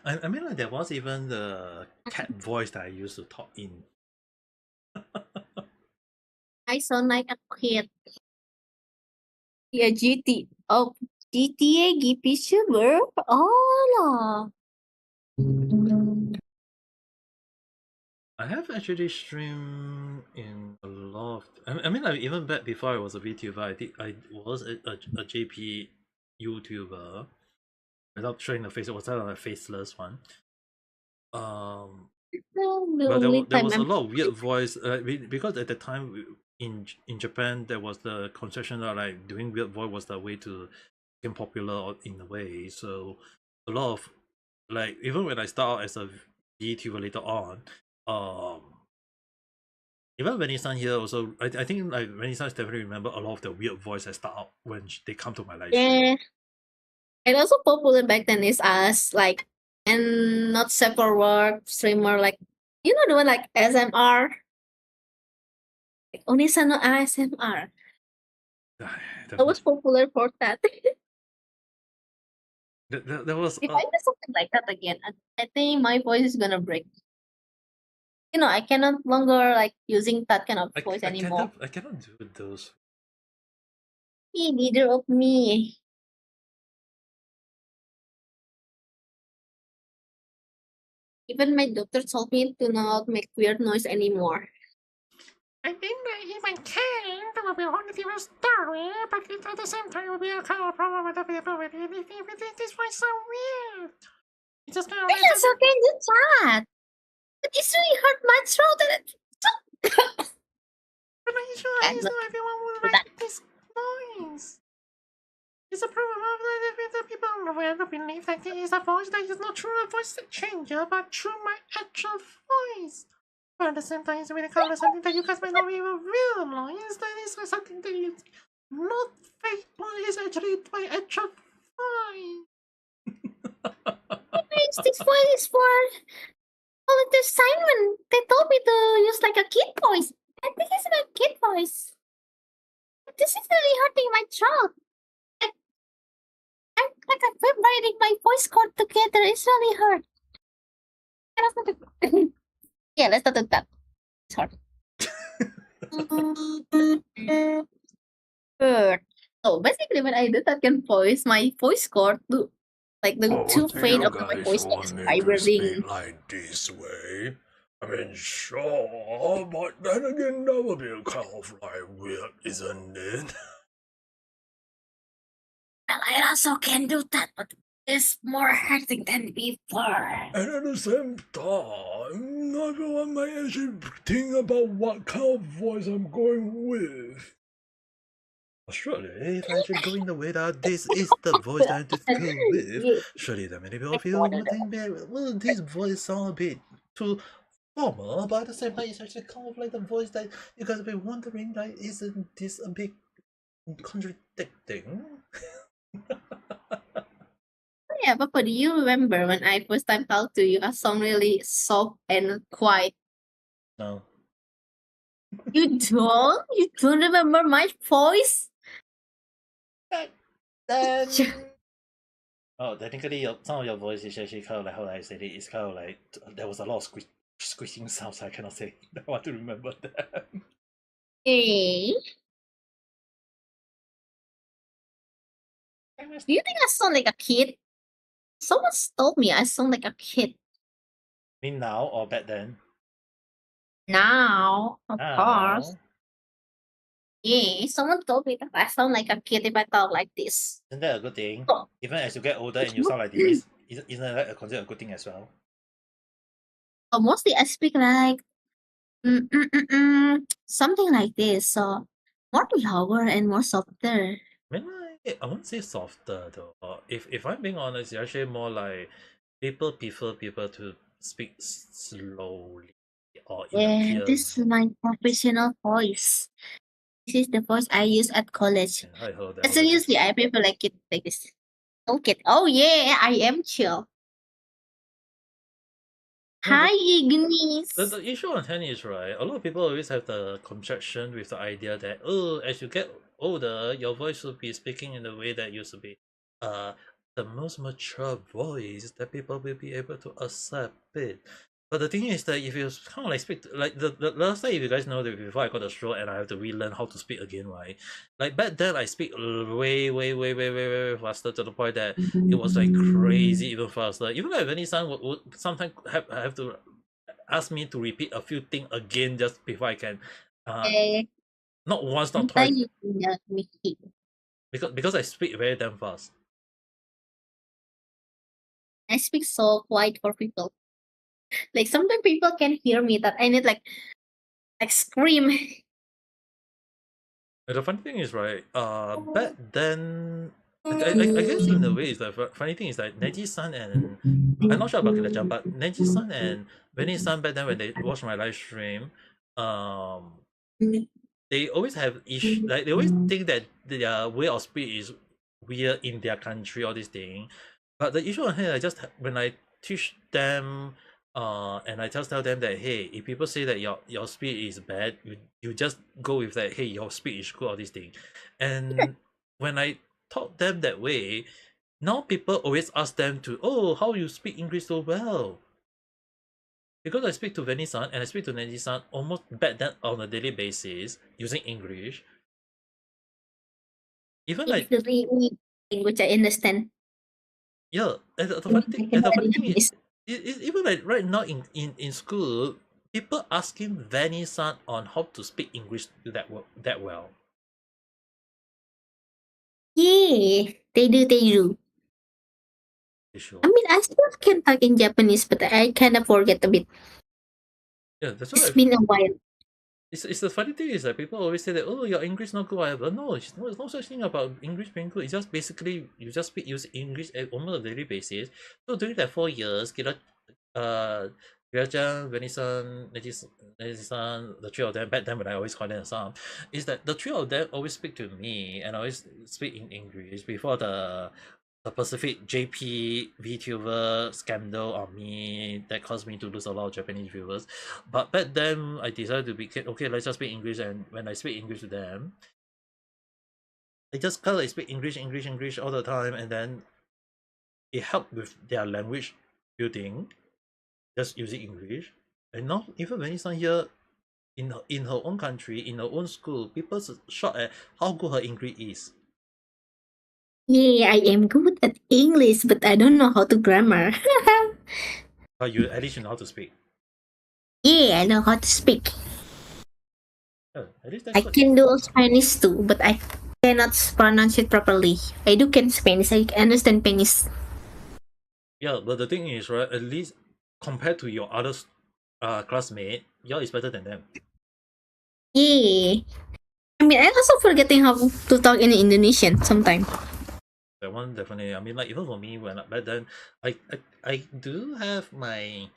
I mean like there was even the cat voice that I used to talk in. I sound like a kid. Yeah, GT. Oh, GTA GP Sugar. Oh, I have actually streamed in a lot of. I mean, like, even back before I was a VTuber, I was a JP YouTuber. Without showing the face, it was kind of a faceless one. But there was a lot of weird voice because at the time in Japan there was the conception that like doing weird voice was the way to become popular in a way. So a lot of like even when I start out as a VTuber later on, even Vanessa here also I think like Vanessa definitely remember a lot of the weird voice that start out when they come to my live stream. yeah. And also popular back then is us, like, and not separate work streamer, like, you know the one like SMR? Like, Onisa no ASMR. I was popular for that. There was If I do something like that again, I think my voice is gonna break. You know, I cannot longer like using that kind of voice anymore. I cannot do those. Neither of me. Even my doctor told me to not make weird noise anymore. I think that if I can, that would be a wonderful story, but at the same time, it would be a kind of problem with the people with it. This was so weird. It's just kind of Yes, okay, do that. But it's really hurt my throat and it. But I'm sure not everyone will like this noise. It's a problem of the people who believe that it is a voice that is not true a voice changer, but true my actual voice. But at the same time, it's really kind of something that you guys might not even realize that is something that is not fake, but is actually my actual voice. It this voice is for the assignment. They told me to use like a kid voice. And this isn't a kid voice. This is really hurting my throat. I'm vibrating my voice cord together. It's really hurt. Yeah, let's not do that. It's hard. Hurt. So basically, when I do that can voice, my voice cord do like the Oh, two do fade you of my guys voice want is me to vibrating. speak like this way? I mean, sure, but then again, that would be kind of like weird, isn't it? Well, I also can do that, but it's more hurting than before. And at the same time, everyone might actually think about what kind of voice I'm going with. Surely, if I actually go in the way that this is the voice that I have to go with, surely that many people feel would think that, well, this voice sounds a bit too formal, but at the same time, it's actually kind of like the voice that you guys have been wondering, like, isn't this a bit contradicting? Yeah, Papa, do you remember when I first time talked to you, I sound really soft and quiet? No. You don't? You don't remember my voice? Then... Oh, technically, some of your voice is actually kind of like how I said it. It's kind of like there was a lot of squishing sounds. I cannot say. I don't want to remember that. Hey. Do you think I sound like a kid? Someone told me I sound like a kid. Mean now or back then? Now, of course. Now. Yeah, someone told me that I sound like a kid if I talk like this. Isn't that a good thing? Oh. Even as you get older and you sound like this, isn't that considered a good thing as well? So mostly I speak like something like this. So more lower and more softer. I won't say softer though. If I'm being honest, it's actually more like people prefer people to speak slowly or in a Yeah, clear this is my professional voice. This is the voice I use at college. I heard that. Seriously, I prefer like it like this. Okay. Oh yeah, I am chill. Hi, Ignis. The issue on hand is right. A lot of people always have the conception with the idea that as you get older, your voice will be speaking in the way that used to be the most mature voice that people will be able to accept it. But the thing is that if you kind of like speak like the last time, if you guys know that before I got the stroke and I have to relearn how to speak again, right? Like back then I speak way faster to the point that it was like crazy even faster. Even like Venice-san would sometimes have to ask me to repeat a few things again just before I can not once, not twice. Because I speak very damn fast. I speak so quiet for people. Like sometimes people can hear me that I need like scream. The funny thing is right, back then I guess in a way is the funny thing is that Neji-san and I'm not sure about Kira-chan, but Neji-san and Venice-san back then when they watch my live stream, they always have like they always think that their way of speech is weird in their country, all this thing. But the issue on here, I just when I teach them, and I just tell them that hey, if people say that your speech is bad, you just go with that. Hey, your speech is good, all this thing. And when I taught them that way, now people always ask them to, oh, how you speak English so well? Because I speak to Venice-san and I speak to Neji-san almost back then on a daily basis using English. Even like it's the language I understand. Yeah, and the funny thing is, even like right now in school, people asking Venice-san on how to speak English that well. Yeah, they do. Sure. I mean, I still can talk in Japanese, but I kind of forget a bit. Yeah, that's It's why been a while. it's the funny thing is that people always say that oh your English not good whatever. No, it's no such thing about English being good. It's just basically you just use English at almost a daily basis. So during that 4 years, Kira-chan, Venice-san, Neji-san, the three of them back then when I always call them some, is that the three of them always speak to me and always speak in English before the the Pacific JP VTuber scandal on me that caused me to lose a lot of Japanese viewers. But back then, I decided to be okay. Let's just speak English, and when I speak English to them, I just kind of like speak English all the time, and then it helped with their language building, just using English. And now, even when it's not here in her own country, in her own school, people shocked at how good her English is. Yeah, I am good at English, but I don't know how to grammar. But you at least you know how to speak. Yeah, I know how to speak. At least that's I good. can do Spanish too, but I cannot pronounce it properly. I do can Spanish. I understand Spanish. Yeah, but the thing is, right, at least compared to your other classmate, yours is better than them. Yeah. I mean, I also forgetting how to talk in Indonesian sometimes. That one definitely. I mean, like even for me, when back then, I do have my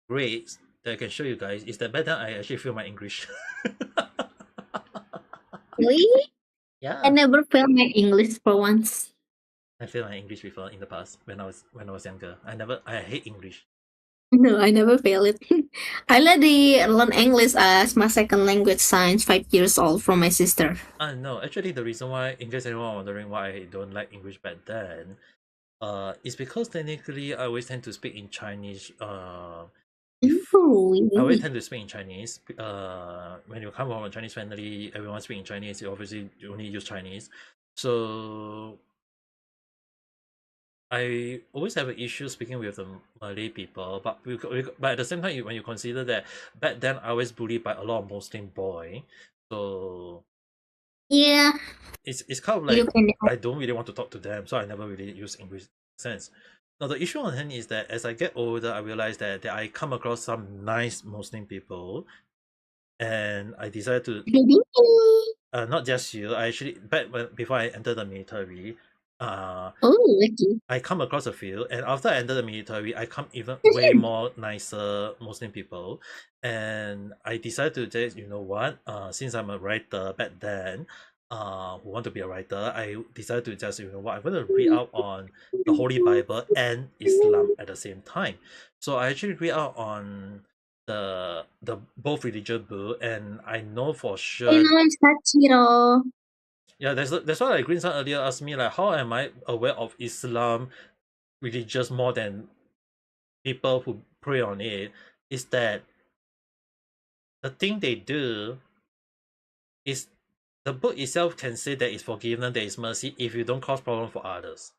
grades that I can show you guys. Is that back then I actually feel my English. Really? Yeah, I never failed my English for once. I failed my English before in the past when I was younger. I hate English. No, I never failed it. I already learned English as my second language since 5 years old from my sister. No, actually the reason why, in case anyone wondering why I don't like English back then, is because technically I always tend to speak in Chinese. Oh, I always really? tend to speak in Chinese. When you come from a Chinese family, everyone speaks in Chinese. You obviously only use Chinese. So I always have an issue speaking with the Malay people. But but at the same time, when you consider that back then I was bullied by a lot of Muslim boy, so Yeah, it's kind of you like can. I don't really want to talk to them, so I never really use English sense. Now the issue on hand is that as I get older, I realize that I come across some nice Muslim people, and I decided to not just you. I actually before I entered the military, Oh, lucky. I come across a few, and after I enter the military, I come even way more nicer Muslim people, and I decided to say, you know what? Since I'm a writer back then, who want to be a writer, I decided to just, you know what? I'm going to read out on the Holy Bible and Islam at the same time. So I actually read out on the both religion book, and I know for I sure. know it's Sachiro. Yeah, that's why like Green Sun earlier asked me like, how am I aware of Islam religious more than people who pray on it? Is that the thing they do is the book itself can say that it's forgiveness, there is mercy if you don't cause problem for others.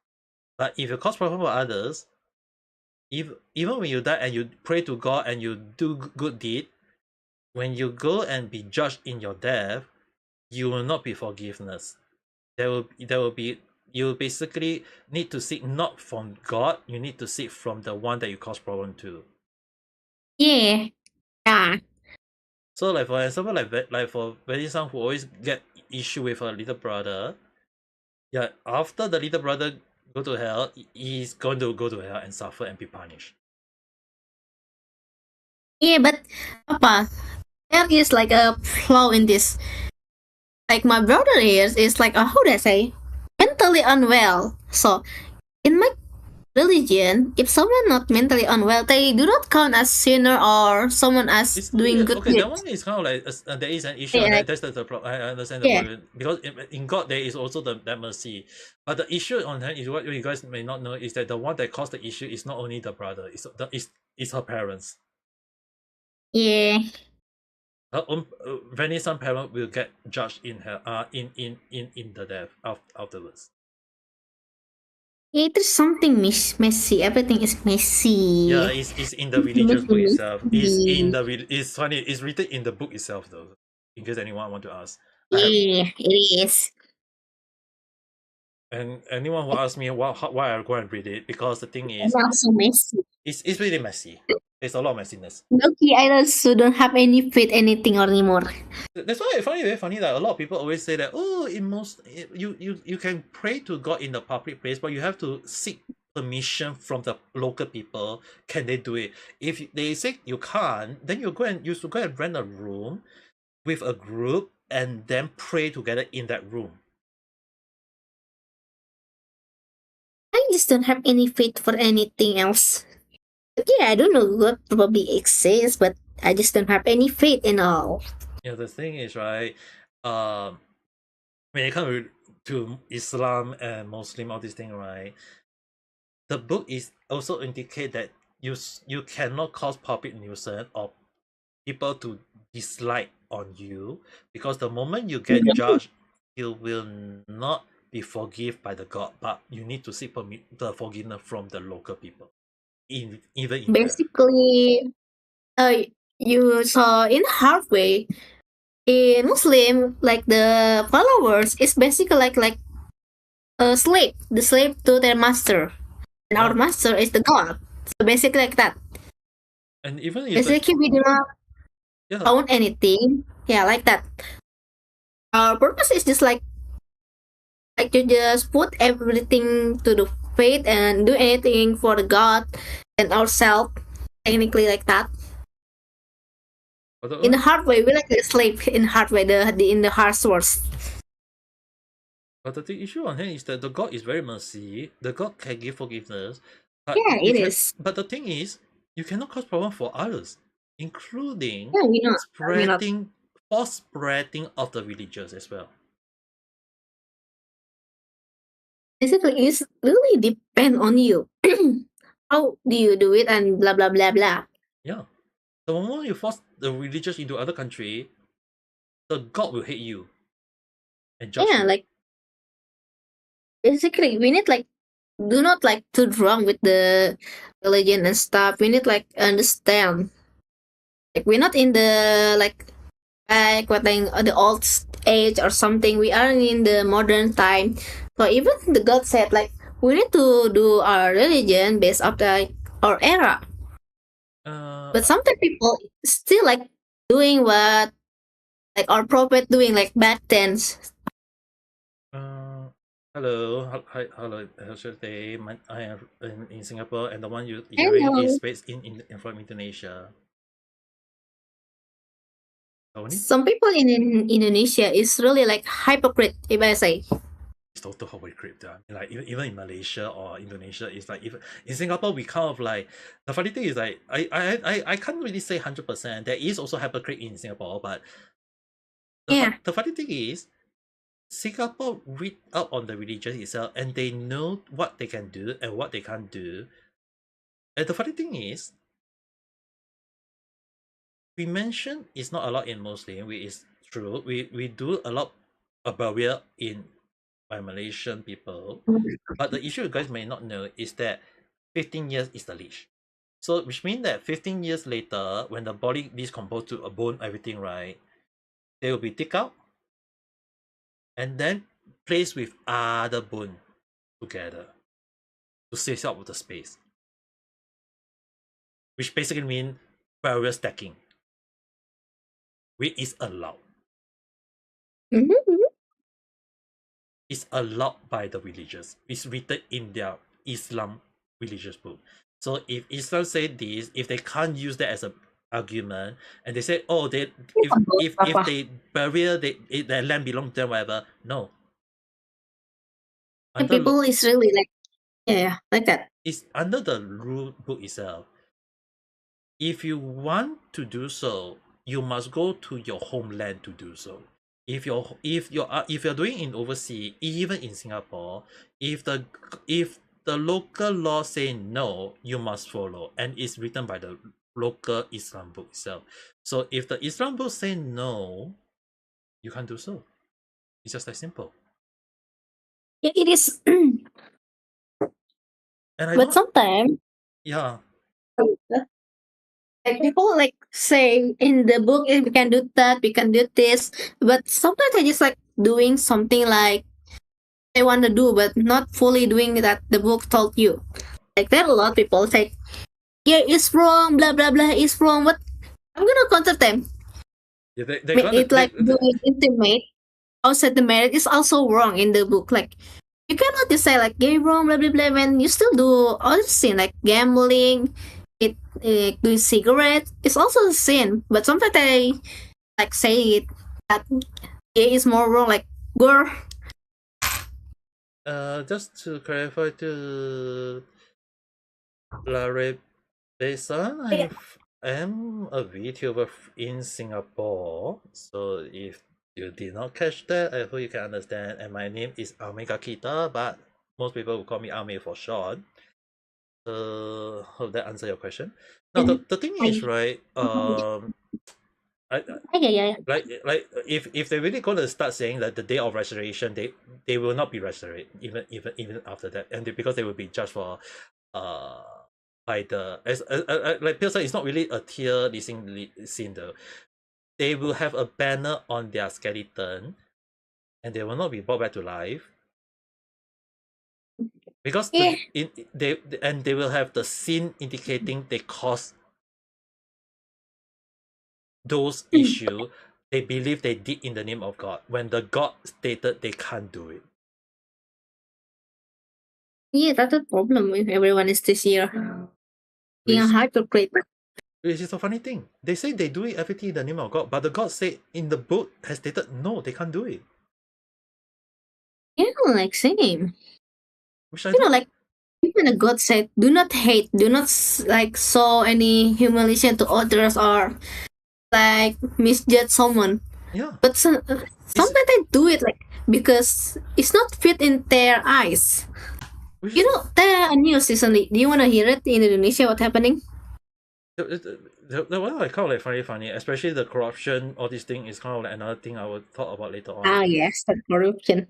But if you cause problem for others, even when you die and you pray to God and you do good deed, when you go and be judged in your death, you will not be forgiveness. There will be you basically need to seek not from God, you need to seek from the one that you cause problem to. Yeah. Yeah. So like for example, like for Very Sang who always get issue with her little brother, yeah, after the little brother go to hell, he's going to go to hell and suffer and be punished. Yeah, but Papa, there is like a flaw in this. Like my brother is like how do I say mentally unwell. So in my religion, if someone not mentally unwell, they do not count as sinner or someone as It's not doing really, good okay. That deeds. one is kind of like there is an issue, and Yeah, that's the problem. I understand the yeah, problem because in God there is also that mercy, but the issue on hand is what you guys may not know is that the one that caused the issue is not only the brother, it's her parents. yeah. Her own Vanessa's parent will get judged in her in the death afterwards. Yeah, there's something messy. Everything is messy. Yeah, it's in the It's religious book messy, itself. messy. It's funny. It's written in the book itself though. In case anyone want to ask, I have Yeah, it is. and anyone who asks me why I go and read it, because the thing And is also messy. it's really messy. There's a lot of messiness. Okay, I also don't have any faith anything anymore. That's why I find it very funny that a lot of people always say that you can pray to God in the public place, but you have to seek permission from the local people. Can they do it? If they say you can't, then you should go and rent a room with a group and then pray together in that room. I just don't have any faith for anything else. But yeah, I don't know what probably exists, but I just don't have any faith in all. Yeah, the thing is, right, when it comes to Islam and Muslim, all these things, right, the book is also indicate that you cannot cause public nuisance or people to dislike on you, because the moment you get judged, you will not be forgiven by the God, but you need to seek the forgiveness from the local people. Even in there. Basically, you saw in halfway in Muslim, like the followers is basically like a slave, the slave to their master, and our Yeah. master is the God. So basically like that. And even if Basically, we do not yeah, own anything. Yeah, like that. Our purpose is just like to just put everything to the faith and do anything for the God and ourselves. Technically, like that. but the In the only- hard way, we like the slave in hard way. The in the harsh words. but the issue on hand is that the God is very mercy. The God can give forgiveness. But Yeah, you it can, is. But the thing is, you cannot cause problem for others, including Yeah, we not. false spreading of the religious as well. Basically, it's really depend on you. How do you do it and blah blah blah blah. Yeah. The moment you force the religious into other country, the God will hate you and judge Yeah, you. like basically we need like do not like too wrong with the religion and stuff. We need like understand. Like we're not in the like what like the old age or something. We are in the modern time. So even the God said like we need to do our religion based off the our era. But sometimes people still like doing what like our prophet doing like back then. Hello, hello, how's your day? I am in Singapore, and the one you Hello. hearing is based in from Indonesia. Tony? Some people in Indonesia is really like hypocrite, if I say. It's total hypocrite. Like even in Malaysia or Indonesia, it's like even in Singapore we kind of like the funny thing is like I can't really say 100%. There is also hypocrite in Singapore, but the funny thing is Singapore read up on the religion itself, and they know what they can do and what they can't do. And the funny thing is, we mention it's not a lot in Muslim, which is true. We do a lot of burial in by Malaysian people, but the issue you guys may not know is that 15 years is the leash. So which means that 15 years later, when the body decomposes to a bone, everything, right, they will be dig out and then placed with other bone together to save up the space, which basically means burial stacking, which is allowed. It's allowed by the religious. It's written in their Islam religious book. So if Islam say this, if they can't use that as an argument, and they say, oh, they if they bury their land belongs to them, whatever. No. And people is really like like that. It's under the rule book itself. If you want to do so, you must go to your homeland to do so. If you're doing in overseas, even in Singapore, if the local law say no, you must follow, and it's written by the local Islam book itself. So if the Islam book say no, you can't do so. It's just that simple. Yeah, it is. And but sometimes, yeah, like people like say in the book, we can do that, we can do this, but sometimes I just like doing something like I want to do, but not fully doing that the book told you. Like there are a lot of people say, yeah, it's wrong, blah blah blah, it's wrong. But I'm gonna counter them. yeah It's like doing intimate outside the marriage is also wrong in the book. Like you cannot just say like gay wrong, blah blah blah, when you still do other sin like gambling, doing cigarettes. It's also a sin. But sometimes they like say it that gay is more wrong. Like girl, Just to clarify to Larry Bason, Yeah. I am a VTuber in Singapore, so if you did not catch that, I hope you can understand. And my name is Ame Gakita, but most people will call me Ame for short. Hope that answer your question. Now the thing is, right? Yeah. Like if they really gonna start saying that the day of restoration, they will not be restored even after that, and because they will be judged for uh by the as like Pilsen is not really a tier listing scene though. They will have a banner on their skeleton, and they will not be brought back to life because Yeah. they will have the scene indicating they caused those issue they believe they did in the name of God when the God stated they can't do it. Yeah, that's the problem with everyone is this year. Being a Which, hypocrite. which is a funny thing. They say they do it everything in the name of God, but the God said in the book has stated no, they can't do it. Yeah, like same. Which I You know, don't like even the God said, do not hate, do not like show any humiliation to others or like misjudge someone. yeah. But sometimes they do it like because it's not fit in their eyes. Which You know, there are news recently. Do you want to hear it in Indonesia? What's happening? the one I kind of like funny, especially the corruption, all this thing is kind of like another thing I will talk about later on. Ah, yes, the corruption.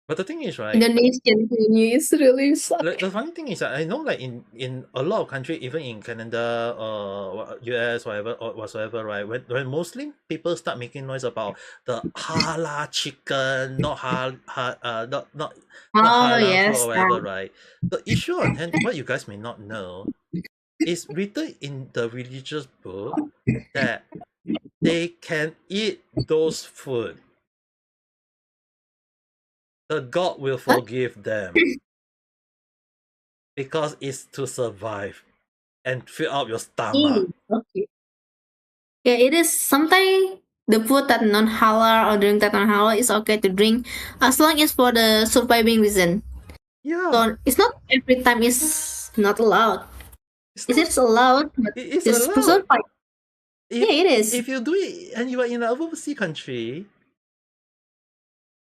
But the thing is, right? Indonesian news really suck. The funny thing is that I know, like in a lot of countries, even in Canada or US, whatever or whatsoever, right? When Muslim people start making noise about the halal chicken, not not Oh halal food yes, or whatever, right? The issue on hand, what you guys may not know, is written in the religious book that they can eat those food. The God will forgive them because it's to survive and fill up your stomach. Okay. Yeah, it is sometimes the food that non halal or drink that non halal is okay to drink as long as for the surviving reason. Yeah, So it's not every time is not allowed. it's It not. is allowed, but It's just to allowed. survive. If, Yeah, it is. If you do it and you are in an overseas country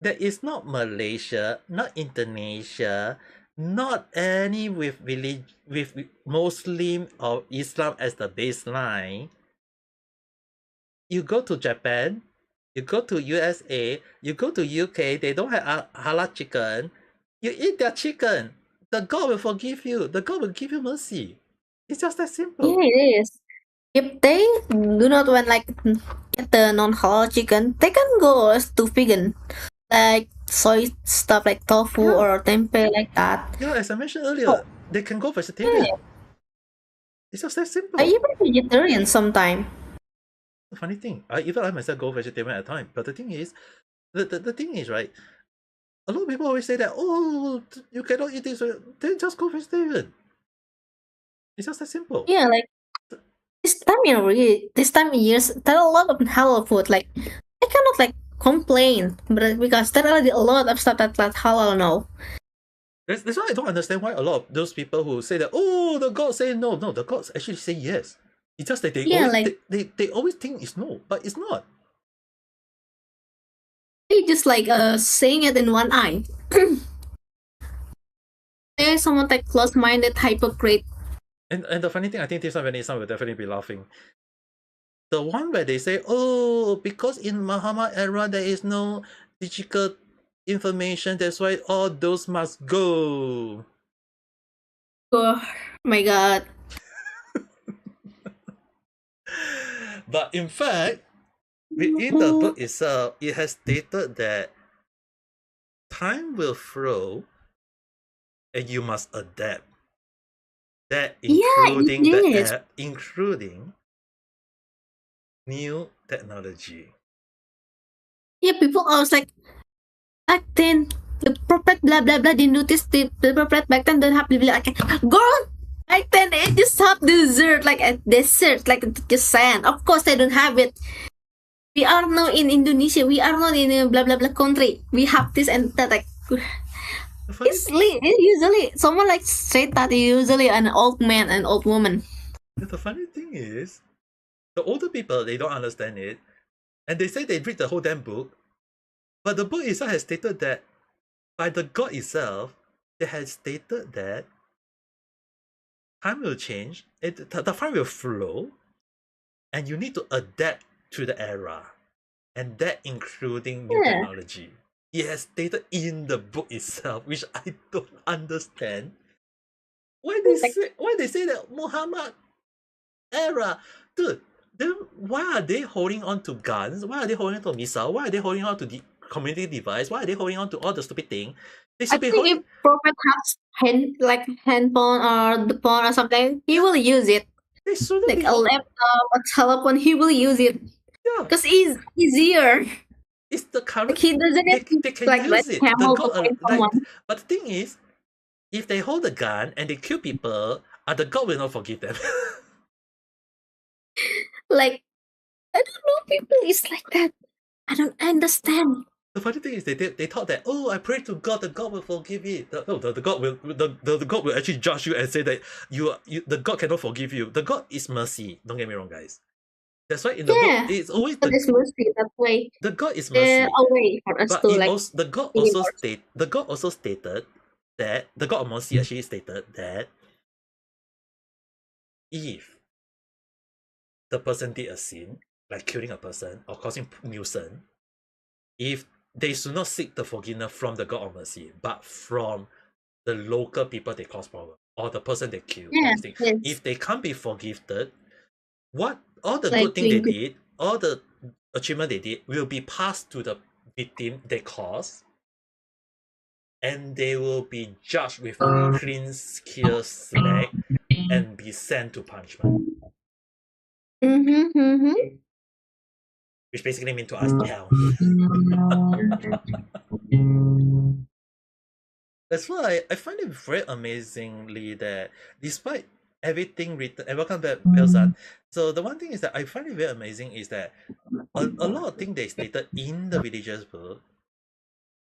that is not Malaysia, not Indonesia, not any with Muslim or Islam as the baseline, you go to Japan, you go to USA, you go to UK, they don't have halal chicken, you eat their chicken, the God will forgive you, the God will give you mercy. It's just that simple. Yeah, it is. If they do not want like get the non halal chicken, they can go to vegan, like soy stuff like tofu Yeah. or tempeh like that. Yeah, as I mentioned earlier, they can go vegetarian. Yeah. It's just that simple. I even vegetarian sometime. The funny thing, I myself go vegetarian at time, but the thing is, the thing is, right? A lot of people always say that, oh, you cannot eat this, then just go vegetarian. It's just that simple. Yeah, like this time this time of years, there are a lot of halal food. Like I cannot like complain, but because there are a lot of stuff that's like halal now. That's why I don't understand why a lot of those people who say that, oh, the God say no, the gods actually say yes. It's just that Yeah, they always think it's no, but it's not. they just like saying it in one eye. There's someone like close-minded hypocrite. And the funny thing, I think this one Vanessa will definitely be laughing. The one where they say, oh, because in Muhammad era there is no digital information, that's why all those must go. Oh my god. But in fact, within the book itself, it has stated that time will flow and you must adapt. That including including new technology. Yeah, people always like back then the prophet blah blah blah. They noticed the prophet back then don't have blah blah. Like, girl, back then it just have desert like a desert like just sand. Of course they don't have it. We are now in Indonesia. We are not in a blah blah blah country. We have this and that. Like The funny It's usually someone like said that usually an old man and old woman. the funny thing is, the older people they don't understand it, and they say they read the whole damn book, but the book itself has stated that by the god itself, they had stated that time will change, the time will flow, and you need to adapt to the era, and that including new Yeah. technology. It has stated in the book itself, which I don't understand. Why they say that Muhammad era, dude? Then why are they holding on to guns? Why are they holding on to missile? Why are they holding on to the community device? Why are they holding on to all the stupid thing? They I should be think holding. if Prophet has handphone or the phone or something, he will use it. They shouldn't Like be. a laptop, a telephone, he will use it Yeah, because it's easier. it's the current. Like he doesn't They, have to they can like use it. The camel to god, find like, someone. but the thing is, if they hold a gun and they kill people, the god will not forgive them. Like I don't know, people is like that. I don't understand. The funny thing is, they thought that, oh, I pray to God, the God will forgive me. The God will the God will actually judge you and say that you the God cannot forgive you. The God is mercy. Don't get me wrong, guys. That's why in the Yeah, book it's always but it's mercy that way. the God is mercy. A way for us But to it like also the God be also more. stated that the God of mercy actually stated that if the person did a sin, like killing a person or causing nuisance, if they should not seek the forgiveness from the God of mercy, but from the local people they cause problem or the person they kill, all Yeah, these things. yes. If they can't be forgiven, what all the Like good thing they doing good. did, all the achievement they did will be passed to the victim they caused, and they will be judged with a clean skill slack and be sent to punishment. Which basically means to us hell. That's why I find it very amazingly that despite everything written, and welcome back, Belsan. So the one thing is that I find it very amazing is that a lot of things they stated in the religious book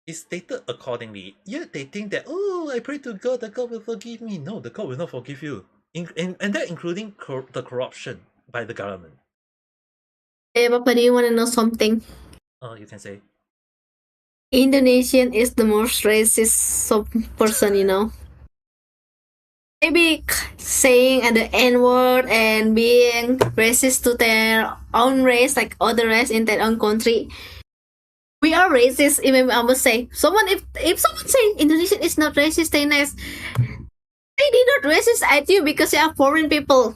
is stated accordingly. Yet they think that, oh, I pray to God, the God will forgive me. No, the God will not forgive you. And that including the corruption by the government. Hey, Papa, do you want to know something? Oh, you can say. Indonesian is the most racist person, you know. Maybe saying the N word and being racist to their own race, like other race in their own country. We are racist. Even I would say someone if someone say Indonesian is not racist, they nice. They did not racist at you because they are foreign people.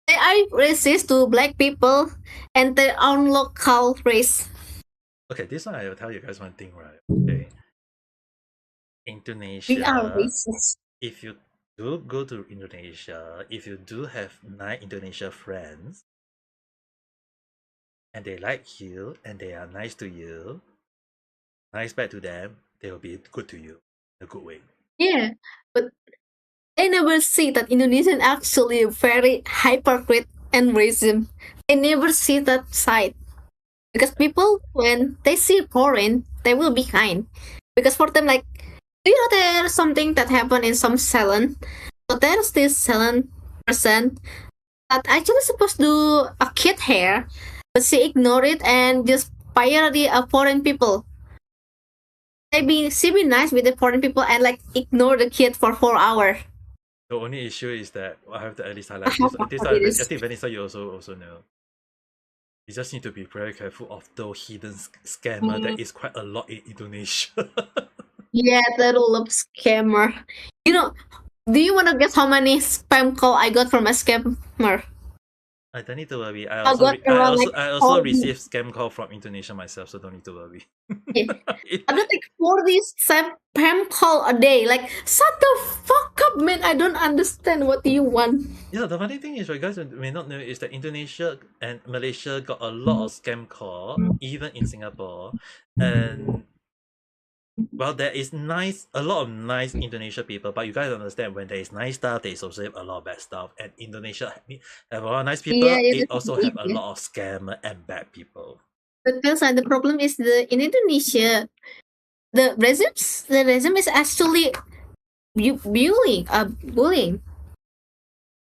They are racist to black people and their own local race. Okay, this one I will tell you guys one thing, right? Okay. Indonesia. We are racist. If you do go to Indonesia, if you do have 9 Indonesia friends, and they like you and they are nice to you, nice back to them, they will be good to you in a good way. Yeah, but they never see that Indonesian actually very hypocrite and racist. They never see that side. Because people, when they see foreign, they will be kind. Because for them, like, do you know there's something that happened in some salon? So there's this salon person that actually supposed to do a kid hair, but she ignored it and just fire the foreign people. She be nice with the foreign people and like ignore the kid for 4 hours. The only issue is that I have to at least highlight How this. awkward it I is. think Vanessa, you also know. You just need to be very careful of those hidden scammer that is quite a lot in Indonesia. Yeah, that love scammer. You know, do you want to guess how many spam call I got from a scammer? I don't need to worry. I got around like I also 40. received scam call from Indonesia myself, so don't need to worry. Yeah. I got like 40 spam call a day. Like, shut the fuck up, man. I don't understand what you want. Yeah, the funny thing is, what you guys may not know is that Indonesia and Malaysia got a lot of scam call, even in Singapore. And well, there is a lot of nice Indonesia people, but you guys understand when there is nice stuff, there is also a lot of bad stuff. And Indonesia have a lot of nice people. Yeah, It also have a lot of scammer and bad people. But the problem is in Indonesia, the regime is actually bullying.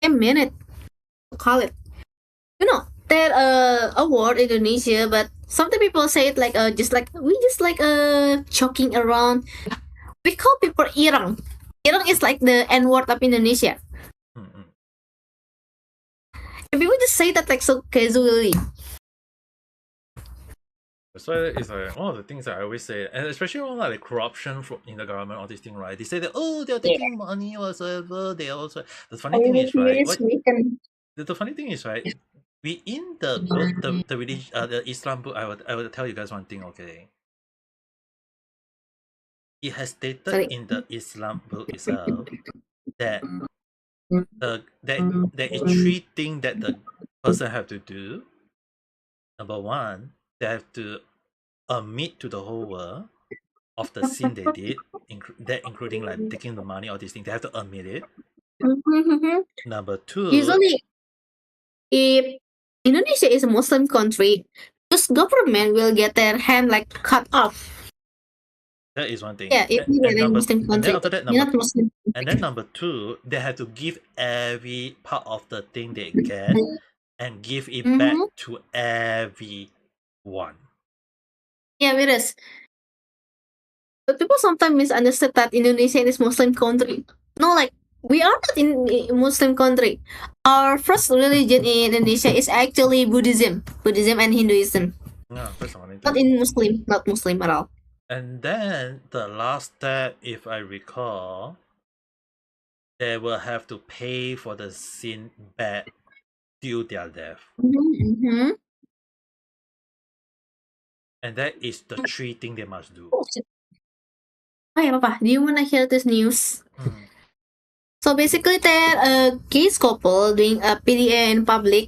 A minute to call it. You know, that award in Indonesia, but some people say it like we just like joking around. We call people irang. Irang is like the N word of Indonesia. Mm-mm. And people just say that like so casually. That's why it's like one of the things that I always say, and especially on like corruption in the government, all this thing, right? They say that they're taking money whatsoever. They also the funny thing is, right? The funny thing is, right? We in the book, the religion, the Islam book. I would tell you guys one thing, okay? It has stated Sorry. in the Islam book itself that there is 3 things that the person have to do. Number 1, they have to admit to the whole world of the sin they did, including like taking the money, all these things. They have to admit it. Number 2, Usually, if Indonesia is a Muslim country, this government will get their hand like cut off. that is one thing. Yeah, if you're a Muslim and then country, after that, you're not Muslim. and then number 2, they have to give every part of the thing they get and give it back to everyone. Yeah, it is. But people sometimes misunderstand that Indonesia is Muslim country. No, like we are not in a Muslim country. Our first religion in Indonesia is actually Buddhism and Hinduism. Yeah, that's the funny Not thing. not Muslim at all. And then the last step, if I recall, they will have to pay for the sin back till their death. And that is the 3 things they must do. Hey, Papa, do you want to hear this news? So basically, they're a gay couple doing a PDA in public.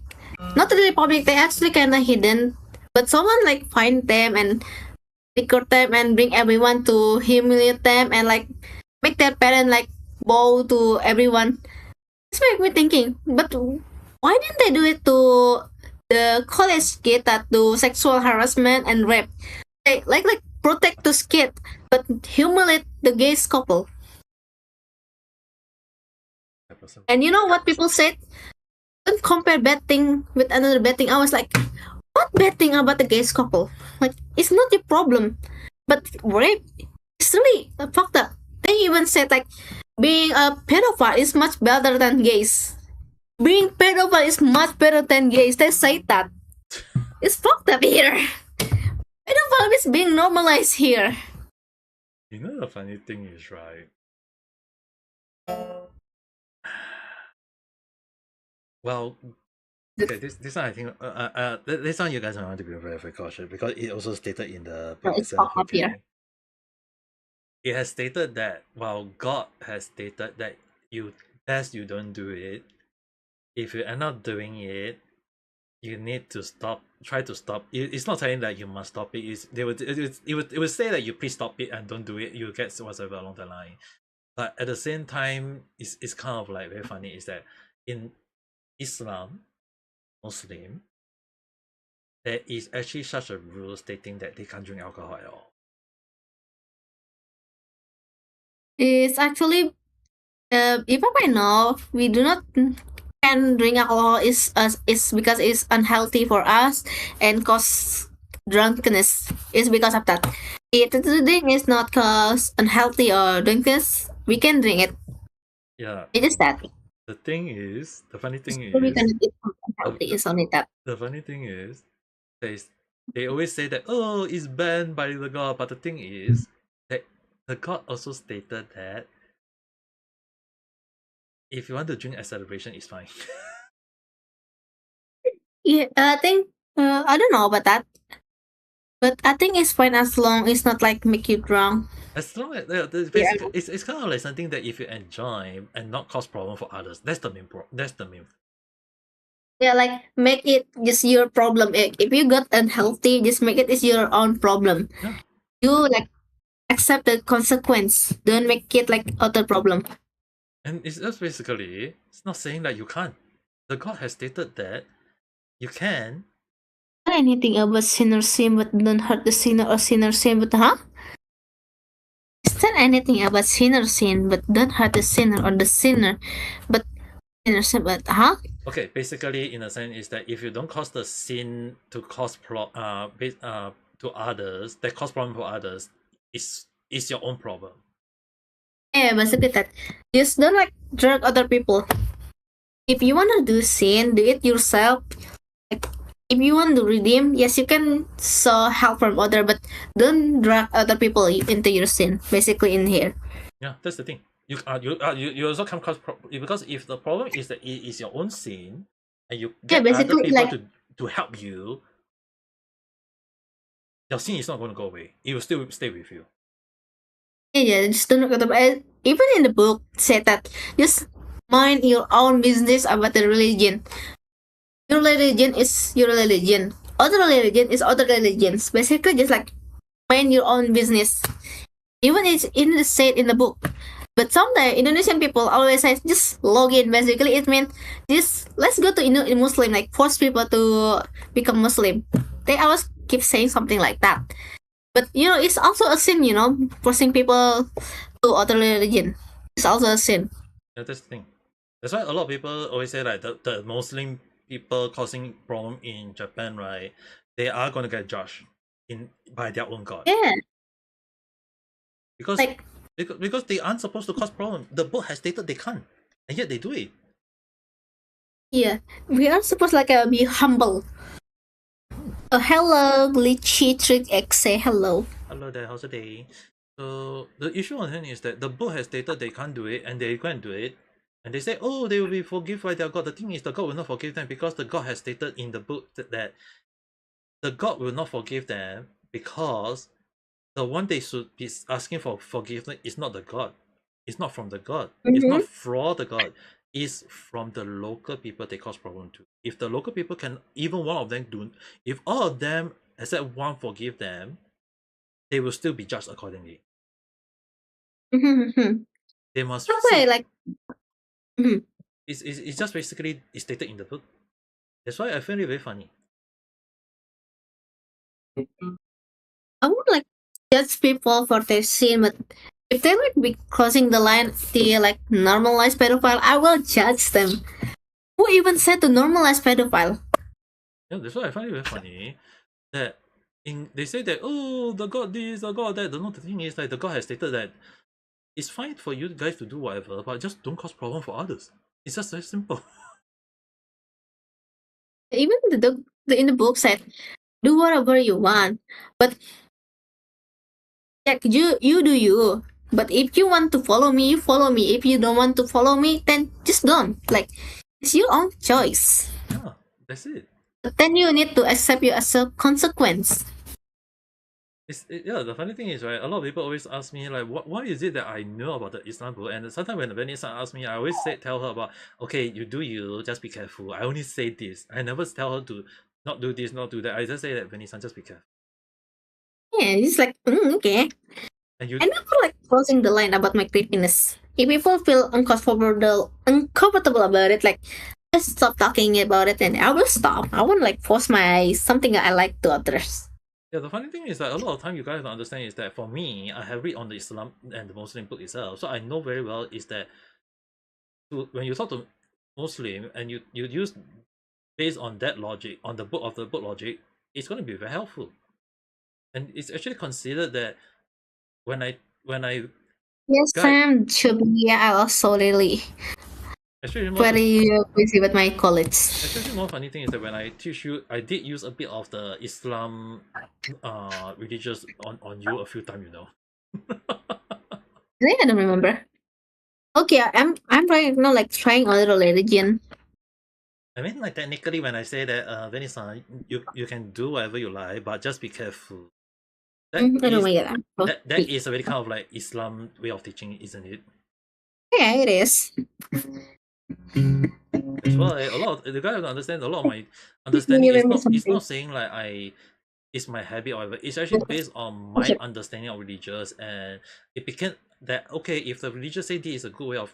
Not really public, they actually kind of hidden. But someone like find them and record them and bring everyone to humiliate them and like make their parent like bow to everyone. It's make me thinking, but why didn't they do it to the college kid that do sexual harassment and rape? They like protect this kid, but humiliate the gay couple. And you know what people said? Don't compare bad thing with another bad thing. I was like, what bad thing about the gay couple? Like, it's not your problem. But rape is really fucked up. They even said like being a pedophile is much better than gays. Being pedophile is much better than gays. They say that. It's fucked up here. Pedophile is being normalized here. You know the funny thing is, right? Well, okay, this one I think this one you guys might want to be very cautious because it also stated in the book It's itself, fucked up here. okay? It has stated that God has stated that you don't do it. If you are not doing it, you need to try to stop. It's not saying that you must stop it. It would say that you please stop it and don't do it. You get whatever along the line. But at the same time, it's kind of like very funny is that in Islam, Muslim, there is actually such a rule stating that they can't drink alcohol at all. It's actually, if I know, we do not can drink alcohol is because it's unhealthy for us and cause drunkenness. It's because of that. If the drink is not cause unhealthy or drunkenness, we can drink it. Yeah. It is that. The thing is, the funny thing We is, cannot eat unhealthy. It's only that. the funny thing is, they always say that it's banned by the God, but the thing is that the God also stated that if you want to drink at celebration, it's fine. Yeah, I think I don't know about that, but I think it's fine as long it's not like make you drunk. As long as basically, it's kind of like something that if you enjoy and not cause problem for others, that's the main Yeah, like make it just your problem. If you got unhealthy, just make it is your own problem. Yeah. You like accept the consequence. Don't make it like other problem. And it's just basically, it's not saying that you can't. The God has stated that you can. Anything about sinner sin but don't hurt the sinner or sinner sin but anything about sinner sin, but don't hurt the sinner, or the sinner, but sinner sin, but huh? Okay, basically, in a sense, is that if you don't cause the sin to cause to others, that cause problem for others, is your own problem. Yeah, basically that. Just don't like drag other people. If you wanna do sin, do it yourself. Like, if you want to redeem, yes, you can so help from other, but don't drag other people into your sin. Basically, in here. Yeah, that's the thing. You also come across because if the problem is that it is your own sin, and you Yeah, get other basically people like to help you, your sin is not going to go away. It will still stay with you. yeah, just don't look at the. Even in the book, said that just mind your own business about the religion. Your religion is your religion. Other religion is other religions. Basically, just like mind your own business. Even it's in the said in the book. But sometimes Indonesian people always say just log in. Basically, it means just let's go to Muslim, like force people to become Muslim. They always keep saying something like that. But it's also a sin. Forcing people to other religion. It's also a sin. Yeah, that's the thing. That's why a lot of people always say like the Muslim people causing problem in Japan, right? They are going to get judged by their own god. Yeah. Because Like because they aren't supposed to cause problem. The book has stated they can't, and yet they do it. yeah, we are supposed like be humble. Hello, glitchy trick X. Say hello. Hello there, how's the day? So the issue on hand is that the book has stated they can't do it, and they go and do it, and they say, oh, they will be forgiven by their god. The thing is, the god will not forgive them because the god has stated in the book that the god will not forgive them because the one they should be asking for forgiveness is not the god. It's not from the god. It's not for the god. It's from the local people they cause problem to. If the local people can, even one of them do, if all of them except one forgive them, they will still be judged accordingly. Mm-hmm. They must Okay, see. like mhm. It's just basically it's stated in the book. That's why I find it very funny. I would like judge people for their sin, but if they like be crossing the line, the like normalized pedophile, I will judge them. Who even said to normalize pedophile? Yeah, that's why I find it very funny that they say that, oh, the god this, the god that. The thing is like the god has stated that it's fine for you guys to do whatever, but just don't cause problem for others. It's just very simple. Even in the book said, do whatever you want, but like you do you. But if you want to follow me, you follow me. If you don't want to follow me, then just don't. Like it's your own choice. Yeah, that's it. But then you need to accept you as a consequence. Yeah, the funny thing is, right, a lot of people always ask me like, what is it that I know about the Islam book? And sometimes when Vanessa asks me, I always tell her about, okay, you do you, just be careful. I only say this. I never tell her to not do this, not do that. I just say that, Vanessa, just be careful. Yeah, it's like okay. And you I never like crossing the line about my creepiness. If people feel uncomfortable about it, like just stop talking about it, and I will stop. I won't like force my something I like to others. Yeah, the funny thing is that a lot of time you guys don't understand is that for me, I have read on the Islam and the Muslim book itself, so I know very well is that when you talk to Muslim and you use based on that logic, on the book logic, it's going to be very helpful. And it's actually considered that when I Yes, guide, Sam should be. I also really actually more very busy with my college. Especially more funny thing is that when I teach you, I did use a bit of the Islam religious on you a few times, you know. I don't remember. Okay, I'm trying like trying other religion. I mean, like technically, when I say that, Vanessa, you can do whatever you like, but just be careful. That I don't is know. that is a very kind of like Islam way of teaching, isn't it? Yeah, it is. That's why a lot of the guy don't understand. A lot of my Can understanding you is remember not. It's something? not saying like it's my habit or whatever. It's actually based on my Okay. understanding of religious, and it became that okay. If the religious say this is a good way of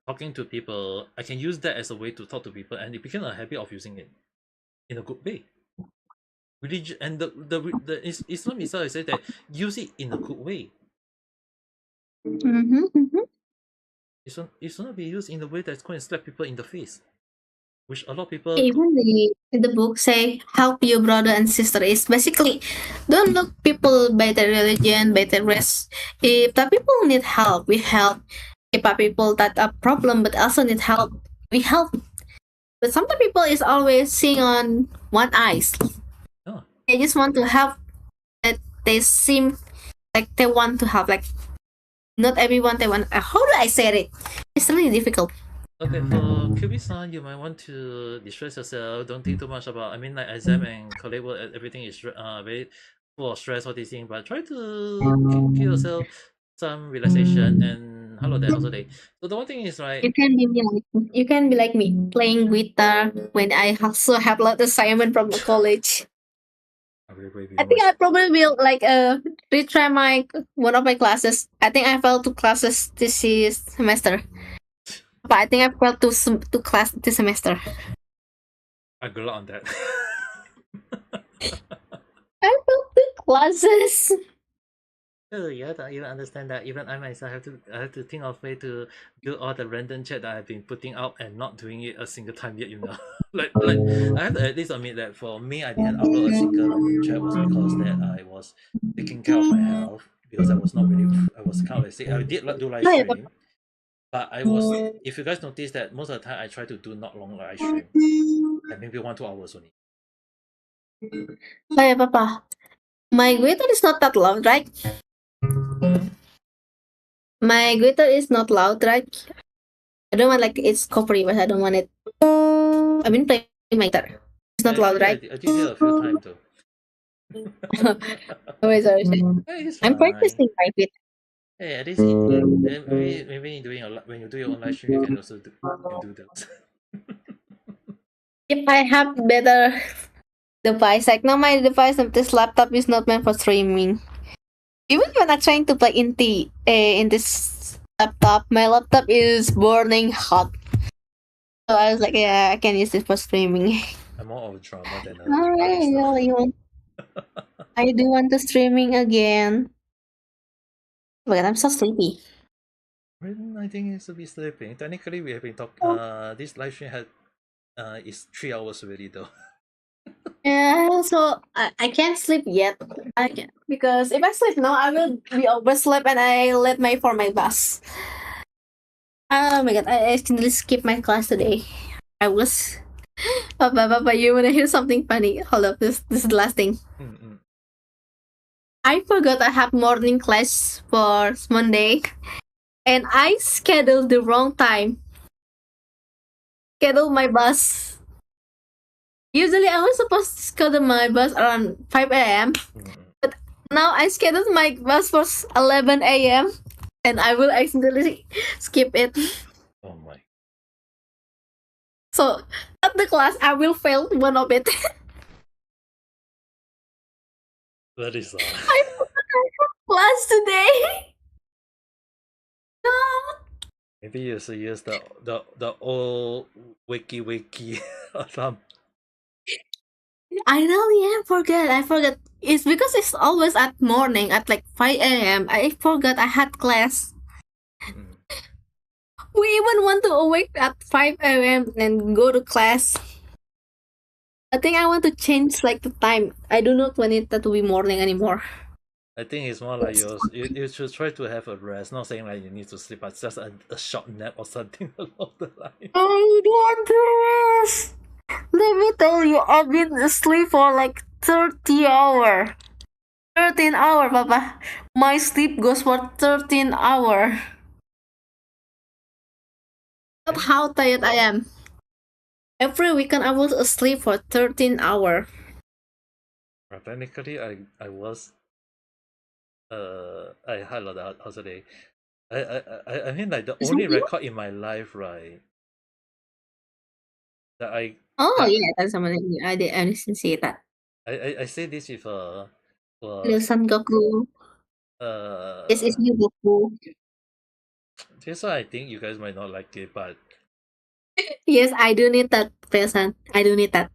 talking to people, I can use that as a way to talk to people, and it became a habit of using it in a good way. Religion and the Islam itself says that use it in a good way. Mm-hmm. It's not be used in a way that's going to slap people in the face, which a lot of people. Even the book say help your brother and sister is basically don't look people by their religion, by their race. If the people need help, we help. If the people that a problem but also need help, we help. But sometimes people is always seeing on one eyes. Oh. They just want to help. That they seem like they want to help. Like not everyone they want. How do I say it? It's really difficult. Okay, for QB-san, you might want to distress yourself. Don't think too much about. I mean, like exam and college work, everything is very full of stress, all these things. But try to give yourself some relaxation and hello there, also day. So the one thing is right. You can be like me playing guitar when I also have a lot of assignment from the college. I think I probably will like retry my one of my classes. I think I failed 2 classes this semester. But I think I failed 2 class this semester. I good luck on that. I failed 2 classes. Oh, you have to even understand that even I myself have to think of way to do all the random chat that I've been putting out and not doing it a single time yet, like I have to at least admit that for me I didn't upload a single random chat was because that I was taking care of my health, because I was not really, I was kind of like sick. I did do live stream, but I was, if you guys notice that most of the time I try to do not long live stream, like maybe 1-2 hours only. Hey, Papa. My guitar is not that loud, right? My guitar is not loud, right? I don't want like it's coppery, but I don't want it. I've been playing my guitar. It's not loud, right? I did hear a few times though. Oh, sorry. Hey, it's I'm fine. practicing my guitar. Hey, at least maybe when you do your own live stream, you can also do that. If I have better device, like now my device of this laptop is not meant for streaming. Even when I'm trying to play in this laptop, my laptop is burning hot. So I was like, yeah, I can use this for streaming. I'm more of a drama than a Alright, I do want to streaming again. But I'm so sleepy. I think it's to be sleeping. Technically, we have been talking. This live stream had is 3 hours already though. Yeah, so I can't sleep yet. I can because if I sleep now, I will be overslept and I let for my bus. Oh my god, I accidentally skipped my class today. I was. Papa, you wanna hear something funny? Hold up, this is the last thing. I forgot I have morning class for Monday, and I scheduled the wrong time. Scheduled my bus. Usually, I was supposed to schedule my bus around 5 a.m. But now I scheduled my bus for 11 a.m. and I will accidentally skip it. Oh my. So at the class, I will fail one of it. That is I class today. No. Maybe you should use the old wiki or something. I really forget. I forgot. It's because it's always at morning at like 5 a.m. I forgot I had class. We even want to awake at 5 a.m. and go to class. I think I want to change like the time. I do not want it to be morning anymore. I think it's more like you should try to have a rest. Not saying like you need to sleep, but just a short nap or something along the line. I want to rest. Let me tell you, I've been asleep for like 30 hours. 13 hours, Papa. My sleep goes for 13 hours. Look how tired I am. Every weekend I was asleep for 13 hours. Technically, I was. I had a lot of holiday. I mean, like the only record in my life, right? That I. Oh yeah, that's something I didn't see that. I say this with The Son Goku. This is new Goku. This why I think you guys might not like it, but yes, I do need that present. I do need that.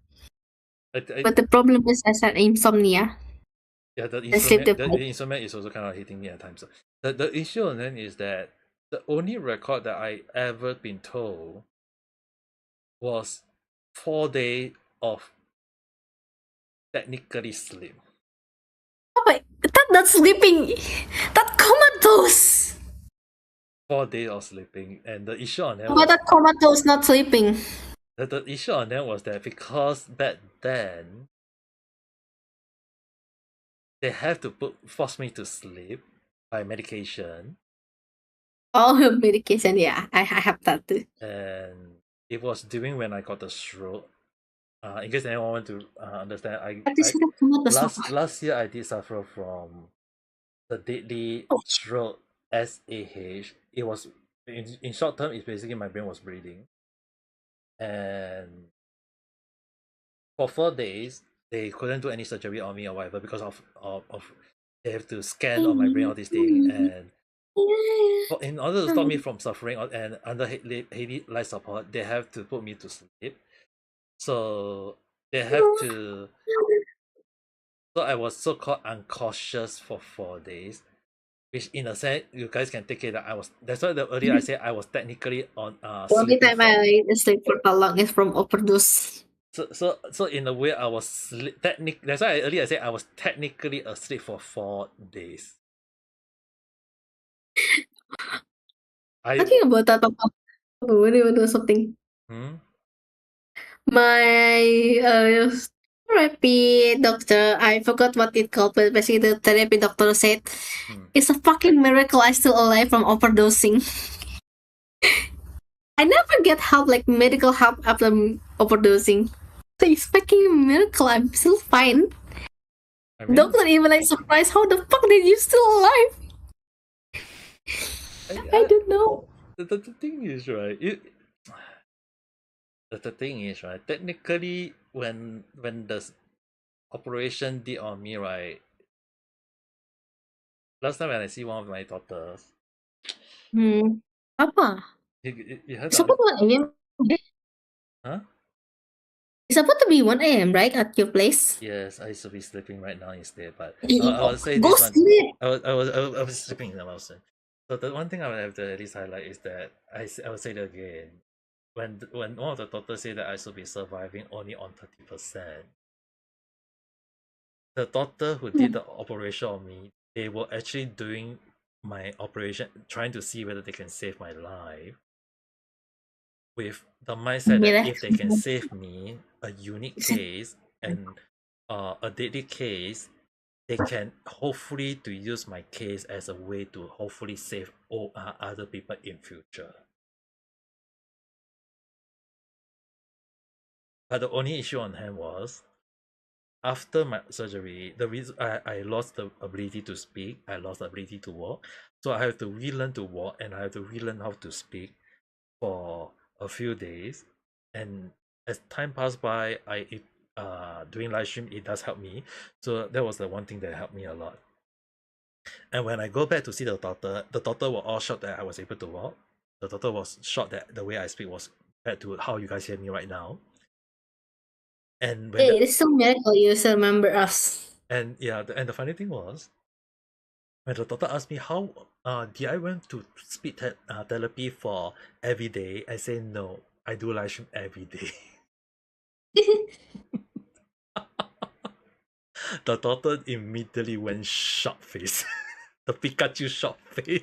But the problem is I have insomnia. Yeah, the and sleep insomnia, the deprived. insomnia is also kind of hitting me at times. The issue then is that the only record that I ever been told was 4 days of technically sleep. Oh my, that not sleeping. That comatose. 4 days of sleeping, and the issue on them But was that comatose not sleeping. the issue on them was that because back then they have to force me to sleep by medication, Oh, medication. Yeah, I have that too. and it was during when I got the stroke. In case anyone want to understand, But this I is not comatose. last year I did suffer from the deadly Oh, stroke SAH. It was in short term, it's basically my brain was bleeding, and for 4 days they couldn't do any surgery on me or whatever because of they have to scan on my brain all this thing, and in order to stop me from suffering and under heavy life support, they have to put me to sleep. So they have to. So I was so called unconscious for 4 days, which in a sense you guys can take it that I was. That's why earlier I said I was technically on The only sleeping time for. I sleep for how long is from overdose. So in a way I was That's why earlier I said I was technically asleep for 4 days. Talking about that, Papa. What do you want to do something? My therapy doctor, I forgot what it called, but basically the therapy doctor said it's a fucking miracle I'm still alive from overdosing. I never get help like medical help after overdosing. So it's fucking a miracle I'm still fine. I mean, Doctor even like surprised how the fuck did you still alive? I don't know. the thing is right. The thing is right. Technically, when the operation did on me right. Last time when I see one of my daughters, Apa? you heard It's of supposed it? to be 1 a.m. Huh? It's supposed to be 1 a.m. right at your place? Yes, I should be sleeping right now instead, but I Go will say go this one. sleep. I was sleeping in the mouse. So the one thing I would have to at least highlight is that I will say it again. When one of the doctors say that I should be surviving only on 30%, the doctor who did the operation on me, they were actually doing my operation, trying to see whether they can save my life, with the mindset that if they can save me a unique case and a deadly case, they can hopefully to use my case as a way to hopefully save all other people in future. But the only issue on hand was after my surgery, the reason I lost the ability to speak, I lost the ability to walk, so I have to relearn to walk and I have to relearn how to speak for a few days. And as time passed by, doing live stream, it does help me. So that was the one thing that helped me a lot. And when I go back to see the doctor were all shocked that I was able to walk. The doctor was shocked that the way I speak was compared to how you guys hear me right now. And when Hey, it's so miracle you still remember us. and the funny thing was, when the doctor asked me how did I went to speech therapy for every day, I say no, I do live stream every day. The doctor immediately went shock face. The Pikachu shock face.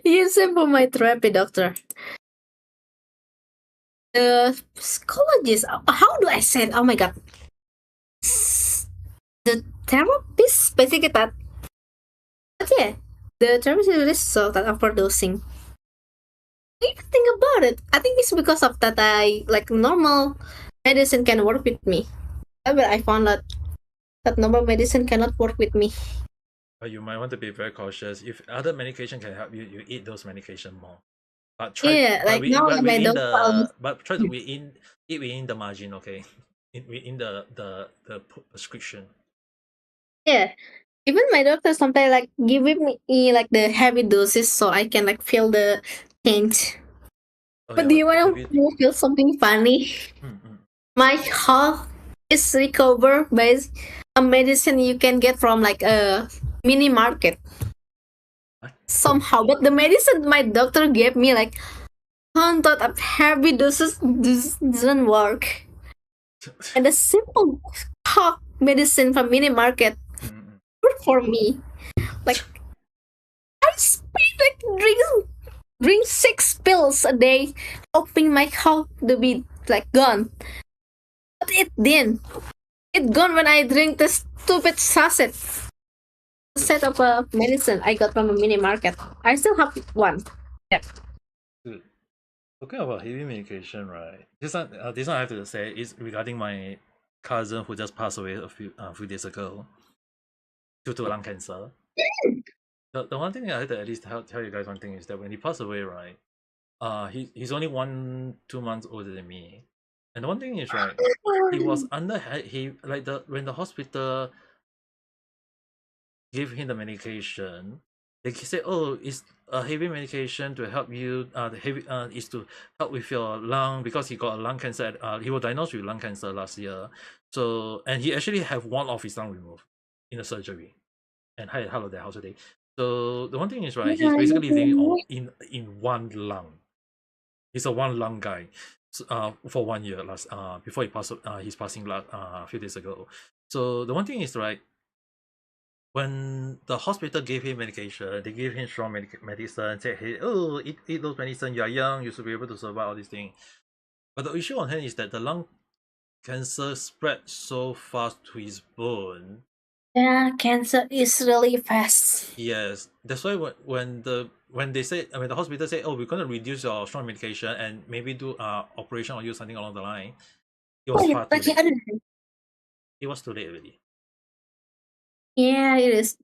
You same for my therapy doctor. The psychologist, how do I say it? Oh my god. The therapist basically that. But yeah, the therapist really saw that overdosing. I even think about it. I think it's because of that I like normal medicine can work with me. But I found out that normal medicine cannot work with me. But you might want to be very cautious. If other medication can help you, you eat those medication more. But My doctor try to eat within the margin, okay? Within the prescription. yeah. Even my doctor sometimes like giving me like the heavy doses so I can like feel the change. Oh, But yeah, do you want to feel something funny? My heart is recovered by a medicine you can get from like a mini market What? somehow. But the medicine my doctor gave me like hundred of heavy doses doesn't work. And the simple cough medicine from mini market Mm-mm. worked for me. Like I spent like drink 6 pills a day, hoping my cough to be like gone. But it didn't. It gone when I drink the stupid sachet set of medicine I got from a mini market. I still have one. Yep. Dude, talking about heavy medication, right? This one I have to say is regarding my cousin who just passed away a few days ago due to lung cancer. The one thing I had to at least tell you guys one thing is that when he passed away, right? He's only 2 months older than me, and the one thing is right, he was under he like the when the hospital gave him the medication, they said, "Oh, it's a heavy medication to help you. The heavy is to help with your lung because he got a lung cancer. He was diagnosed with lung cancer last year. So and he actually have one of his lung removed in the surgery. And hello there, how's your day? So the one thing is right, he's basically living in one lung. He's a one lung guy. For 1 year last before he's passing a few days ago. So the one thing is right, when the hospital gave him medication, they gave him strong medicine, said, hey, oh, eat those medicine, you're young, you should be able to survive all these things. But the issue on hand is that the lung cancer spread so fast to his bone. Yeah, cancer is really fast. Yes, that's why when the hospital say, oh, we're going to reduce your strong medication and maybe do operation or use something along the line, it was far too late. It was too late already. Yeah, it is.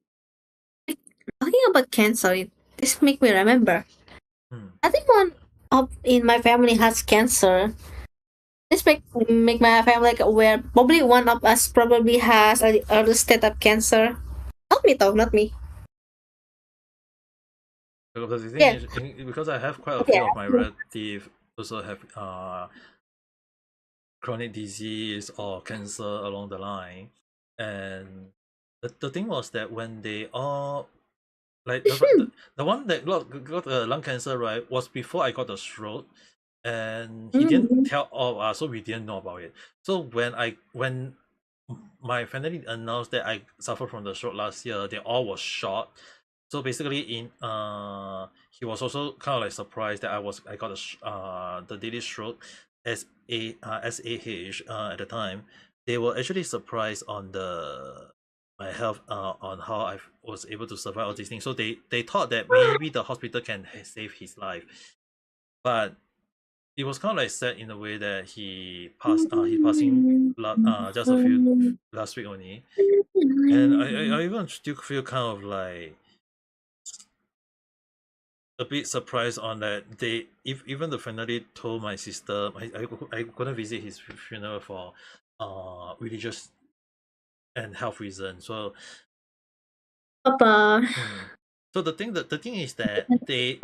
Talking about cancer, this make me remember. I think one of in my family has cancer. This make my family like aware. Probably one of us probably has a early state of cancer. Not me though, not me. Because the thing Yeah. is, because I have quite a Yeah. few of my relatives also have chronic disease or cancer along the line, and the thing was that when they all like the one that got lung cancer, right, was before I got the stroke, and he didn't tell all of us, so we didn't know about it. So when my family announced that I suffered from the stroke last year, they all was shocked. So basically, he was also kind of like surprised that I got the daily stroke SAH at the time. They were actually surprised on my health on how I was able to survive all these things. So they thought that maybe the hospital can save his life, but it was kind of like sad in a way that he passing just a few last week only, and I even still feel kind of like a bit surprised on that even the family told my sister I couldn't visit his funeral for religious and health reasons. So Papa. so the thing is that No. they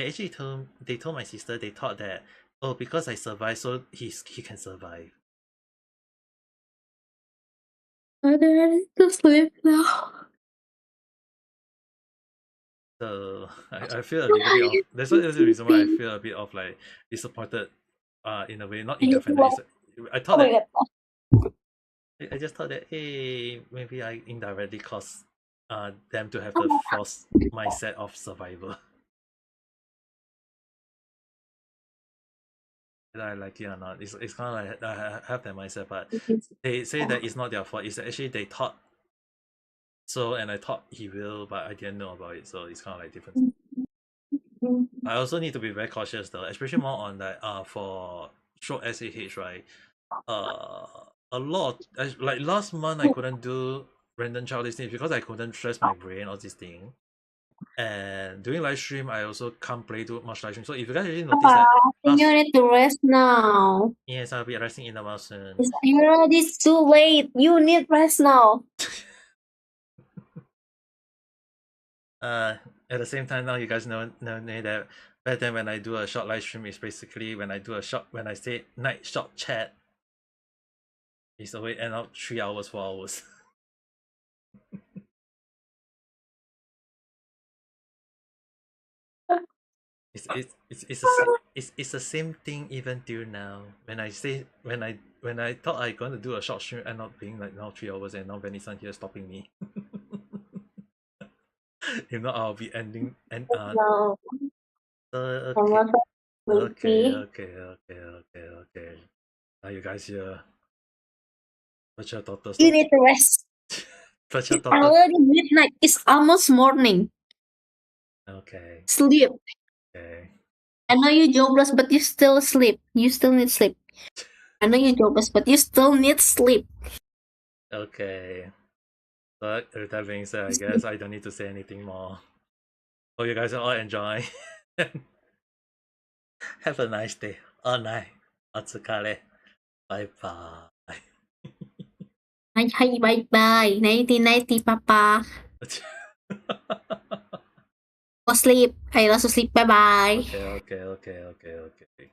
actually told my sister, they thought that, oh, because I survived, so he can survive. I'm ready to sleep now. So I feel a little bit of that's the reason why I feel a bit of like disappointed in a way, not in the family. I thought that I just thought that, hey, maybe I indirectly caused them to have the false mindset of survival. Whether I like it or not, it's kind of like I have that mindset, but they say that it's not their fault. It's actually they thought so, and I thought he will, but I didn't know about it. So it's kind of like different. I also need to be very cautious though, especially more on that for stroke SAH, right? A lot like last month I couldn't do random childish things because I couldn't stress my brain all these things. And doing live stream, I also can't play too much live stream. So if you guys actually notice that, You need to rest now. yes, I'll be resting in a while soon. It's already too late. You need rest now. At the same time, now you guys know that back then when I do a short live stream, is basically when I say night short chat. He's awake and out 3 hours, 4 hours. It's the same thing even till now. When I thought I going to do a short stream, end up being like now 3 hours, and now Venisan here stopping me. If not, I'll be ending and No, okay. almost Okay, sleepy. Now you guys here. Put your daughters. You need to rest. Put your It's daughters. already midnight. It's almost morning. Okay. Sleep. Okay. I know you're jobless, but you still sleep. You still need sleep. I know you're jobless, but you still need sleep. Okay. So with that being said, I guess I don't need to say anything more. Hope you guys all enjoy. Have a nice day. All night. Otsukare. Bye bye. Hi, bye. Nighty, papa. Go sleep. I also sleep. Bye bye. Okay.